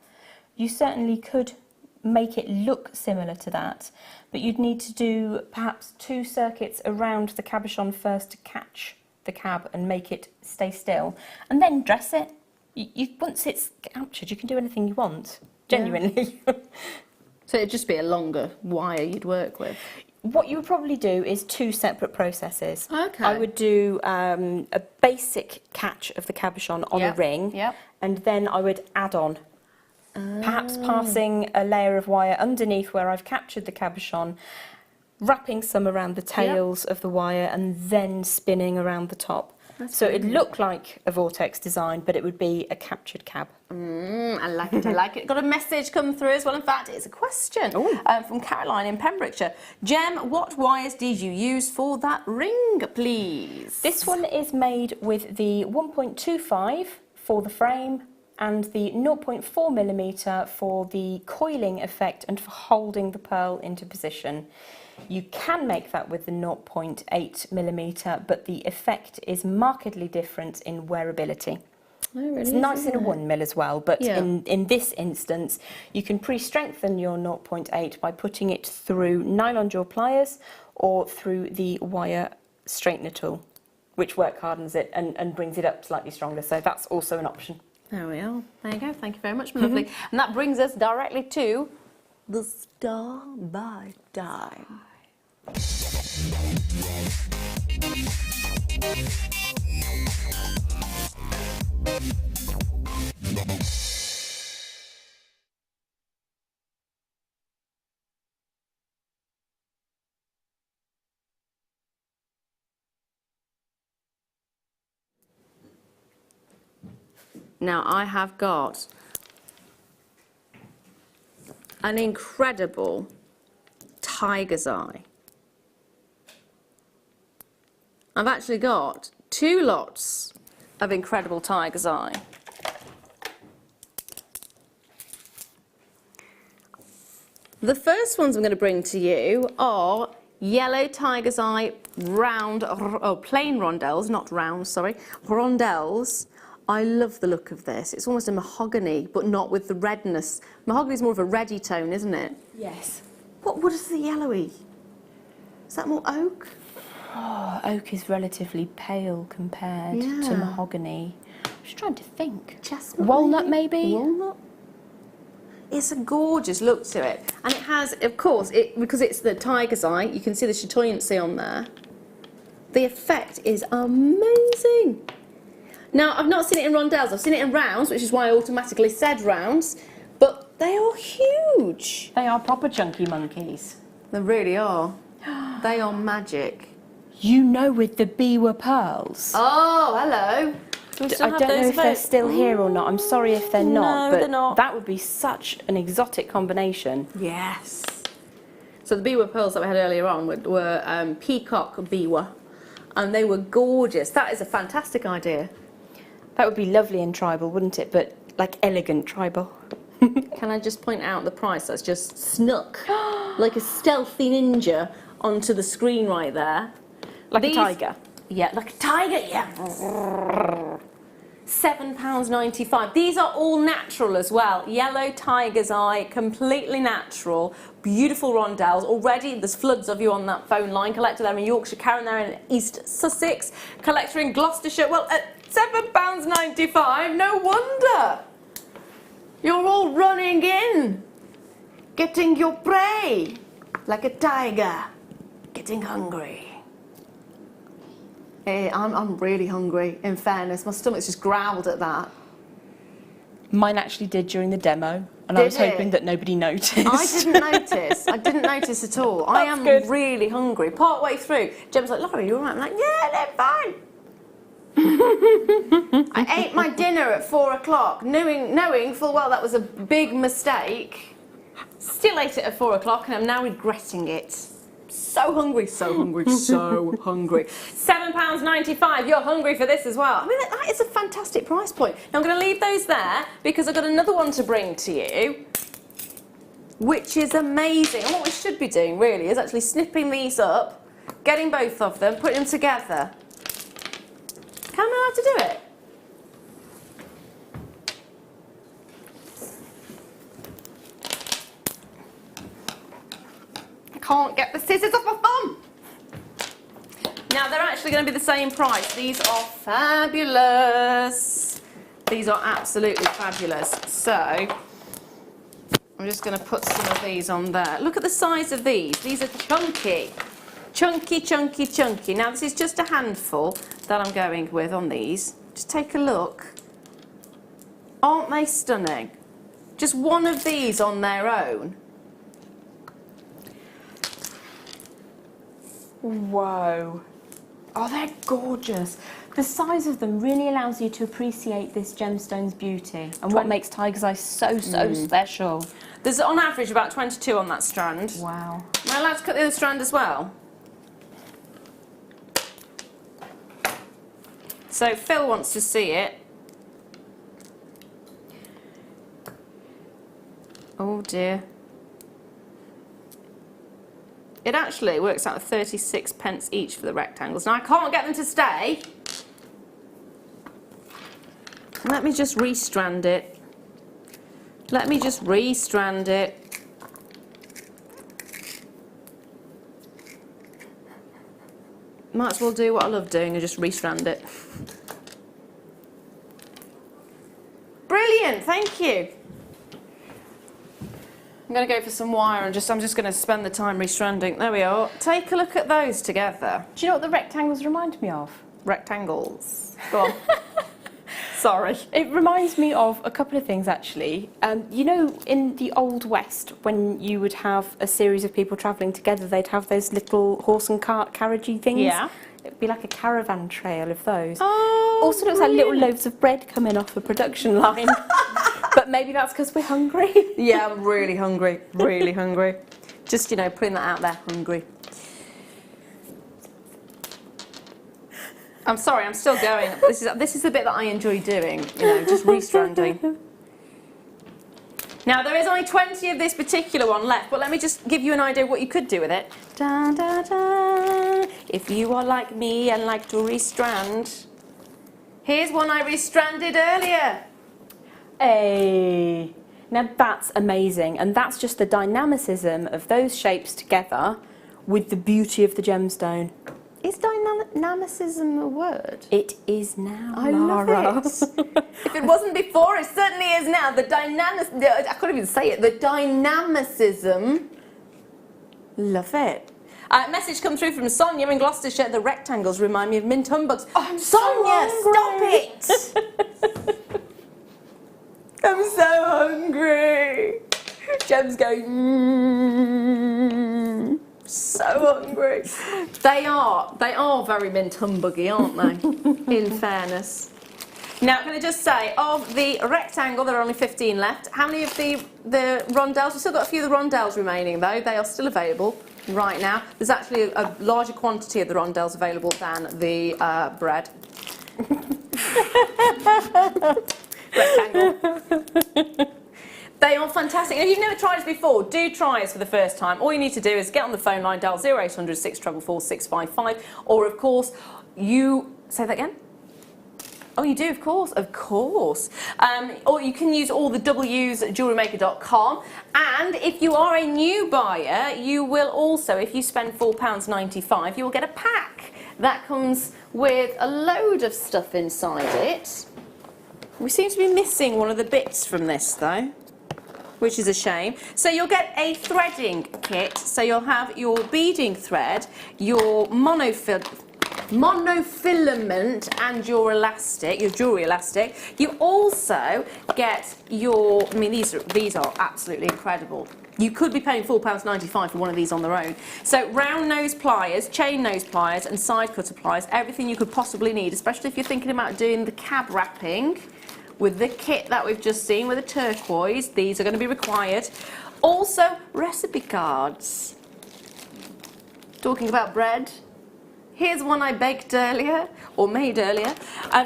you certainly could make it look similar to that, but you'd need to do perhaps 2 circuits around the cabochon first to catch the cab and make it stay still, and then dress it. Once it's captured, you can do anything you want, genuinely. Yeah. So it'd just be a longer wire you'd work with. What you would probably do is 2 separate processes. Okay. I would do a basic catch of the cabochon on a ring, and then I would add on. Perhaps passing a layer of wire underneath where I've captured the cabochon, wrapping some around the tails of the wire, and then spinning around the top. So it'd look like a vortex design, but it would be a captured cab. I like it, I like it. Got a message come through as well. In fact, it's a question from Caroline in Pembrokeshire. Jem, what wires did you use for that ring, please? This one is made with the 1.25 for the frame and the 0.4mm for the coiling effect and for holding the pearl into position. You can make that with the 0.8mm, but the effect is markedly different in wearability. Oh, really? It's nice in a 1mm as well, but in this instance, you can pre-strengthen your 0.8 by putting it through nylon jaw pliers or through the wire straightener tool, which work hardens it and brings it up slightly stronger, so that's also an option. There we are. There you go. Thank you very much, my lovely. And that brings us directly to the star by time. Now I have got an incredible tiger's eye. I've actually got 2 lots of incredible tiger's eye. The first ones I'm going to bring to you are yellow tiger's eye round, plain rondelles, not round, sorry, rondelles. I love the look of this. It's almost a mahogany, but not with the redness. Mahogany is more of a reddy tone, isn't it? Yes. What is the yellowy? Is that more oak? Oh, oak is relatively pale compared to mahogany. I'm just trying to think. Chestnut? Walnut, maybe? Walnut? It's a gorgeous look to it. And it has, of course, because it's the tiger's eye, you can see the chatoyancy on there. The effect is amazing. Now, I've not seen it in rondelles, I've seen it in rounds, which is why I automatically said rounds, but They are huge. They are proper chunky monkeys. They really are. They are magic. You know, with the Biwa pearls. Oh, hello. Do we still I have don't know those if they're available? still here or not. I'm sorry if they're not, No, but they're not. that would be such an exotic combination. Yes. So the biwa pearls that we had earlier on were peacock biwa, and they were gorgeous. That is a fantastic idea. That would be lovely in tribal, wouldn't it? But like elegant tribal. Can I just point out the price that's just snuck like a stealthy ninja onto the screen right there? Like a tiger. Yeah, like a tiger, yeah. £7.95. These are all natural as well. Yellow tiger's eye, completely natural. Beautiful rondelles. Already there's floods of you on that phone line. Collector there in Yorkshire, Karen there in East Sussex. Collector in Gloucestershire. Well, at £7.95, no wonder. You're all running in, getting your prey, like a tiger, getting hungry. I'm really hungry, in fairness. My stomach's just growled at that. Mine actually did during the demo, and Did I was it? hoping that nobody noticed. I didn't notice. I didn't notice at all. I am good. really hungry. Part way through, Jem's like, Lara, you all right? I'm like, yeah, they're fine. I ate my dinner at 4 o'clock, knowing full well that was a big mistake. Still ate it at 4 o'clock, and I'm now regretting it. So hungry, so hungry, so hungry. £7.95, you're hungry for this as well. I mean, that is a fantastic price point. Now I'm going to leave those there because I've got another one to bring to you, which is amazing. And what we should be doing really is actually snipping these up, getting both of them, putting them together. Can I know how to do it? Can't get the scissors off my thumb. Now they're actually going to be the same price. These are fabulous. These are absolutely fabulous. So I'm just going to put some of these on there. Look at the size of these. These are chunky. Chunky, chunky, chunky. Now this is just a handful that I'm going with on these. Just take a look. Aren't they stunning? Just one of these on their own. Whoa. Oh, they're gorgeous. The size of them really allows you to appreciate this gemstone's beauty and what makes tiger's eye so special. There's on average about 22 on that strand. Wow. Am I allowed to cut the other strand as well? So Phil wants to see it. Oh dear. It actually works out at 36 pence each for the rectangles. Now I can't get them to stay. Let me just restrand it. Let me just restrand it. Might as well do what I love doing and just restrand it. Brilliant, thank you. I'm going to go for some wire and I'm just going to spend the time restranding. There we are. Take a look at those together. Do you know what the rectangles remind me of? Rectangles. Go on. Sorry. It reminds me of a couple of things actually. You know, in the Old West, when you would have a series of people travelling together, they'd have those little horse and cart carriagey things. Yeah. It'd be like a caravan trail of those. Oh, also looks like little loaves of bread coming off the production line. But maybe that's because we're hungry. Yeah, I'm really hungry. Really hungry. Just, you know, putting that out there, hungry. I'm sorry, I'm still going. This is the bit that I enjoy doing, you know, just restranding. Now, there is only 20 of this particular one left, but let me just give you an idea of what you could do with it. Da, da, da. If you are like me and like to restrand, here's one I restranded earlier. Hey. Now that's amazing, and that's just the dynamicism of those shapes together with the beauty of the gemstone. Is dynamicism a word? It is now, I Lara. love it. If it wasn't before, it certainly is now. I couldn't even say it. The dynamicism. Love it. Message come through from Sonia in Gloucestershire. The rectangles remind me of mint humbugs. Oh, Sonia, stop it! I'm so hungry. Jem's going, so hungry. They are very mint humbuggy, aren't they? In fairness. Now, can I just say, of the rectangle, there are only 15 left. How many of the rondelles? We've still got a few of the rondelles remaining, though. They are still available right now. There's actually a larger quantity of the rondelles available than the bread. Rectangle. They are fantastic. And if you've never tried this before, do try us for the first time. All you need to do is get on the phone line, dial 0800 644 655, or of course, you say that again. Oh, you do, of course. Or you can use all the W's at JewelleryMaker.com. And if you are a new buyer, you will also, if you spend £4.95, you will get a pack that comes with a load of stuff inside it. We seem to be missing one of the bits from this, though, which is a shame. So you'll get a threading kit. So you'll have your beading thread, your monofilament and your elastic, your jewellery elastic. You also get your, I mean, these are absolutely incredible. You could be paying £4.95 for one of these on their own. So round nose pliers, chain nose pliers and side cutter pliers, everything you could possibly need, especially if you're thinking about doing the cab wrapping with the kit that we've just seen with the turquoise. These are going to be required. Also, recipe cards. Talking about bread. Here's one I baked earlier, or made earlier.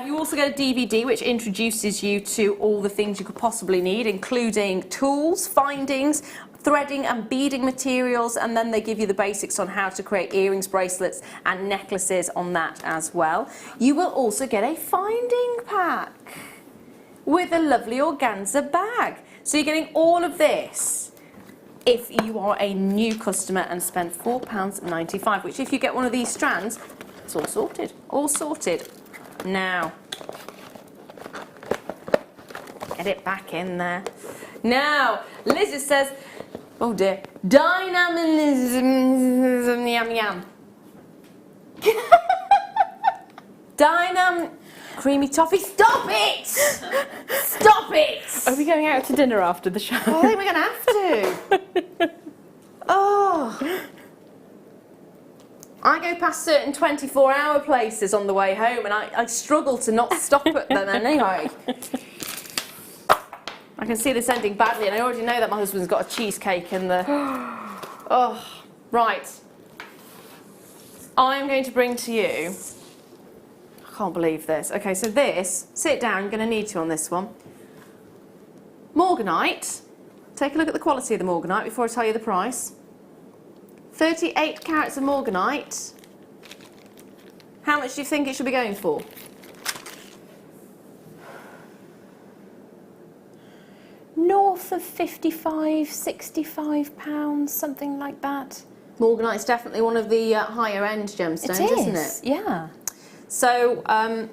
You also get a DVD which introduces you to all the things you could possibly need, including tools, findings, threading and beading materials, and then they give you the basics on how to create earrings, bracelets and necklaces on that as well. You will also get a finding pack with a lovely organza bag. So you're getting all of this if you are a new customer and spend £4.95, which if you get one of these strands, it's all sorted, all sorted. Now, get it back in there. Now, Liz says, oh dear, dynamism, yum yum. Creamy toffee, stop it! Stop it! Are we going out to dinner after the show? I think we're going to have to. Oh. I go past certain 24-hour places on the way home and I struggle to not stop at them anyway. I can see this ending badly and I already know that my husband's got a cheesecake in the... Oh, right. I'm going to bring to you... I can't believe this. Okay, so this, sit down, you're going to need to on this one. Morganite. Take a look at the quality of the Morganite before I tell you the price. 38 carats of Morganite. How much do you think it should be going for? North of £55, £65, something like that. Morganite's definitely one of the higher end gemstones, isn't it? Yeah. So, I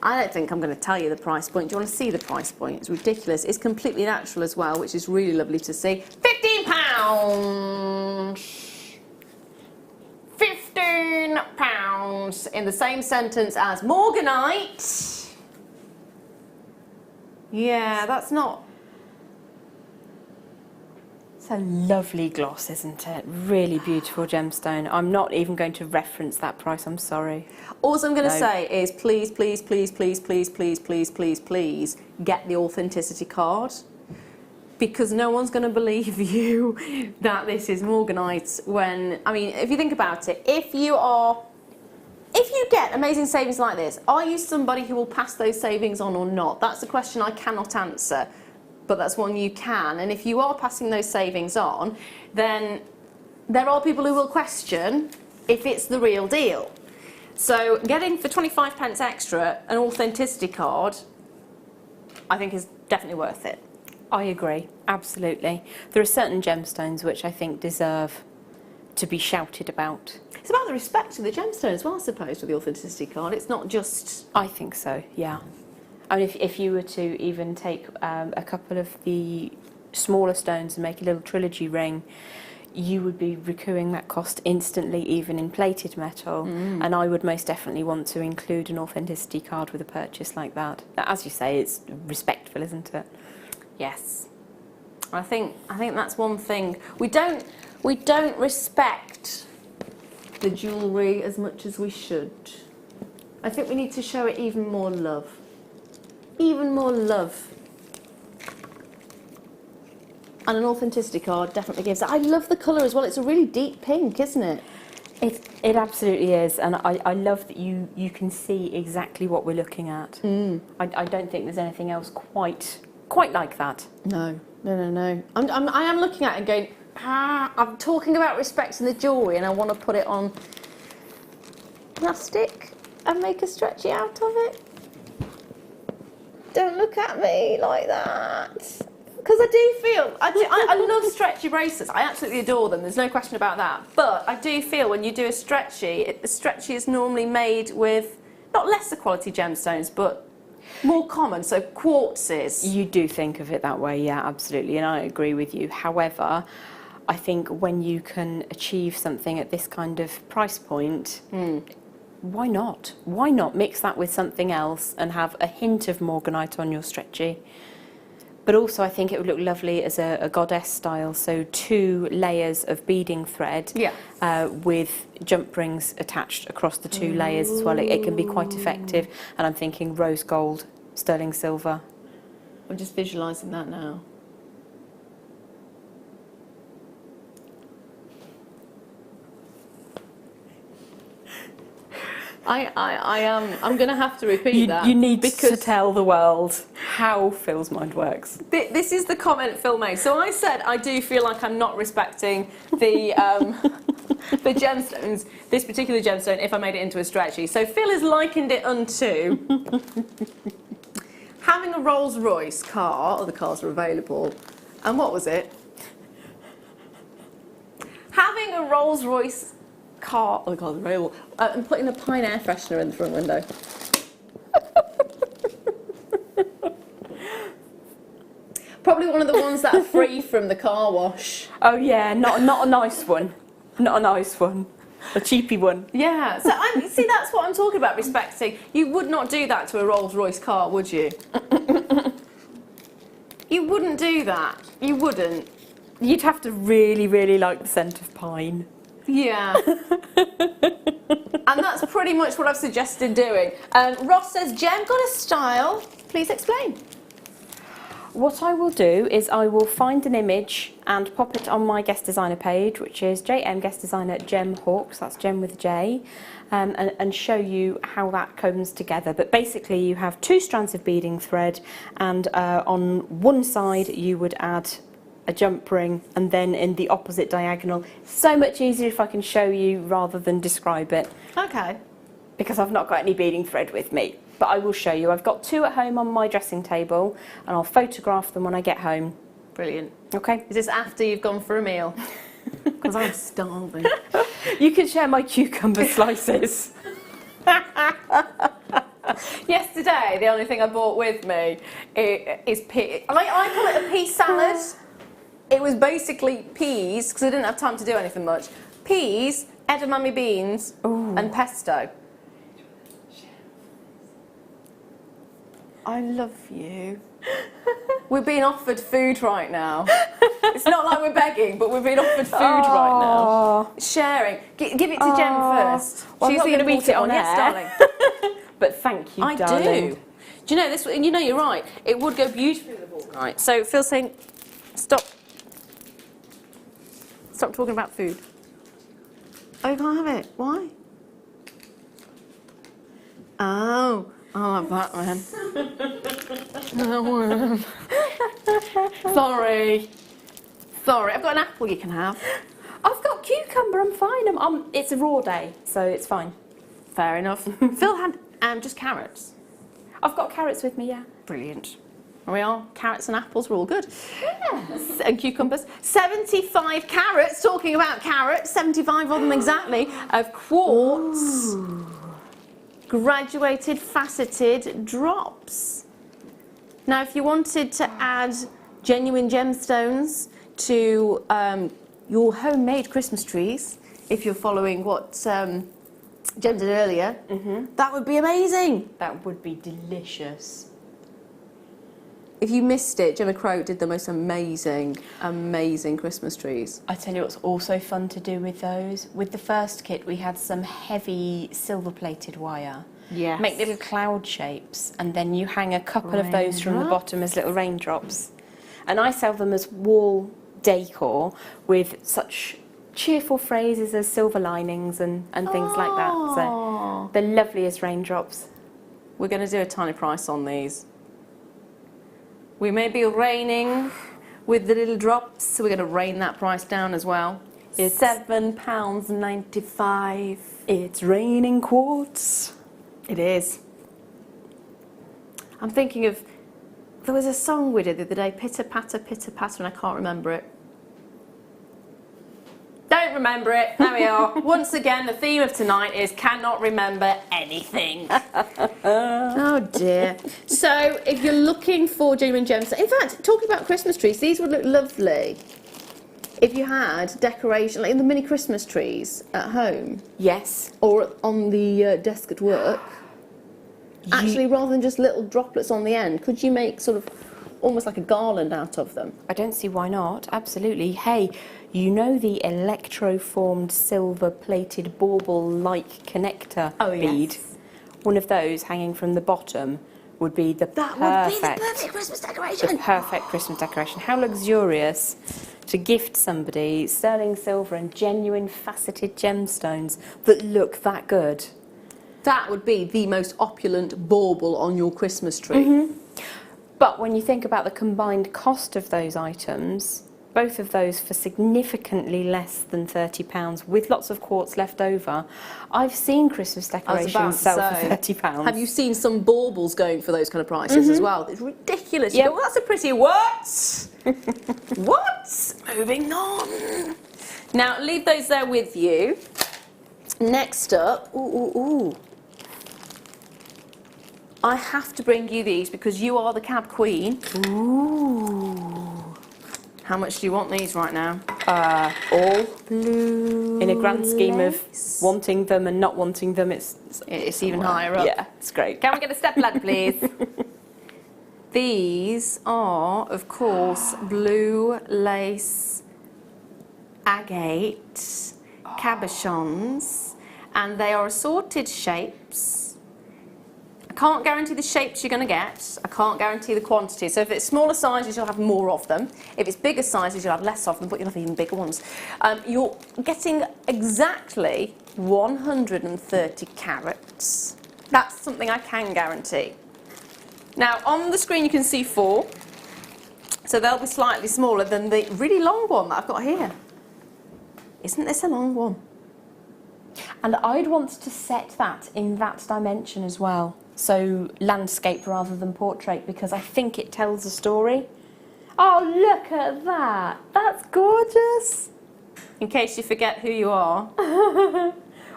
don't think I'm going to tell you the price point. Do you want to see the price point? It's ridiculous. It's completely natural as well, which is really lovely to see. £15! £15 in the same sentence as Morganite. Yeah, that's not... It's a lovely gloss, isn't it? Really beautiful gemstone. I'm not even going to reference that price, I'm sorry. All I'm going to say is please, please, please, please, please, please, please, please, please get the authenticity card, because no one's going to believe you that this is Morganite when, I mean, if you think about it, if you get amazing savings like this, are you somebody who will pass those savings on or not? That's a question I cannot answer. But that's one you can, and if you are passing those savings on, then there are people who will question if it's the real deal. So getting for 25p extra an authenticity card, I think is definitely worth it. I agree, absolutely. There are certain gemstones which I think deserve to be shouted about. It's about the respect of the gemstone as well, I suppose, with the authenticity card. It's not just... I think so, yeah. I mean, if you were to even take a couple of the smaller stones and make a little trilogy ring, you would be recouping that cost instantly, even in plated metal. And I would most definitely want to include an authenticity card with a purchase like that. As you say, it's respectful, isn't it? Yes. I think that's one thing. We don't respect the jewellery as much as we should. I think we need to show it even more love. Even more love. And an authenticity card definitely gives it. I love the colour as well. It's a really deep pink, isn't it? It absolutely is, and I love that you can see exactly what we're looking at. I don't think there's anything else quite like that. No. I am looking at it and going, I'm talking about respecting the jewellery, and I want to put it on plastic and make a stretchy out of it. Don't look at me like that. Because I do feel, I love stretchy bracelets. I absolutely adore them. There's no question about that. But I do feel when you do a stretchy, the stretchy is normally made with not lesser quality gemstones, but more common, so quartzes. You do think of it that way, yeah, absolutely, and I agree with you. However, I think when you can achieve something at this kind of price point, why not? Why not mix that with something else and have a hint of morganite on your stretchy? But also I think it would look lovely as a goddess style, so 2 layers of beading thread with jump rings attached across the 2 layers as well. It can be quite effective, and I'm thinking rose gold, sterling silver. I'm just visualising that now. I'm going to have to repeat that. You need to tell the world how Phil's mind works. This is the comment Phil made. So I said I do feel like I'm not respecting the the gemstones, this particular gemstone, if I made it into a stretchy. So Phil has likened it unto having a Rolls Royce car, or the cars are available, and what was it? Having a Rolls Royce car, or the cars are available, and putting a Pine air freshener in the front window. Probably one of the ones that are free from the car wash. Oh yeah, not a nice one. Not a nice one. A cheapy one. Yeah, so see, that's what I'm talking about, respecting. You would not do that to a Rolls Royce car, would you? You wouldn't do that. You wouldn't. You'd have to really, really like the scent of pine. Yeah. And that's pretty much what I've suggested doing. Ross says, Jem, got a style. Please explain. What I will do is I will find an image and pop it on my guest designer page, which is JM guest designer Jem Hawkes, that's Jem with a J, and show you how that comes together. But basically you have 2 strands of beading thread, and on one side you would add a jump ring, and then in the opposite diagonal. So much easier if I can show you rather than describe it. Okay. Because I've not got any beading thread with me. But I will show you. I've got 2 at home on my dressing table, and I'll photograph them when I get home. Brilliant. Okay? Is this after you've gone for a meal? Because I'm starving. You can share my cucumber slices. Yesterday, the only thing I brought with me is pea. I call it a pea salad. It was basically peas, because I didn't have time to do anything much. Peas, edamame beans, and pesto. I love you. We're being offered food right now. It's not like we're begging, but we're being offered food right now. Sharing. Give it to Jem first. Well, She's I'm not going to eat it on yes, air. darling. But thank you, I darling. do. Do you know this? You know, you're right. It would go beautifully with the ball. Right. So Phil's saying, stop talking about food. Oh, you can't have it. Why? Oh. Oh, that man. Sorry. I've got an apple you can have. I've got cucumber, I'm fine. It's a raw day, so it's fine. Fair enough. Phil had just carrots. I've got carrots with me, yeah. Brilliant. There we are. Carrots and apples, we're all good. Yes. And cucumbers. 75 carrots, talking about carrots, 75 of them exactly, of quartz. Ooh. Graduated faceted drops. Now, if you wanted to add genuine gemstones to your homemade Christmas trees, if you're following what Jem did earlier, that would be amazing. That would be delicious. If you missed it, Gemma Crow did the most amazing, amazing Christmas trees. I tell you what's also fun to do with those. With the first kit, we had some heavy silver-plated wire. Yes. Make little cloud shapes, and then you hang a couple of those from the bottom as little raindrops. And I sell them as wall decor with such cheerful phrases as silver linings and things like that. So the loveliest raindrops. We're going to do a tiny price on these. We may be raining with the little drops, so we're going to rain that price down as well. It's £7.95. It's raining quartz. It is. I'm thinking of, there was a song we did the other day, pitter patter, and I can't remember it. Don't remember it. There we are. Once again, the theme of tonight is cannot remember anything. Oh dear. So, if you're looking for genuine gemstones, in fact, talking about Christmas trees, these would look lovely if you had decoration, like in the mini Christmas trees at home. Yes. Or on the desk at work. Actually, rather than just little droplets on the end, could you make sort of almost like a garland out of them? I don't see why not. Absolutely. Hey, you know the electroformed silver-plated bauble-like connector bead? Yes. One of those hanging from the bottom would be the perfect Christmas decoration. The perfect Christmas decoration. How luxurious to gift somebody sterling silver and genuine faceted gemstones that look that good. That would be the most opulent bauble on your Christmas tree. But when you think about the combined cost of those items, both of those for significantly less than £30 with lots of quartz left over, I've seen Christmas decorations sell for £30. Have you seen some baubles going for those kind of prices as well? It's ridiculous. You go, well, that's a pretty what? What? Moving on. Now, leave those there with you. Next up, I have to bring you these because you are the cab queen. Ooh. How much do you want these right now? All blue. In a grand scheme of wanting them and not wanting them, it's even higher up. Yeah, it's great. Can we get a step ladder, please? These are, of course, blue lace agate cabochons, and they are assorted shapes. I can't guarantee the shapes you're going to get. I can't guarantee the quantity. So if it's smaller sizes, you'll have more of them. If it's bigger sizes, you'll have less of them, but you'll have even bigger ones. You're getting exactly 130 carats. That's something I can guarantee. Now, on the screen you can see 4. So they'll be slightly smaller than the really long one that I've got here. Isn't this a long one? And I'd want to set that in that dimension as well. So landscape rather than portrait, because I think it tells a story. Oh, look at that. That's gorgeous. In case you forget who you are.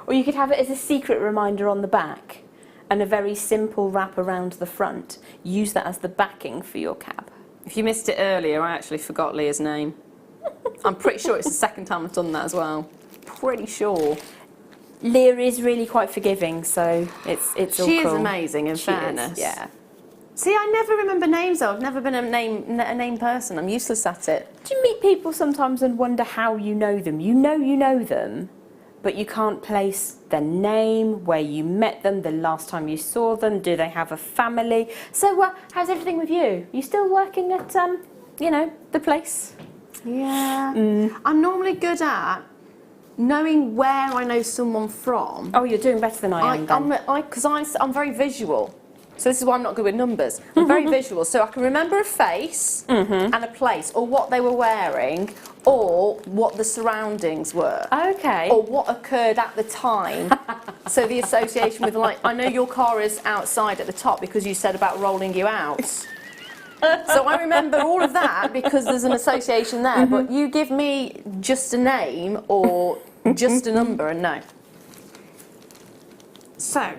Or you could have it as a secret reminder on the back and a very simple wrap around the front. Use that as the backing for your cab. If you missed it earlier, I actually forgot Leah's name. I'm pretty sure it's the second time I've done that as well. Pretty sure. Leah is really quite forgiving, so it's all cool. She is amazing, in fairness. Yeah. See, I never remember names though. I've never been a name person. I'm useless at it. Do you meet people sometimes and wonder how you know them? You know them, but you can't place their name, where you met them, the last time you saw them, do they have a family? So how's everything with you? You still working at, the place? Yeah. I'm normally good at knowing where I know someone from. Oh, you're doing better than I am then. Because I'm very visual. So this is why I'm not good with numbers. I'm very visual, so I can remember a face and a place, or what they were wearing, or what the surroundings were. Okay. Or what occurred at the time. So the association with, like, I know your car is outside at the top because you said about rolling you out. So I remember all of that because there's an association there, but you give me just a name or just a number and no. So,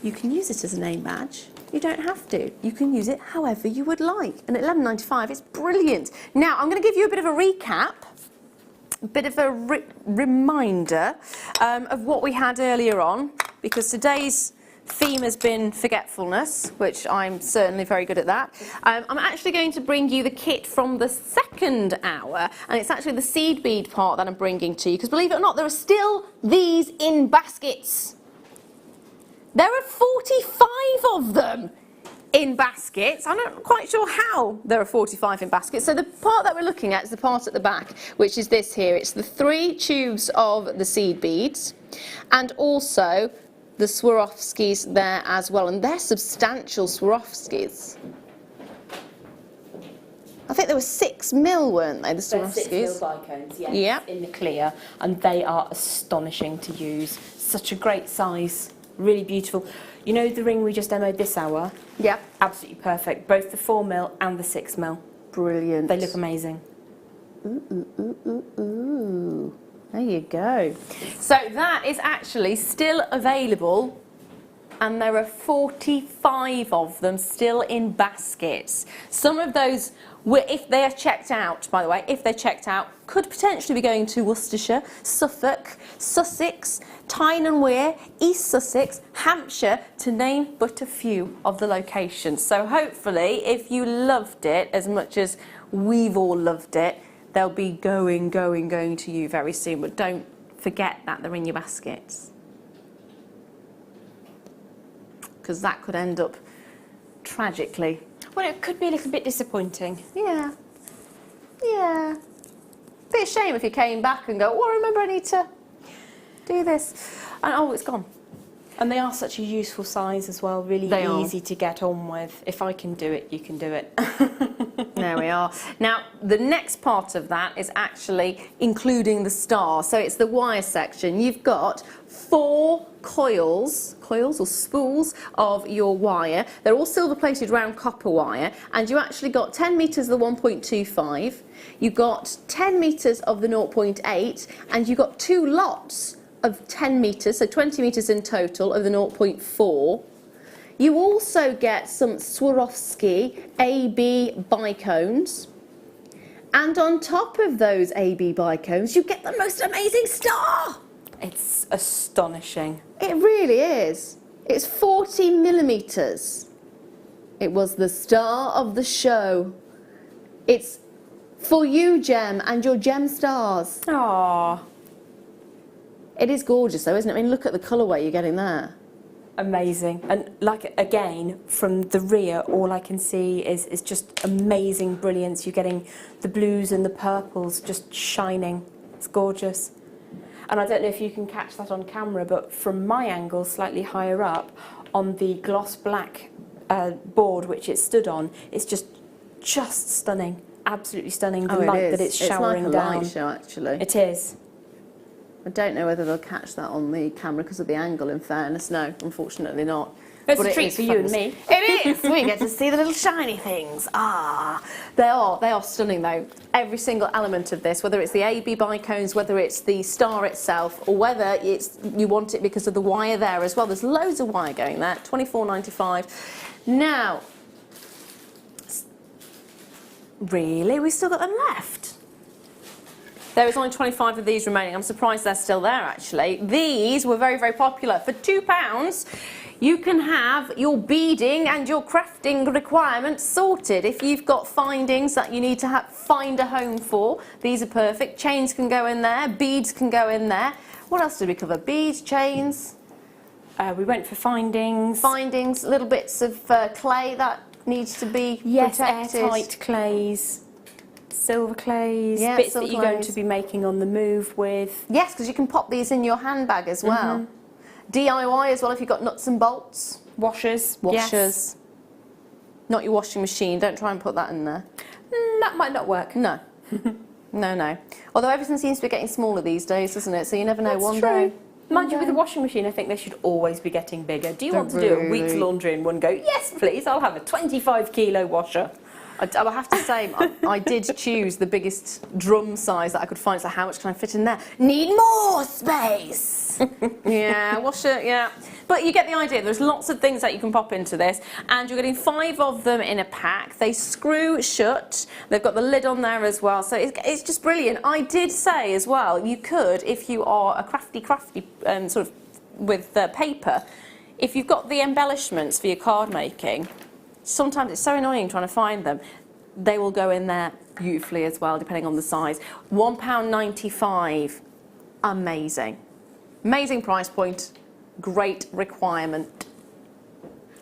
you can use it as a name badge. You don't have to. You can use it however you would like. And at £11.95, it's brilliant. Now, I'm going to give you a bit of a recap, a bit of a reminder of what we had earlier on, because today's theme has been forgetfulness, which I'm certainly very good at that. I'm actually going to bring you the kit from the second hour, and it's actually the seed bead part that I'm bringing to you, because believe it or not, there are still these in baskets. There are 45 of them in baskets. I'm not quite sure how there are 45 in baskets. So the part that we're looking at is the part at the back, which is this here. It's the 3 tubes of the seed beads, and also the Swarovskis there as well, and they're substantial Swarovskis. I think there were 6mm, weren't they, the Swarovskis? 6mm bicones, yes, Yep. in the clear, and they are astonishing to use. Such a great size, really beautiful. You know the ring we just demoed this hour? Yeah. Absolutely perfect, both the 4mm and the 6mm. Brilliant. They look amazing. Ooh. There you go. So that is actually still available, and there are 45 of them still in baskets. Some of those, if they are checked out, by the way, if they're checked out, could potentially be going to Worcestershire, Suffolk, Sussex, Tyne and Wear, East Sussex, Hampshire, to name but a few of the locations. So hopefully, if you loved it as much as we've all loved it, they'll be going to you very soon. But don't forget that they're in your baskets, because that could end up tragically. Well, it could be a little bit disappointing. Yeah. Yeah. Be a shame if you came back and go, well, remember I need to do this. And oh, it's gone. And they are such a useful size as well, really They are. easy to get on with. If I can do it, you can do it. There we are. Now, the next part of that is actually including the star. So it's the wire section. You've got 4 coils or spools of your wire. They're all silver plated round copper wire, and you actually got 10 metres of the 1.25, you got 10 metres of the 0.8, and you got 2 lots of 10 metres, so 20 metres in total of the 0.4. You also get some Swarovski AB bicones, and on top of those AB bicones you get the most amazing star. It's astonishing. It really is. It's 40mm. It was the star of the show. It's for you, Jem, and your gem stars. Aww. It is gorgeous though, isn't it? I mean, look at the colourway you're getting there. Amazing. And like, again, from the rear, all I can see is just amazing brilliance. You're getting the blues and the purples just shining. It's gorgeous. And I don't know if you can catch that on camera, but from my angle, slightly higher up, on the gloss black board which it stood on, it's just stunning. Absolutely stunning. The light that it's showering it's like a down. light show, actually. It is. I don't know whether they'll catch that on the camera because of the angle, in fairness. No, unfortunately not. It's But a it treat is for you and fabulous. me. It is! We get to see the little shiny things. Ah, they are stunning though. Every single element of this, whether it's the AB bicones, whether it's the star itself, or whether it's you want it because of the wire there as well. There's loads of wire going there, £24.95. Now, really, we've still got them left. There is only 25 of these remaining. I'm surprised they're still there, actually. These were very, very popular. For £2, you can have your beading and your crafting requirements sorted. If you've got findings that you need to find a home for, these are perfect. Chains can go in there, beads can go in there. What else did we cover? Beads, chains. We went for findings. Findings, little bits of clay that needs to be protected. Airtight clays. Silver clays, Yeah, bits silver that you're going clays. to be making on the move with. Yes, because you can pop these in your handbag as well. DIY as well if you've got nuts and bolts. Washers. Washers. Yes. Not your washing machine, don't try and put that in there. That might not work. No. No. Although everything seems to be getting smaller these days, doesn't it? So you never know. That's One true. day. Mind you, with a washing machine, I think they should always be getting bigger. Do you They want to do a really- week's laundry in one go? Yes, please. I'll have a 25-kilo washer. I have to say, I did choose the biggest drum size that I could find. So how much can I fit in there? Need more space. Yeah, washer, yeah. But you get the idea. There's lots of things that you can pop into this, and you're getting 5 of them in a pack. They screw shut. They've got the lid on there as well. So it's just brilliant. I did say as well, you could, if you are a crafty, sort of with paper, if you've got the embellishments for your card making, sometimes it's so annoying trying to find them. They will go in there beautifully as well, depending on the size. £1.95, amazing. Amazing price point, great requirement.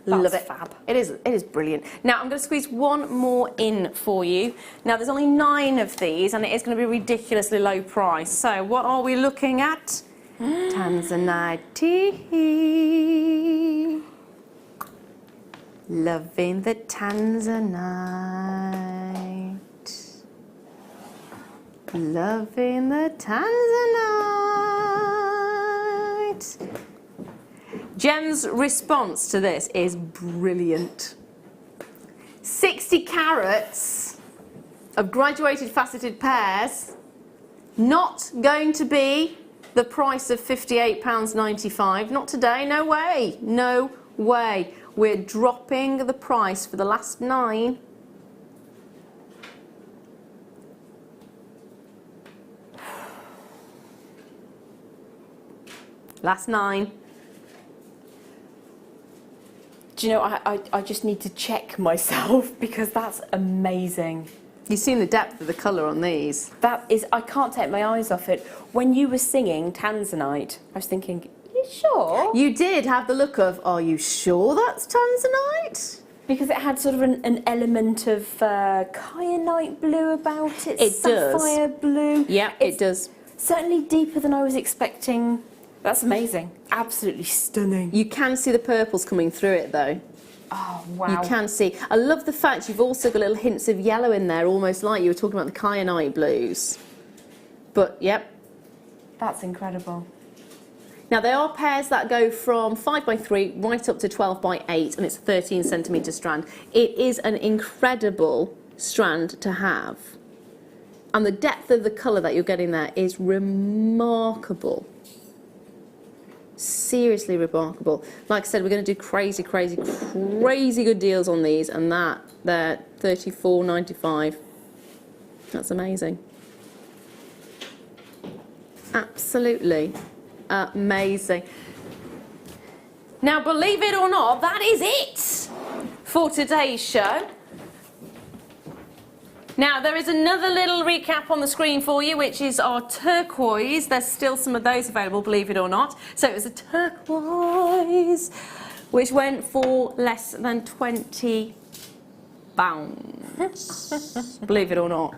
Love it. Fab. It is brilliant. Now I'm going to squeeze one more in for you. Now there's only 9 of these and it is going to be ridiculously low price. So what are we looking at? Tanzanite. Loving the Tanzanite. Loving the Tanzanite. Jem's response to this is brilliant. 60 carats of graduated faceted pears, not going to be the price of £58.95. Not today, no way, no way. We're dropping the price for the last 9. Last 9. Do you know, I just need to check myself because that's amazing. You've seen the depth of the colour on these. That is, I can't take my eyes off it. When you were singing Tanzanite, I was thinking, are you sure? You did have the look of, are you sure that's Tanzanite? Because it had sort of an element of kyanite blue about it. It does. Sapphire blue. Yeah, it does. Certainly deeper than I was expecting. That's amazing. Absolutely stunning. You can see the purples coming through it though. Oh, wow. You can see. I love the fact you've also got little hints of yellow in there, almost like you were talking about the kyanite blues. But, yep. That's incredible. Now, there are pairs that go from 5x3 right up to 12x8, and it's a 13 centimetre strand. It is an incredible strand to have. And the depth of the colour that you're getting there is remarkable. Seriously remarkable. Like I said, we're going to do crazy good deals on these, and they're $34.95. That's amazing. Absolutely amazing. Now, believe it or not, that is it for today's show. Now, there is another little recap on the screen for you, which is our turquoise. There's still some of those available, believe it or not. So it was a turquoise, which went for less than £20. Believe it or not.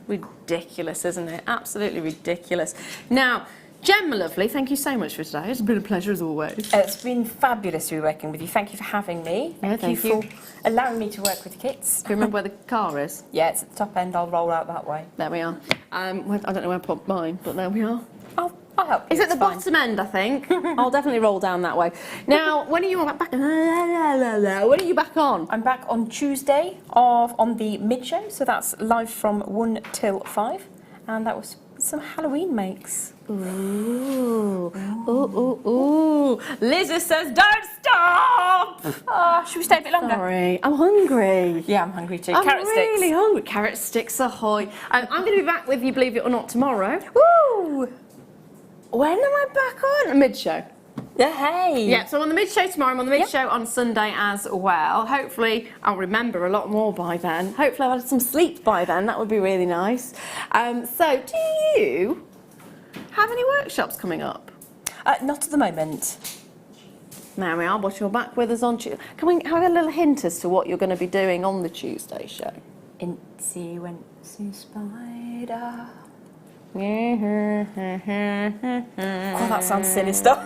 Ridiculous, isn't it? Absolutely ridiculous. Now, Jem, my lovely, thank you so much for today. It's been a pleasure as always. It's been fabulous to be working with you. Thank you for having me. Yeah, thank you for allowing me to work with kits. Do you remember where the car is? Yeah, it's at the top end. I'll roll out that way. There we are. I don't know where I put mine, but there we are. I'll help you. Is it the it's fine. bottom end, I think? I'll definitely roll down that way. Now, when are you back? When are you back on? I'm back on Tuesday on the mid-show, so that's live from 1 till 5. And that was some Halloween makes. Ooh. Liza says, don't stop! Oh, should we stay a bit longer? Sorry, I'm hungry. Yeah, I'm hungry too. I'm Carrot really sticks. hungry. Carrot sticks ahoy. I'm going to be back with you, believe it or not, tomorrow. Woo! When am I back on? Mid-show. Yeah, hey! Yeah, so I'm on the mid-show tomorrow. I'm on the mid-show on Sunday as well. Hopefully, I'll remember a lot more by then. Hopefully, I'll have some sleep by then. That would be really nice. So, do you have any workshops coming up? Not at the moment. There we are, but you're back with us on Tuesday. Can we have a little hint as to what you're going to be doing on the Tuesday show? Incy Wincy Spider. Oh, that sounds sinister.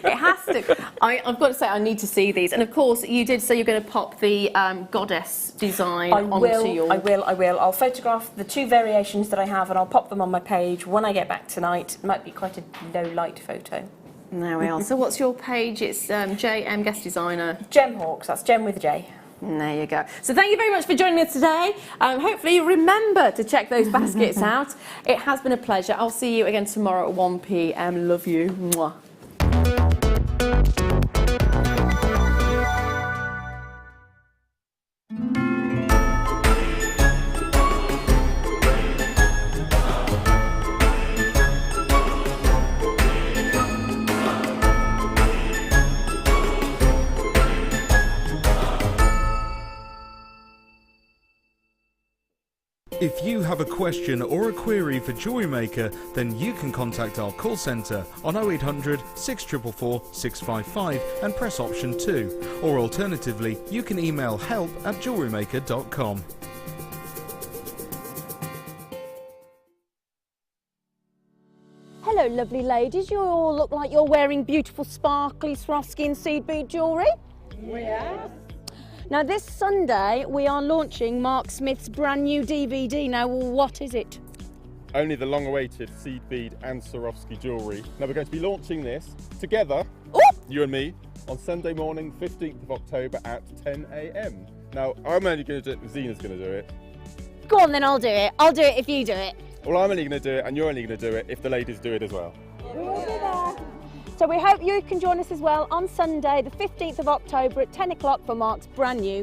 It has to. I've got to say, I need to see these. And of course, you did say you're going to pop the goddess design onto your... I will. I'll photograph the 2 variations that I have and I'll pop them on my page when I get back tonight. It might be quite a low light photo. There we are. So what's your page? It's JM Guest Designer. Jem Hawkes, that's Jem with a J. There you go. So thank you very much for joining us today. Hopefully you remember to check those baskets out. It has been a pleasure. I'll see you again tomorrow at 1 p.m. Love you. Mwah. If you have a question or a query for Jewellery Maker, then you can contact our call centre on 0800 644 655 and press option 2. Or alternatively, you can email help@jewellerymaker.com. Hello lovely ladies, you all look like you're wearing beautiful sparkly Swarovski and seed bead jewellery. Yes. Now this Sunday we are launching Mark Smith's brand new DVD. Now what is it? Only the long-awaited seed bead and Swarovski jewellery. Now we're going to be launching this together, you and me, on Sunday morning 15th of October at 10 a.m. Now I'm only going to do it, Zena's going to do it. Go on then, I'll do it. I'll do it if you do it. Well, I'm only going to do it and you're only going to do it if the ladies do it as well. We'll be there. So we hope you can join us as well on Sunday the 15th of October at 10 o'clock for Mark's brand new